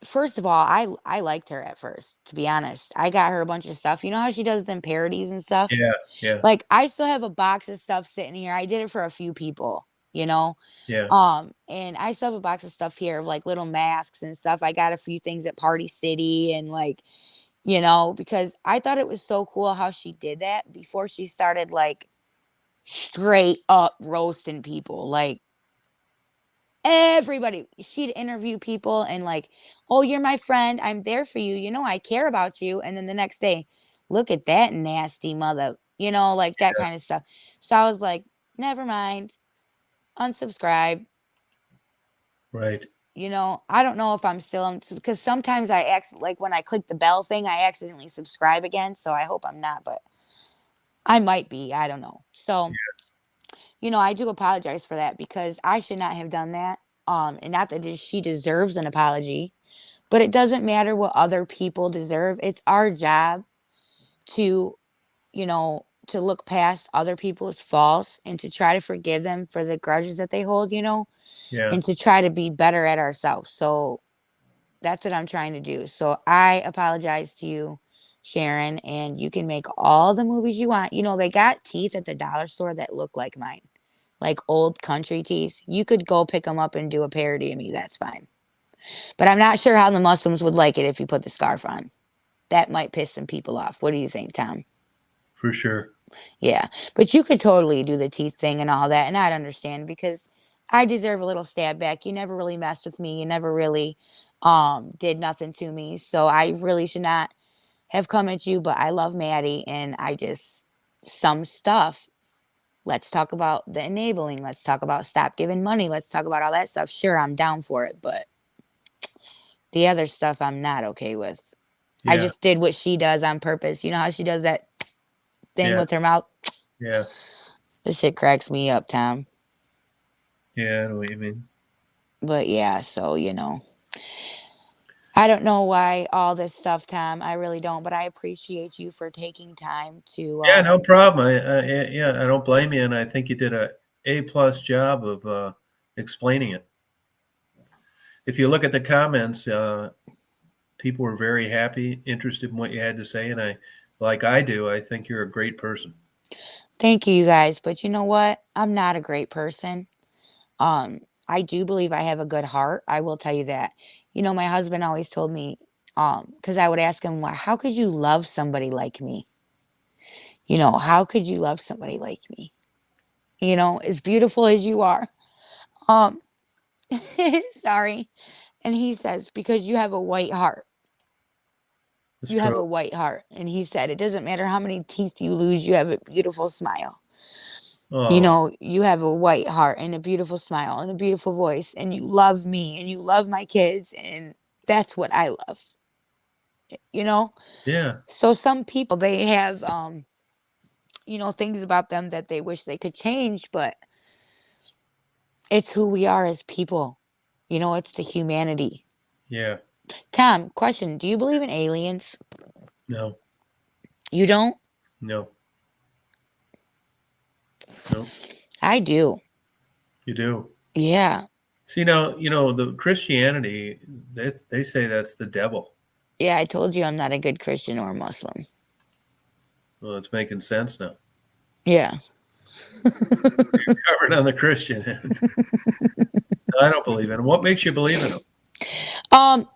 first of all, I liked her at first, to be honest. I got her a bunch of stuff. You know how she does them parodies and stuff? Yeah. Yeah. Like I still have a box of stuff sitting here. I did it for a few people, you know. Yeah. And I still have a box of stuff here of like little masks and stuff. I got a few things at Party City and like, you know, because I thought it was so cool how she did that before she started like straight up roasting people. Like everybody, she'd interview people and like, "Oh, you're my friend. I'm there for you. You know, I care about you." And then the next day, "Look at that nasty mother," you know, like that Yeah. kind of stuff. So I was like, never mind, unsubscribe. Right. You know, I don't know if I'm still because sometimes like when I click the bell thing, I accidentally subscribe again. So I hope I'm not, but I might be. I don't know. So, you know, I do apologize for that because I should not have done that. And not that she deserves an apology, but it doesn't matter what other people deserve. It's our job to, you know, to look past other people's faults and to try to forgive them for the grudges that they hold, you know, Yeah. and to try to be better at ourselves. So that's what I'm trying to do. So I apologize to you, Sharon, and you can make all the movies you want. You know, they got teeth at the dollar store that look like mine, like old country teeth. You could go pick them up and do a parody of me. That's fine. But I'm not sure how the Muslims would like it if you put the scarf on. That might piss some people off. What do you think, Tom? For sure. Yeah. But you could totally do the teeth thing and all that, and I'd understand because I deserve a little stab back. You never really messed with me. You never really did nothing to me. So I really should not have come at you, but I love Maddie and I just some stuff. Let's talk about the enabling. Let's talk about stop giving money. Let's talk about all that stuff. Sure, I'm down for it, but the other stuff I'm not okay with. I Yeah. just did what she does on purpose. You know how she does that thing Yeah. with her mouth? Yeah. This shit cracks me up, Tom. Yeah. I know what you mean. But yeah, so you know, I don't know why all this stuff, Tom. I really don't, but I appreciate you for taking time to Yeah. No problem. Yeah. I don't blame you, and I think you did a plus job of explaining it. If you look at the comments, people were very happy, interested in what you had to say, and like I do, I think you're a great person. thank you, you guys. But you know what? I'm not a great person. Um, I do believe I have a good heart. I will tell you that. You know, my husband always told me, because I would ask him, "Why? How could you love somebody like me? You know, how could you love somebody like me? You know, as beautiful as you are." Um, sorry. And he says, "Because you have a white heart. It's You have true. a white heart." And he said, "It doesn't matter how many teeth you lose, you have a beautiful smile. You Oh, know, you have a white heart and a beautiful smile and a beautiful voice, and you love me and you love my kids. And that's what I love, you know?" yeah, So some people, they have, you know, things about them that they wish they could change, but it's who we are as people. You know, it's the humanity. yeah. Tom, question. Do you believe in aliens? No, You don't? no, no. I do. You do. Yeah. See now, the Christianity. They say that's the devil. Yeah, I told you I'm not a good Christian or Muslim. Well, it's making sense now. Yeah. Covered on the Christian end. I don't believe in them. What makes you believe in them?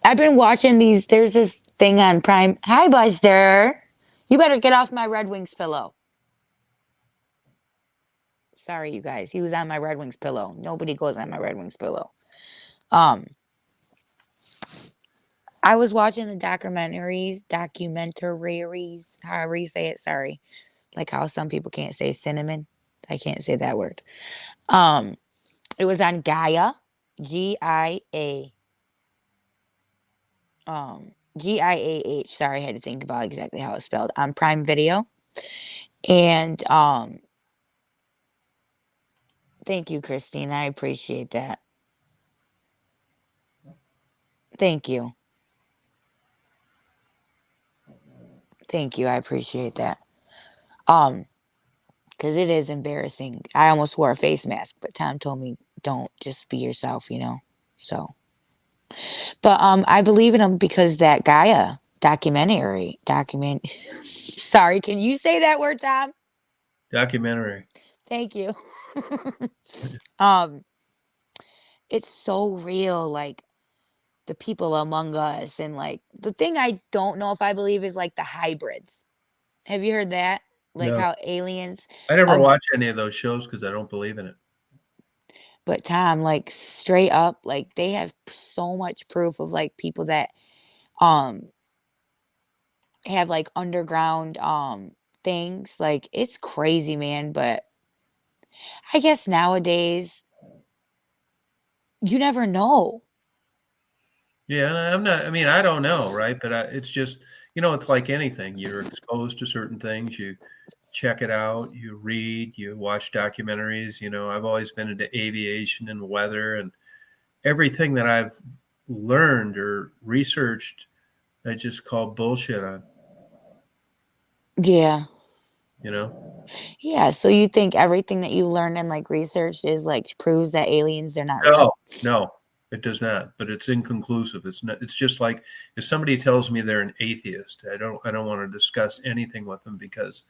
I've been watching these. There's this thing on Prime. Hi, Buster. You better get off my Red Wings pillow. Sorry, you guys. He was on my Red Wings pillow. Nobody goes on my Red Wings pillow. Um, I was watching the documentaries, however you say it. Sorry, like how some people can't say cinnamon. I can't say that word. Um, it was on Gaia, Gia, Giah. Sorry, I had to think about exactly how it's spelled on Prime Video. And thank you, Christine. I appreciate that. Thank you. Thank you. I appreciate that. Um, because it is embarrassing. I almost wore a face mask, but Tom told me don't, just be yourself, you know. So, but I believe in him because that Gaia document. Sorry, can you say that word, Tom? Documentary. Thank you. um, it's so real, like the people among us, and like the thing I don't know if I believe is like the hybrids. Have you heard that? Like No, how aliens, I never uh, watch any of those shows because I don't believe in it. but Tom, like straight up, like they have so much proof of like people that um have like underground things. Like it's crazy, man. But I guess nowadays you never know. Yeah, and I'm not. I mean, I don't know, right? But it's just, it's like anything. You're exposed to certain things. You check it out. You read. You watch documentaries. I've always been into aviation and weather, and everything that I've learned or researched, I just call bullshit on. Yeah. You know? Yeah. So you think everything that you learn and like research is like proves that aliens they're not No, real? no, it does not. But it's inconclusive. It's not. It's just like if somebody tells me they're an atheist, I don't want to discuss anything with them because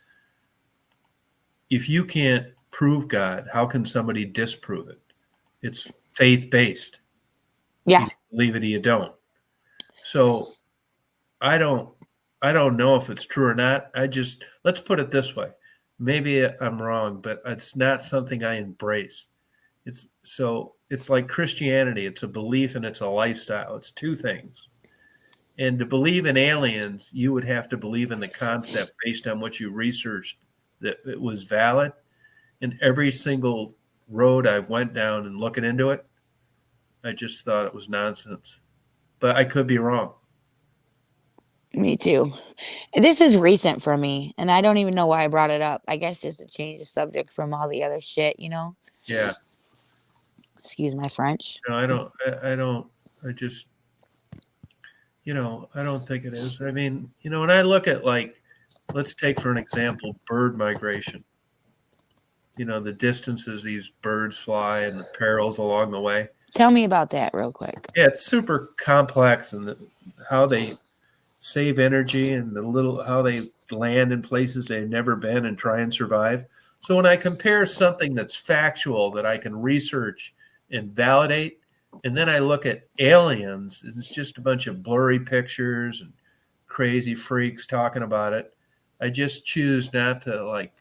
if you can't prove God, how can somebody disprove it? It's faith based. Yeah. Either you believe it or you don't. So I don't I don't know if it's true or not. Let's put it this way. Maybe I'm wrong, but it's not something I embrace. It's like Christianity. It's a belief and it's a lifestyle. It's two things. And to believe in aliens, you would have to believe in the concept based on what you researched that it was valid. And every single road I went down and looking into it, I just thought it was nonsense. But I could be wrong. Me too. This is recent for me, and I don't even know why I brought it up. I guess just to change the subject from all the other shit, you know? Yeah. Excuse my French. No, I don't, I just, I don't think it is. I mean, when I look at like, let's take for an example, bird migration, the distances these birds fly and the perils along the way. Tell me about that real quick. Yeah, it's super complex and how they save energy and how they land in places they've never been and try and survive. So when I compare something that's factual that I can research and validate, and then I look at aliens, and it's just a bunch of blurry pictures and crazy freaks talking about it. I just choose not to like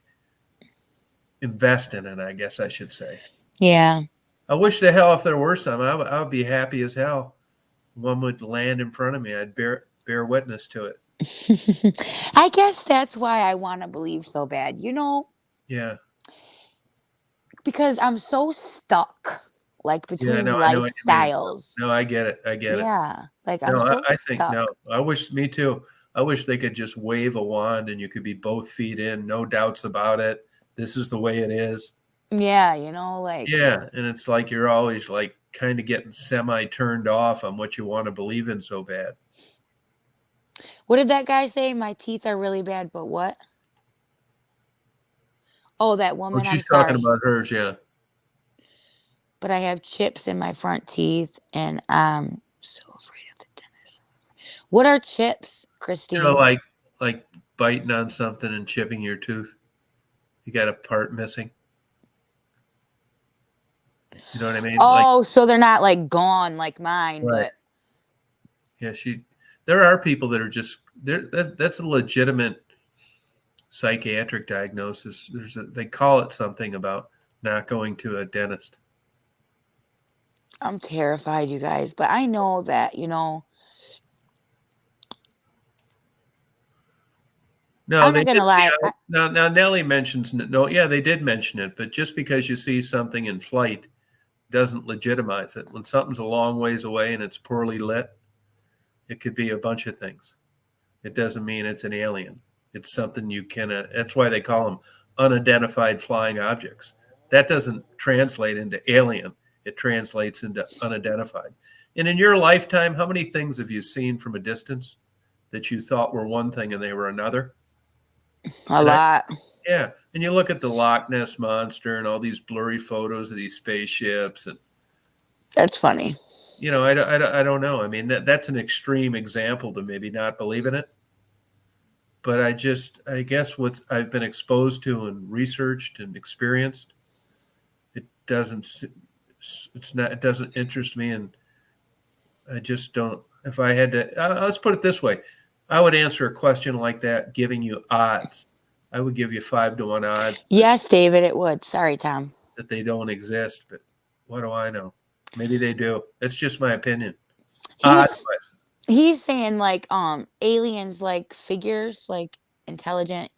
invest in it, I guess I should say. Yeah. I wish the hell if there were some, I would be happy as hell. One would land in front of me. I'd bear witness to it. I guess that's why I want to believe so bad, you know, Yeah. because I'm so stuck like Yeah, between I know what you mean. lifestyles. No, I get it. I get it. Yeah. Like No, I'm so I think stuck. no. Me too. I wish they could just wave a wand and you could be both feet in, no doubts about it. This is the way it is. Yeah, you know, like Yeah, and it's like you're always like kind of getting semi turned off on what you want to believe in so bad. what did that guy say? My teeth are really bad, but what? Oh, that Oh, woman, I'm she's talking sorry. about hers, yeah. But I have chips in my front teeth and I'm so afraid of the dentist. What are chips, Christine? Like biting on something and chipping your tooth. You got a part missing. You know what I mean? Like, Oh, so they're not like gone like mine, right. but Yeah, there are people that are just there. That's a legitimate psychiatric diagnosis. They call it something about not going to a dentist. I'm terrified, you guys. But I know that, No, I'm they not did gonna see lie. now Nellie mentions no, yeah, they did mention it, but just because you see something in flight doesn't legitimize it. When something's a long ways away and it's poorly lit, it could be a bunch of things. It doesn't mean it's an alien. It's something you can. That's why they call them unidentified flying objects. That doesn't translate into alien. It translates into unidentified. And in your lifetime, how many things have you seen from a distance that you thought were one thing and they were another? A And lot. yeah, and you look at the Loch Ness monster and all these blurry photos of these spaceships, and That's funny. I don't know. I mean, that's an extreme example to maybe not believe in it. But I guess what I've been exposed to and researched and experienced, it doesn't, it doesn't interest me. And I just don't, if I had to, let's put it this way. I would answer a question like that, giving you odds. I would give you 5-1 odds Yes, David, it would. Sorry, Tom. that they don't exist, but what do I know? Maybe they do. That's just my opinion. Odd. He's he's saying like aliens like figures, like intelligent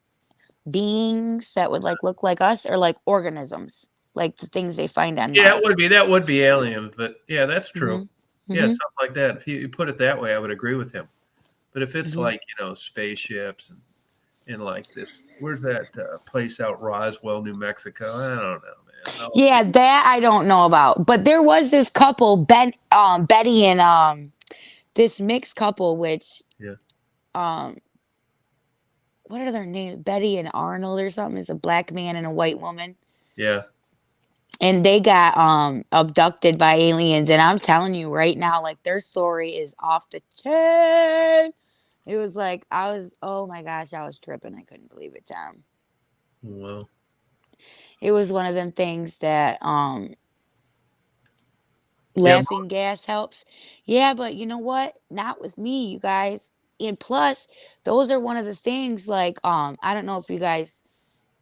beings that would like look like us, or like organisms, like the things they find on Yeah, Mars. that would be alien, but yeah, that's true. Mhm. Yeah, Mhm. something like that. If you put it that way, I would agree with him. But if it's Mhm. like, spaceships and like this, where's that place out Roswell, New Mexico? I don't know, man. No, Yeah, that I don't know about. But there was this couple, Betty and this mixed couple, which yeah, um what are their names? Betty and Arnold or something, is a black man and a white woman. yeah, And they got abducted by aliens, and I'm telling you right now, like their story is off the chain. It was like oh my gosh, I was tripping. I couldn't believe it, Tom. well, It was one of them things that yeah, laughing gas helps. Yeah, but you know what? Not with me, you guys. And plus, those are one of the things like I don't know if you guys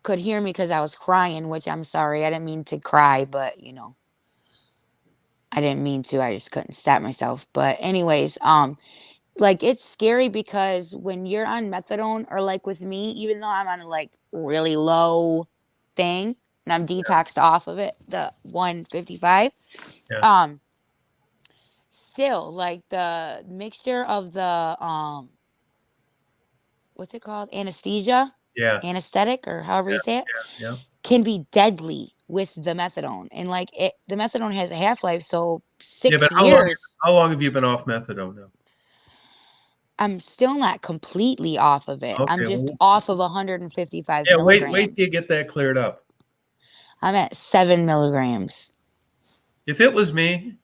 could hear me because I was crying, which I'm sorry. I didn't mean to cry, but I didn't mean to. I just couldn't stop myself. But anyways, like it's scary because when you're on methadone, or like with me, even though I'm on a like really low thing and I'm detoxed off of it, the 155, yeah, um still like the mixture of the what's it called, anesthesia, yeah, anesthetic, or however yeah, you say it, yeah. can be deadly with the methadone. And like the methadone has a half-life, so Yeah, but 6 years. how long have you been off methadone now? I'm still not completely off of it. I'm Okay, just well, off of 155 yeah, wait till you milligrams. get that cleared up. I'm at 7 milligrams. If it was me,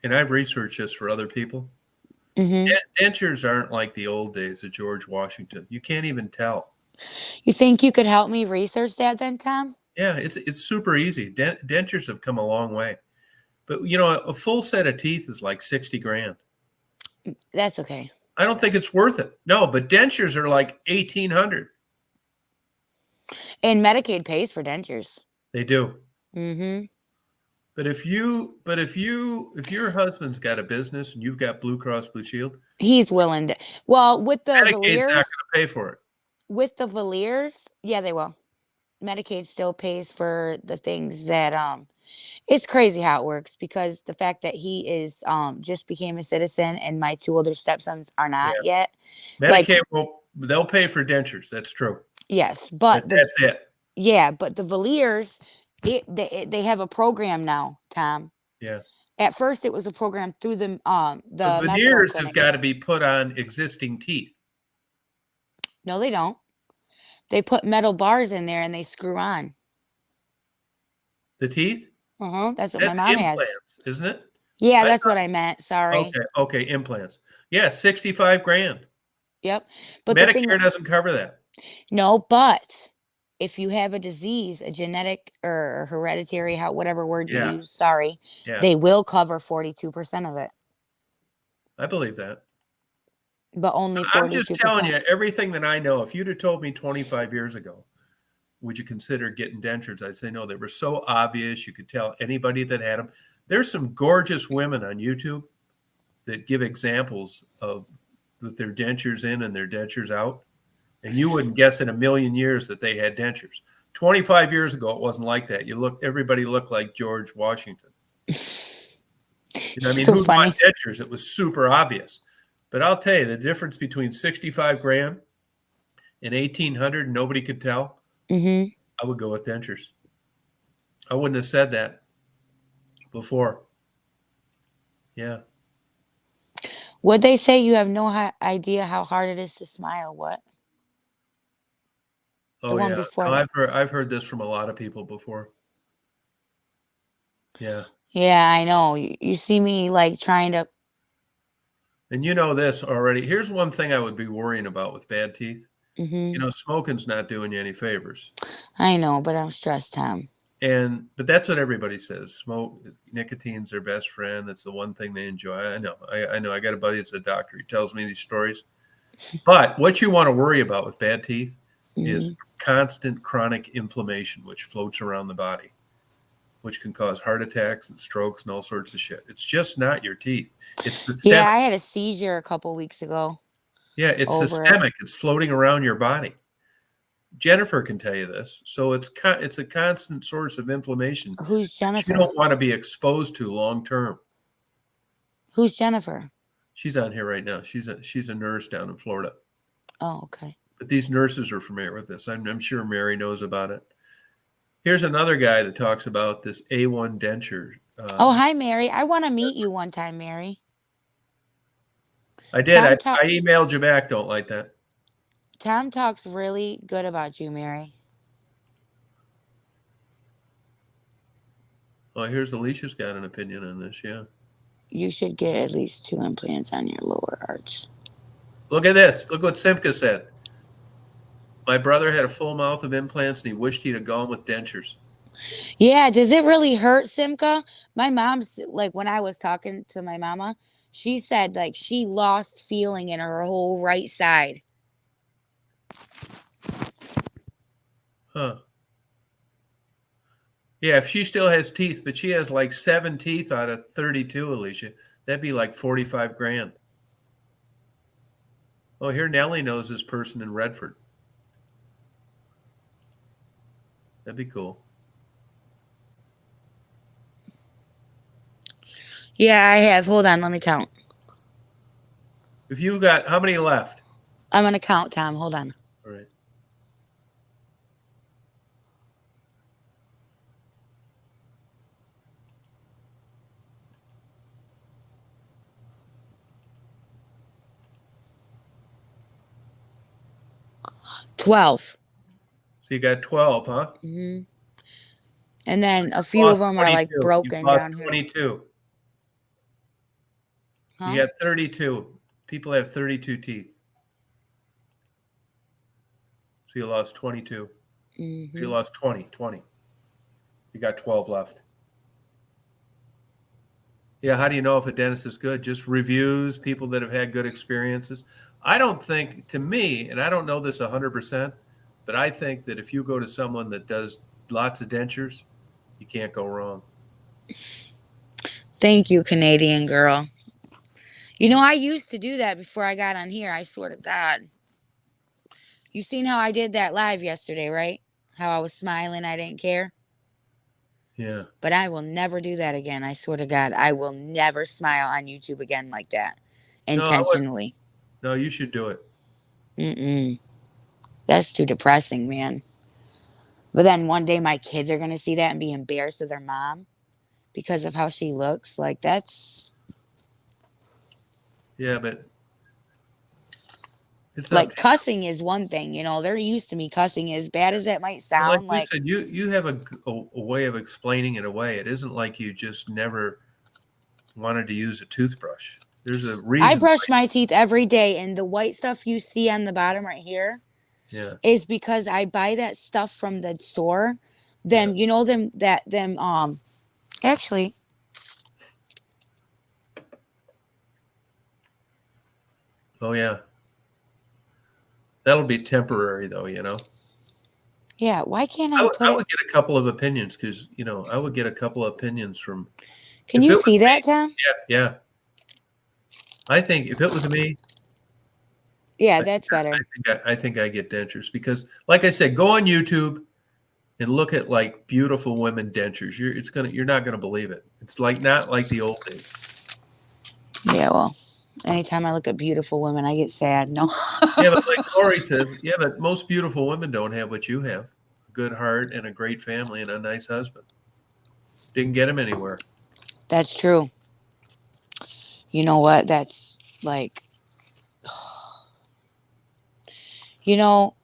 and I've researched this for other people, Hmm. dentures aren't like the old days of George Washington. You can't even tell. You think you could help me research that then, Tom? Yeah, it's super easy. Dentures have come a long way. But a full set of teeth is like 60 grand. That's okay. I don't think it's worth it. No, but dentures are like 1800. And Medicaid pays for dentures. They do. Hmm. If your husband's got a business and you've got Blue Cross Blue Shield, He's willing to. Well, with the Medicaid's not going veneers, to pay for it. yeah, they will. Medicaid still pays for the things that it's crazy how it works, because the fact that he is just became a citizen and my two older stepsons are not Yeah. yet. Like, Medicaid they'll pay for dentures. That's true. yes, That's it. but the Valiers, they have a program now, Tom. Yeah. At first, it was a program through The the methadone veneers have clinic. got to be put on existing teeth. No, they don't. They put metal bars in there and they screw on. The teeth? That's what my That's mom has. implants, isn't it? Yeah, I that's what I meant. Sorry. Okay, implants. Yeah, 65 grand. Yep. But the thing, Medicare doesn't cover that. no, but if you have a disease, a genetic or hereditary, whatever word you Yeah, use, sorry, yeah, they will cover 42% of it, I believe that. but only I'm just telling 42%. you everything that I know. If you'd have told me 25 years ago, would you consider getting dentures? I'd say no. They were so obvious. You could tell anybody that had them. There's some gorgeous women on YouTube that give examples of with their dentures in and their dentures out. And you wouldn't guess in a million years that they had dentures. 25 years ago, it wasn't like that. Everybody looked like George Washington. You know, I mean, So who'd want funny. dentures? It was super obvious. But I'll tell you, the difference between 65 grand and 1800, nobody could tell. Hmm. I would go with dentures. I wouldn't have said that before. Yeah. Would they say you have no idea how hard it is to smile? What? The Oh one yeah. before No, that. I've heard this from a lot of people before. Yeah. Yeah, I know. You see me like trying to. And you know this already. Here's one thing I would be worrying about with bad teeth. Hmm. You know, smoking's not doing you any favors. I know, but I'm stressed, Tom. But that's what everybody says. Nicotine's their best friend. That's the one thing they enjoy. I know. I know. I got a buddy that's a doctor. He tells me these stories. But what you want to worry about with bad teeth is Hmm. constant chronic inflammation, which floats around the body, which can cause heart attacks and strokes and all sorts of shit. It's just not your teeth. It's Yeah, systemic. I had a seizure a couple weeks ago Yeah, it's over it. systemic. It's floating around your body. Jennifer can tell you this. So it's a constant source of inflammation Who's that you Jennifer? don't want to be exposed to long term. Who's Jennifer? She's on here right now. She's a nurse down in Florida. Oh, okay. But these nurses are familiar with this. I'm sure Mary knows about it. Here's another guy that talks about this A1 denture. Oh, hi, Mary. I want to meet you one time, Mary. I did. Tom I talk. emailed you back. Don't like that. Tom talks really good about you, Mary. Oh, here's Alicia's got an opinion on this. Yeah. You should get at least 2 implants on your lower arch. Look at this. Look what Simca said. My brother had a full mouth of implants and he wished he'd have gone with dentures. Yeah, does it really hurt, Simca? My mom's like when I was talking to my mama, she said like she lost feeling in her whole right side. Huh. Yeah, if she still has teeth, but she has like 7 teeth out of 32, Alicia, that'd be like 45 grand. Oh, here Nellie knows this person in Redford. That'd be cool. Yeah, I have. Hold on, let me count. If you got, how many left? I'm gonna count, Tom. Hold on. All right. 12. So you got 12, huh? Hmm. And then a You few of lost them are like 22. You broken lost down here. 22. You Huh? got 32. People have 32 teeth. So you lost 22. You Hmm. lost 20. You got 12 left. Yeah, how do you know if a dentist is good? Just reviews, people that have had good experiences. I don't think, to me, and I don't know this 100%, but I think that if you go to someone that does lots of dentures, you can't go wrong. Thank you, Canadian girl. You know, I used to do that before I got on here. I swear to God. You seen how I did that live yesterday, right? How I was smiling, I didn't care. Yeah. But I will never do that again. I swear to God, I will never smile on YouTube again like that, No, I would. intentionally. No, you should do it. Mm-mm. That's too depressing, man. But then one day my kids are gonna see that and be embarrassed of their mom because of how she looks. Like that's Yeah, but it's up like to you. cussing is one thing, you know. They're used to me cussing. As bad as that might But like sound, you like said, you have a way of explaining it away. It isn't like you just never wanted to use a toothbrush. There's a I reason brush why. my teeth every day, and the white stuff you see on the bottom right here, Yeah. is because I buy that stuff from the store. Yeah. Them, you know, actually, Oh yeah. That'll be temporary though, you know. yeah, why can't I I would put I it? would get a couple of opinions because I would get a couple of opinions from Can if you it was see me. that, Tom? Yeah. I think if it was me, Yeah, I that's better. I think I get dentures because, like I said, go on YouTube and look at like beautiful women dentures. You're not gonna believe it. It's like not like the old days. Yeah, well, anytime I look at beautiful women, I get sad. No. Yeah, but like Lori says, yeah, but most beautiful women don't have what you have: a good heart and a great family and a nice husband. Didn't get him anywhere. That's true. You know what? That's like, you know,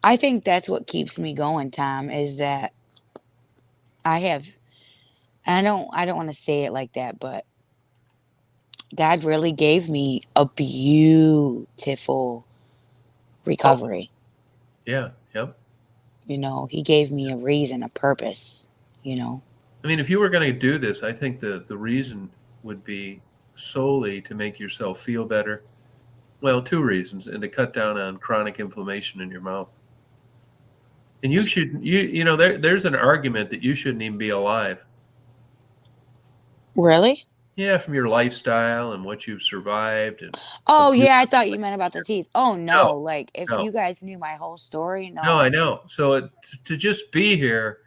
I think that's what keeps me going, Tom, is that I have, I don't want to say it like that, but God really gave me a beautiful Oh, recovery. yeah, yep. You know, he gave me a reason, a purpose, you know. I mean, if you were going to do this, I think the reason would be solely to make yourself feel better. Well, two reasons, and to cut down on chronic inflammation in your mouth. And there's an argument that you shouldn't even be alive. Really? Yeah, from your lifestyle and what you've survived and Oh, abuse. yeah, I thought you meant about the teeth. Oh, No, no. Like, if no, you guys knew my whole story, no, I no. know. So to just be here,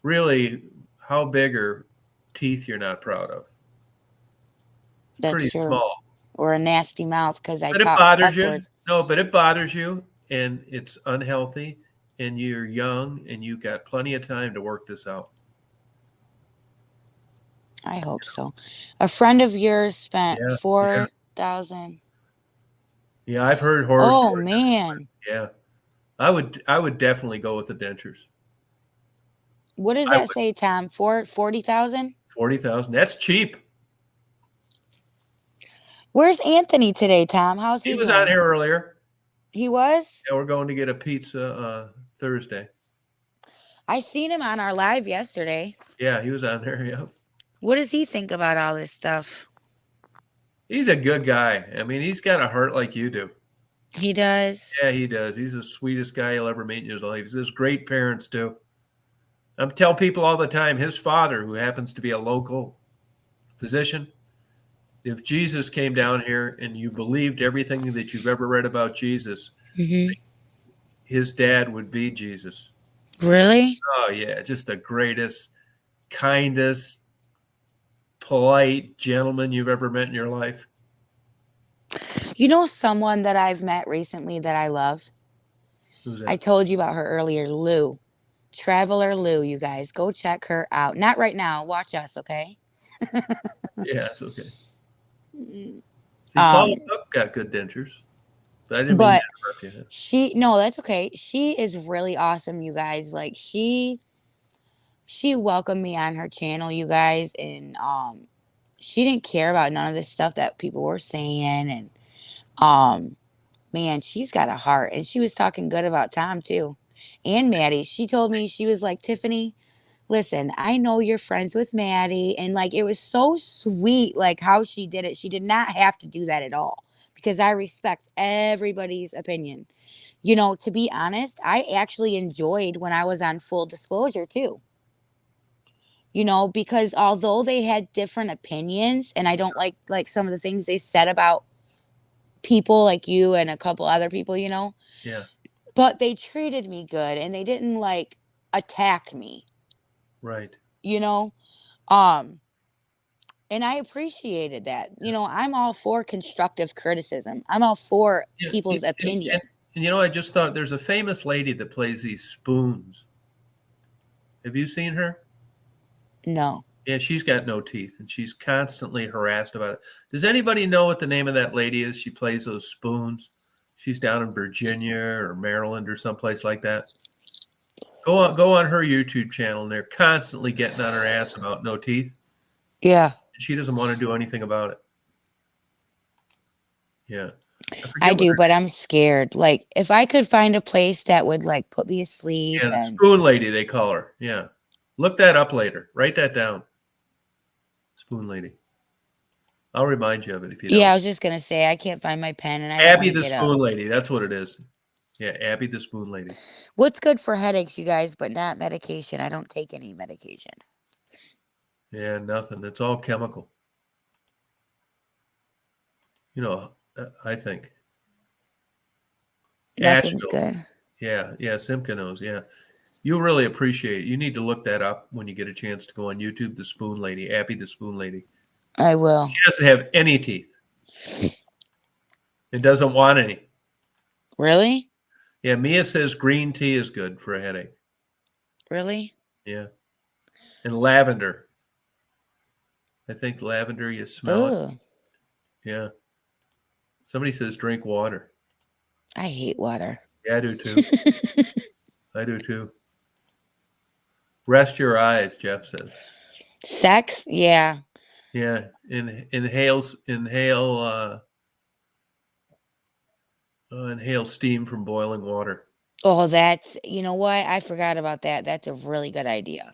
really, how big are teeth you're not proud of? It's pretty That's true. small. Or a nasty mouth because I But it talk bothers cuss you. words. No, but it bothers you, and it's unhealthy, and you're young, and you've got plenty of time to work this out. I hope so. A friend of yours spent Yeah, yeah, 4,000. yeah. I've heard horror Oh, stories. man. Yeah, I would definitely go with the dentures. What does I that would say, Tom? 40,000? 40,000. That's cheap. Where's Anthony today, Tom? How's He he was on doing? here earlier. He was? Yeah, we're going to get a pizza Thursday. I seen him on our live yesterday. Yeah, he was on there. Yeah, What does he think about all this stuff? he's a good guy. I mean, he's got a heart like you do. He does. Yeah, he does. He's the sweetest guy you'll ever meet in your life. He has great parents too. I tell people all the time, his father, who happens to be a local physician, if Jesus came down here and you believed everything that you've ever read about Jesus, Hmm. his dad would be Jesus. Really? Oh, yeah, just the greatest, kindest, polite gentleman you've ever met in your life. You know someone that I've met recently that I love? Who's I that? told you about her earlier, Lou. Traveler Lou, you guys. Go check her out. Not right now. Watch us, okay? Yeah, it's okay. Mm. See, Paula Um, Cook got good dentures. I didn't mean to but interrupt you. no, that's okay. She is really awesome, you guys. Like she welcomed me on her channel, you guys, and she didn't care about none of this stuff that people were saying, and um man, she's got a heart, and she was talking good about Tom too, and Maddie. She told me, she was like, Tiffany, listen, I know you're friends with Maddie, and like it was so sweet, like how she did it. She did not have to do that at all, because I respect everybody's opinion. You know, to be honest, I actually enjoyed when I was on Full Disclosure too. You know, because although they had different opinions, and I don't like some of the things they said about people like you and a couple other people, you know, Yeah, but they treated me good and they didn't like attack me, right. you know. Um and I appreciated that. You know, I'm all for constructive criticism. I'm all for Yeah, people's opinion. and I just thought there's a famous lady that plays these spoons. Have you seen her? No. Yeah, she's got no teeth, and she's constantly harassed about it. Does anybody know what the name of that lady is? She plays those spoons. She's down in Virginia or Maryland or someplace like that. Go on her YouTube channel, and they're constantly getting on her ass about no teeth, Yeah. and she doesn't want to do anything about it. Yeah. I forget what do, but I'm scared. Like, if I could find a place that would, like, put me asleep yeah, the and spoon lady, they call her. Yeah. Look that up later. Write that down. Spoon lady. I'll remind you of it if you yeah, don't. I was just gonna say I can't find my pen and I don't Abby wanna the get up. spoon lady. That's what it is. Yeah, Abby the spoon lady. What's good for headaches, you guys, but not medication? I don't take any medication. Yeah, nothing. It's all chemical. I think. Ash Nothing's knows. good. Yeah, yeah, Simca knows. Yeah. You'll really appreciate it. You need to look that up when you get a chance to go on YouTube. The spoon lady, Abby the spoon lady. I will. She doesn't have any teeth and doesn't want any. Really? Yeah, Mia says green tea is good for a headache. Really? Yeah. And lavender. I think lavender, you smell it. Ugh. Yeah. Somebody says drink water. I hate water. Yeah, I do too. I do too. Rest your eyes, Jeff says. Sex? Yeah. Yeah. Inhale steam from boiling water. Oh, that's you know what? I forgot about that. That's a really good idea.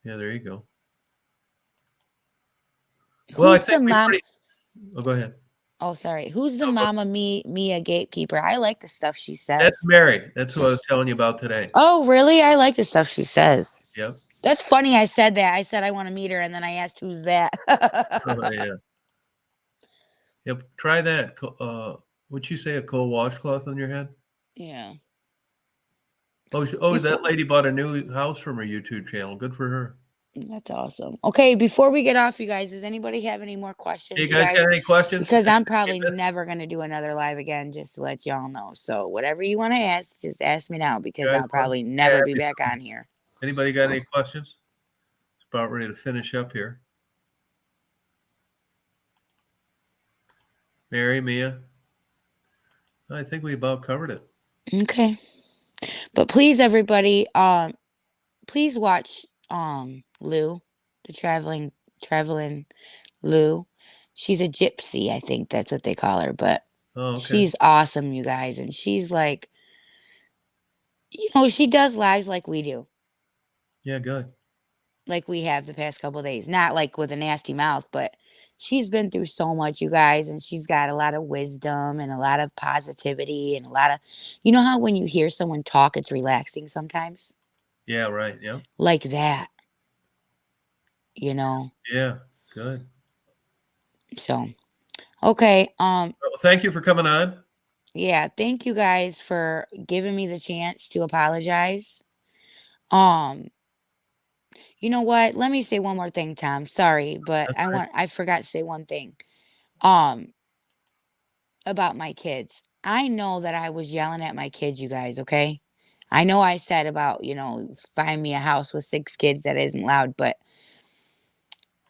Yeah, there you go. Well, I Who's think the we mom? pretty. Oh, go ahead. Oh, sorry. Who's the No, mama Mia gatekeeper? I like the stuff she that's says. Mary. That's who I was telling you about today. Oh, really? I like the stuff she says. Yep. That's funny I said that. I said I want to meet her and then I asked who's that. Oh, yeah. Yep. Try that. Would you say a cold washcloth on your head? Yeah. That Before lady bought a new house from her YouTube channel. Good for her. That's awesome. Okay, before we get off, you guys, does anybody have any more Hey, questions, you you guys got guys? any questions? Because I'm Anything probably we missed? never going to do another live again, just to let y'all know. So, whatever you want to ask, just ask me now You because guys I'll want? probably Yeah. never be back on here. Anybody got any questions? It's about ready to finish up here. Mary, Mia, I think we about covered it. Okay. But please, everybody, please watch Lou, the traveling Lou. She's a gypsy, I think that's what they call her, but Oh, okay. she's awesome, you guys, and she's like, she does lives like we do, Yeah, good. like we have the past couple days. Not like with a nasty mouth, but she's been through so much, you guys, and she's got a lot of wisdom and a lot of positivity and a lot of, how when you hear someone talk, it's relaxing sometimes, Yeah, right. Yep. like that, you know. Yeah, good. So okay, Well, thank you for coming on. yeah, thank you guys for giving me the chance to apologize. Um, you know what? Let me say one more thing, Tom. Sorry, but That's right. I forgot to say one thing. Um, about my kids. I know that I was yelling at my kids, you guys, okay? I know I said about, find me a house with 6 kids that isn't loud, but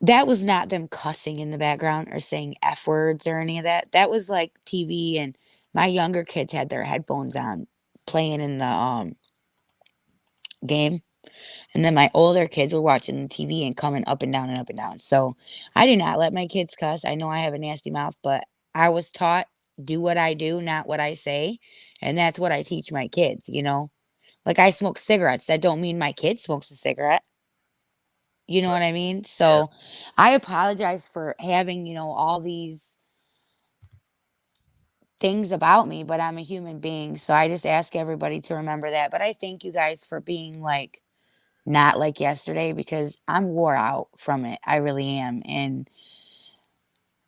that was not them cussing in the background or saying F words or any of that. That was like TV, and my younger kids had their headphones on playing in the game. And then my older kids were watching the TV and coming up and down and up and down. So I do not let my kids cuss. I know I have a nasty mouth, but I was taught do what I do, not what I say. And that's what I teach my kids. Like I smoke cigarettes. That don't mean my kid smokes a cigarette. You know what I mean? Yeah. So I apologize for having, all these things about me, but I'm a human being. So I just ask everybody to remember that. But I thank you guys for being like not like yesterday because I'm wore out from it. I really am. And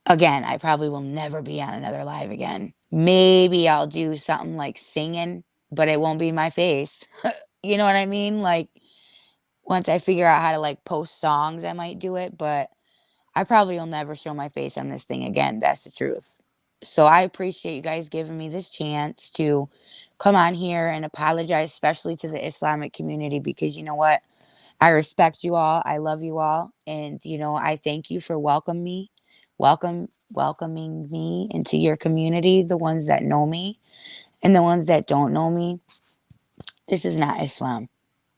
again, I probably will never be on another live again. Maybe I'll do something like singing, but it won't be my face. You know what I mean? Like once I figure out how to like post songs, I might do it, but I probably will never show my face on this thing again. That's the truth. So I appreciate you guys giving me this chance to come on here and apologize, especially to the Islamic community, because you know what? I respect you all. I love you all. And, I thank you for welcoming me into your community, the ones that know me and the ones that don't know me. This is not Islam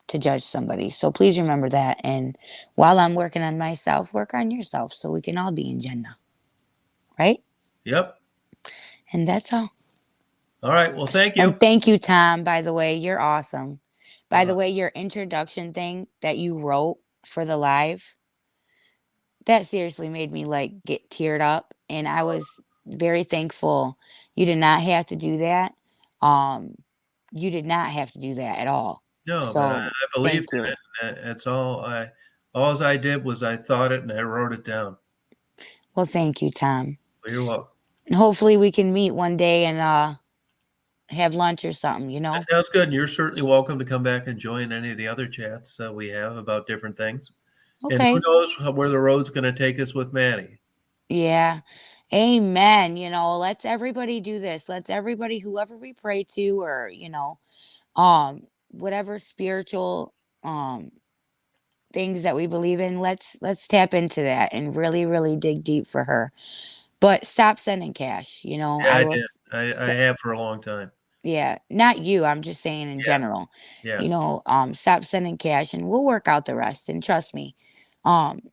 to judge somebody. So please remember that. And while I'm working on myself, work on yourself so we can all be in Jannah. Right? Yep. And that's all. All right. Well, thank you. And thank you, Tom, by the way. You're awesome. By the Uh, way, your introduction thing that you wrote for the live, that seriously made me like get teared up. And I was very thankful. You did not have to do that. Um, you did not have to do that at all. no, but I So believed thank in you. it. That's all I did was I thought it and I wrote it down. Well, thank you, Tom. Well, you're welcome. Hopefully we can meet one day and have lunch or something, That sounds good. And you're certainly welcome to come back and join any of the other chats we have about different things. And who Okay. knows where the road's going to take us with Maddie. Yeah. Amen. Let's everybody do this. Let's everybody, whoever we pray to, or, whatever spiritual um things that we believe in, let's tap into that and really, really dig deep for her. But stop sending cash. Yeah, I I will did. I have for a long time. yeah, not you. I'm just saying in Yeah, general. yeah. Stop sending cash and we'll work out the rest. And trust me,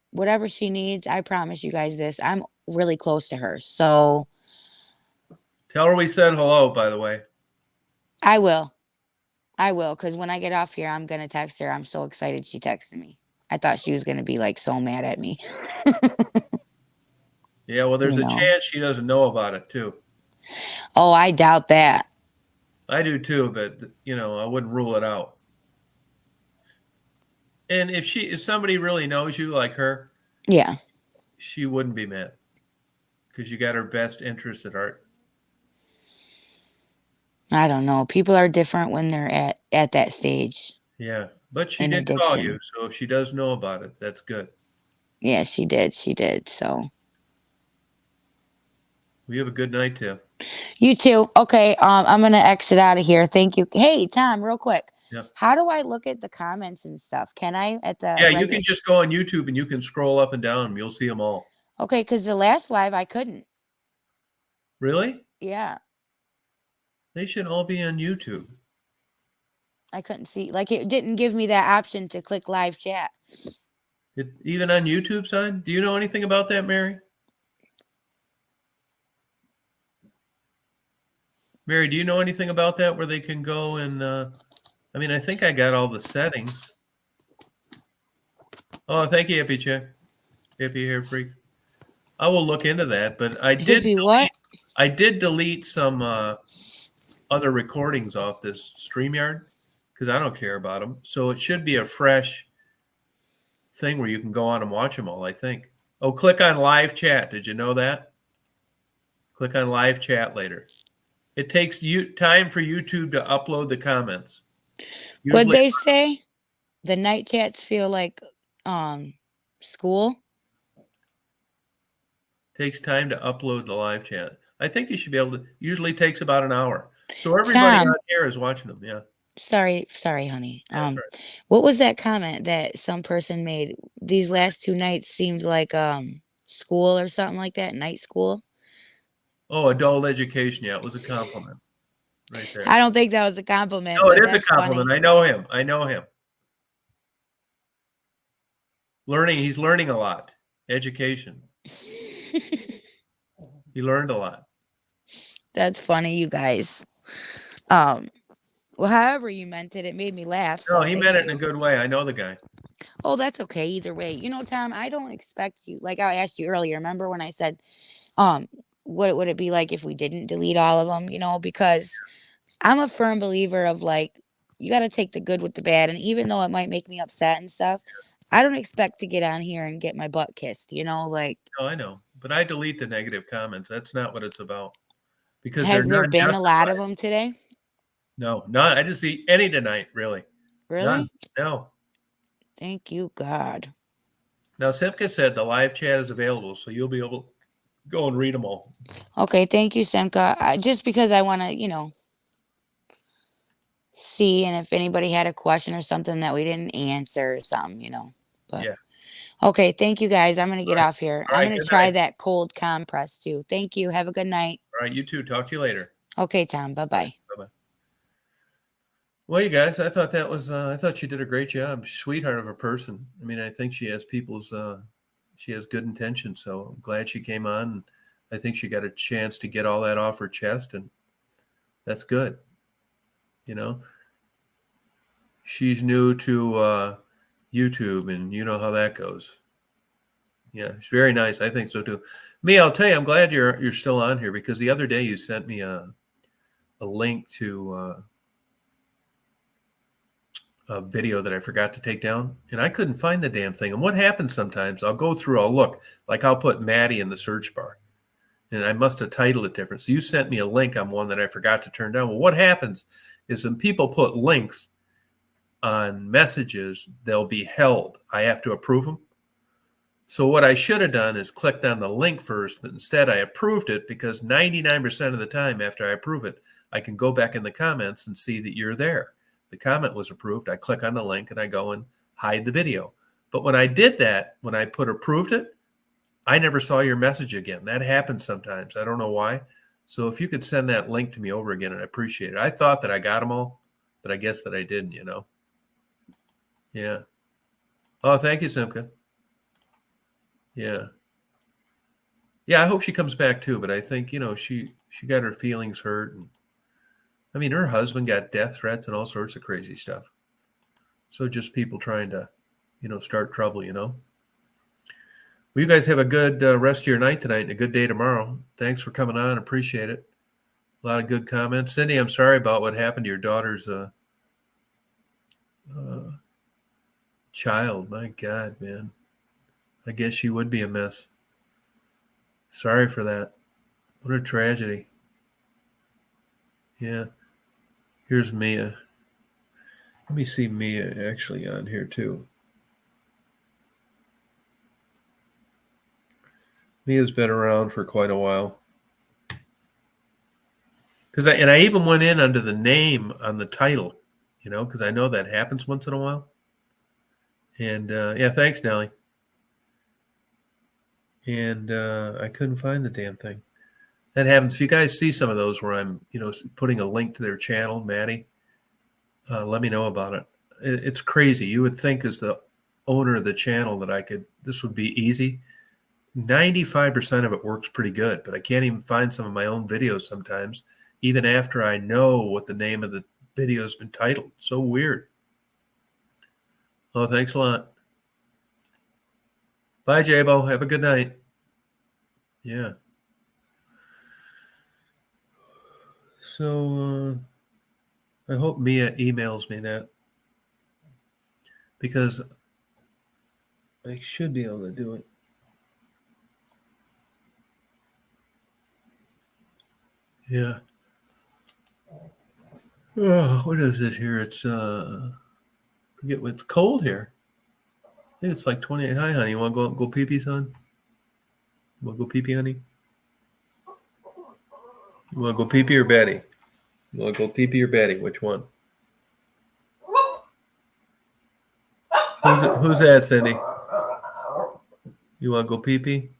whatever she needs, I promise you guys this. I'm really close to her. So Tell her we said hello, by the way. I will. I will, because when I get off here, I'm gonna text her. I'm so excited she texted me. I thought she was gonna be like so mad at me. Yeah, well, there's you a know. chance she doesn't know about it too. Oh, I doubt that. I do too, but I wouldn't rule it out. And if somebody really knows you like her, Yeah. she wouldn't be mad because you got her best interest at heart. I don't know. People are different when they're at that stage Yeah, but she in did call you, addiction. so if she does know about it, that's good. Yeah, she did. She did. So We have a good night, Tim. you too. Okay. I'm gonna exit out of here. Thank you. Hey, Tom, real quick. Yeah, How do I look at the comments and stuff? Can I at the yeah. You regular? can just go on YouTube and you can scroll up and down. And you'll see them all. Okay, because the last live I couldn't. Really? Yeah, They should all be on YouTube. I couldn't see. Like it didn't give me that option to click live chat. Even on YouTube side? Do you know anything about that, Mary? Mary, do you know anything about that where they can go and I think I got all the settings. Oh, thank you, Hippie Chick. Hippie Hair Freak. I will look into that, but Hippie, what? I did delete some other recordings off this StreamYard because I don't care about them. So it should be a fresh thing where you can go on and watch them all, I think. Oh, click on live chat. Did you know that? Click on live chat later. It takes you time for YouTube to upload the comments. What'd Usually they say? The night chats feel like um school. it takes time to upload the live chat. I think you should be able to. Usually takes about an hour. So everybody on Tom, here is watching them. Yeah, sorry, honey. that's right. What was that comment that some person made? These last two nights seemed like school or something like that, night school. Oh, adult education. Yeah, it was a compliment right there. I don't think that was a compliment, No, it but is a that's compliment. funny. I know him. I know him. He's learning a lot. Education. He learned a lot. That's funny, you guys. Um, well, however you meant it, it made me laugh, No, so he meant thank it in a you. good way. I know the guy. Oh, that's okay either way. Tom, I don't expect you, like I asked you earlier, remember when I said, um, what would it be like if we didn't delete all of them, because I'm a firm believer of like you got to take the good with the bad, and even though it might make me upset and stuff, I don't expect to get on here and get my butt kissed, like No, I know. But I delete the negative comments. That's not what it's about because they're has there not been a lot of justified. them today? No, not. I didn't see any tonight, really. None. Really? No. Thank you, God. Now, Simka said the live chat is available, so you'll be able to go and read them all. Okay, thank you, Senka. Just because I want to, see, and if anybody had a question or something that we didn't answer or something, But Yeah. okay, thank you guys. I'm gonna All get right. off here. All I'm right. gonna Good try night. that cold compress too. Thank you. Have a good night. All right. You too. Talk to you later. Okay, Tom. Bye All right. bye. Bye bye. Well, you guys, I thought that was. I thought she did a great job. Sweetheart of a person. I mean, I think she has good intentions. So I'm glad she came on. I think she got a chance to get all that off her chest, and that's good. You know, she's new to YouTube, and you know how that goes. Yeah, it's very nice. I think so too. Me, I'll tell you, I'm glad you're still on here, because the other day you sent me a link to a video that I forgot to take down, and I couldn't find the damn thing. And what happens sometimes, I'll go through, I'll look, like I'll put Maddie in the search bar, and I must have titled it different. So you sent me a link on one that I forgot to turn down. Well, what happens is when people put links on messages, they'll be held. I have to approve them. So what I should have done is clicked on the link first, but instead I approved it, because 99% of the time after I approve it, I can go back in the comments and see that you're there. The comment was approved. I click on the link and I go and hide the video. But when I did that, when I put approved it, I never saw your message again. That happens sometimes. I don't know why. So if you could send that link to me over again, I'd appreciate it. I thought that I got them all, but I guess that I didn't, you know. Yeah. Oh, thank you, Simka. Yeah. Yeah, I hope she comes back too, but I think, you know, she got her feelings hurt. And I mean, her husband got death threats and all sorts of crazy stuff. So just people trying to, you know, start trouble, you know. Well, you guys have a good rest of your night tonight and a good day tomorrow. Thanks for coming on. Appreciate it. A lot of good comments. Cindy, I'm sorry about what happened to your daughter's child. My God, man. I guess she would be a mess. Sorry for that. What a tragedy. Yeah. Here's Mia. Let me see Mia actually on here too. Mia's been around for quite a while. I even went in under the name on the title, you know, because I know that happens once in a while. And yeah, thanks, Nellie. And I couldn't find the damn thing. That happens. If you guys see some of those where I'm, you know, putting a link to their channel, Maddie, let me know about it. It's crazy. You would think as the owner of the channel that this would be easy. 95% of it works pretty good, but I can't even find some of my own videos sometimes, even after I know what the name of the video has been titled. So weird. Oh, thanks a lot. Bye, Jabo. Have a good night. Yeah. So I hope Mia emails me that, because I should be able to do it. Yeah. Oh, what is it here? It's forget what it's cold here. I think it's like 28. Hi, honey. You want to go pee pee, son? You want to go pee pee, honey? You want to go pee pee or Betty? You want to go pee pee or Betty? Which one? Who's that, Cindy? You want to go pee pee?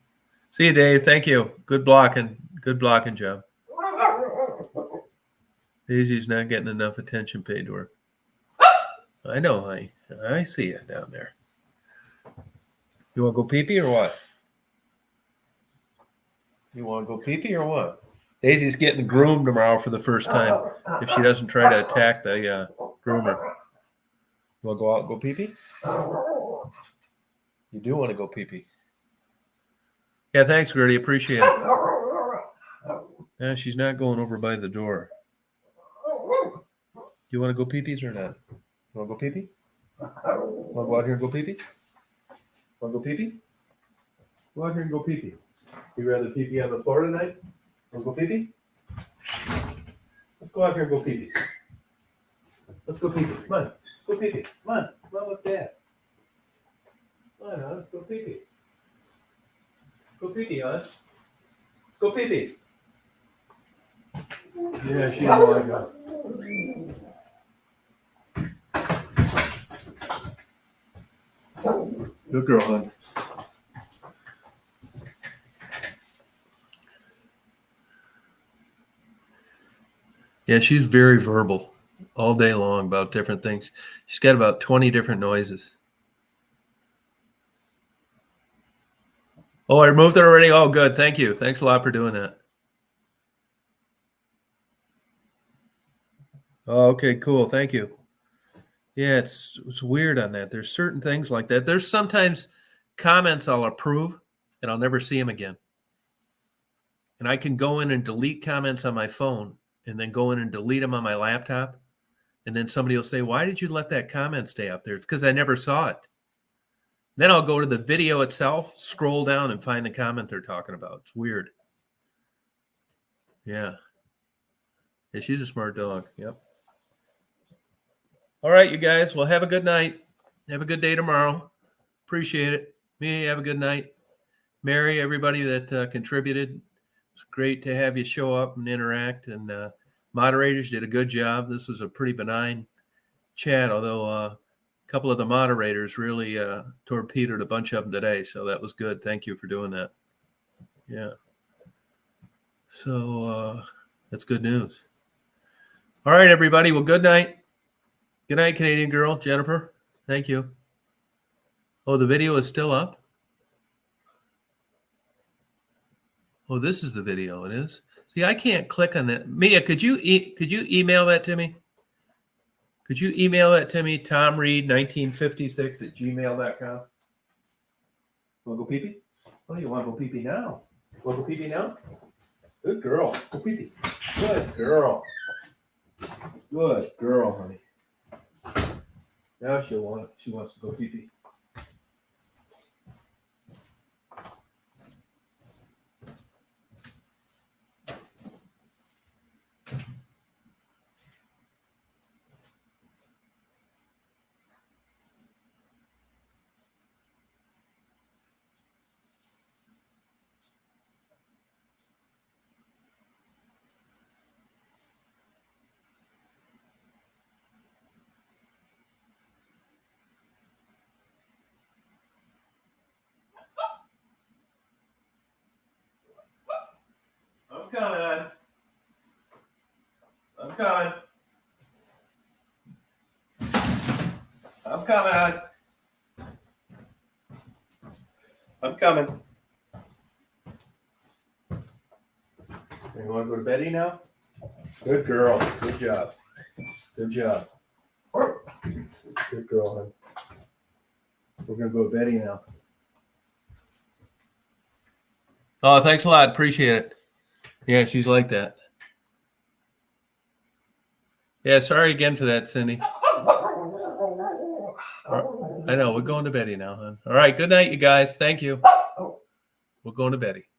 See you, Dave. Thank you. Good blocking. Good blocking job. Daisy's not getting enough attention paid to her. I know, honey. I see you down there. You want to go pee pee or what? You want to go pee pee or what? Daisy's getting groomed tomorrow for the first time if she doesn't try to attack the groomer. You want to go out and go pee pee? You do want to go pee pee. Yeah, thanks, Gertie. Appreciate it. Yeah, she's not going over by the door. Do you want to go pee pees or not? You want to go pee pee? Want to go out here and go pee pee? Want to go pee pee? Go out here and go pee pee. You rather pee pee on the floor tonight? Want to go pee pee? Let's go out here and go pee pee. Let's go pee pee. Come on. Go pee pee. Come on. Come on with Dad. Come on, let's go pee pee. Go pee pee, huh? Go pee pee. Yeah, she don't want to go. Good girl, hon. Yeah, she's very verbal all day long about different things. She's got about 20 different noises. Oh, I removed it already? Oh, good. Thank you. Thanks a lot for doing that. Oh, okay, cool. Thank you. Yeah, it's weird on that. There's certain things like that. There's sometimes comments I'll approve and I'll never see them again. And I can go in and delete comments on my phone and then go in and delete them on my laptop. And then somebody will say, why did you let that comment stay up there? It's because I never saw it. Then I'll go to the video itself, scroll down and find the comment they're talking about. It's weird. Yeah. Yeah, she's a smart dog. Yep. All right, you guys. Well, have a good night. Have a good day tomorrow. Appreciate it. Me, have a good night. Mary, everybody that contributed. It's great to have you show up and interact. And moderators did a good job. This was a pretty benign chat, although a couple of the moderators really torpedoed a bunch of them today. So that was good. Thank you for doing that. Yeah. So that's good news. All right, everybody. Well, good night. Good night, Canadian girl. Jennifer, thank you. Oh, the video is still up? Oh, this is the video. It is. See, I can't click on that. Mia, could you email that to me? Could you email that to me, tomreed1956@gmail.com? Want to go pee-pee? Oh, you want to go pee-pee now? Want to go pee-pee now? Good girl. Go pee-pee. Good girl. Good girl, honey. Now she wants to go pee-pee. I'm coming. I'm coming. I'm coming. I'm coming. You want to go to Betty now? Good girl. Good job. Good job. Good girl, honey. We're going to go to Betty now. Oh, thanks a lot. Appreciate it. Yeah, she's like that. Yeah, sorry again for that, Cindy. I know. We're going to Betty now, hon. All right. Good night, you guys. Thank you. We're going to Betty.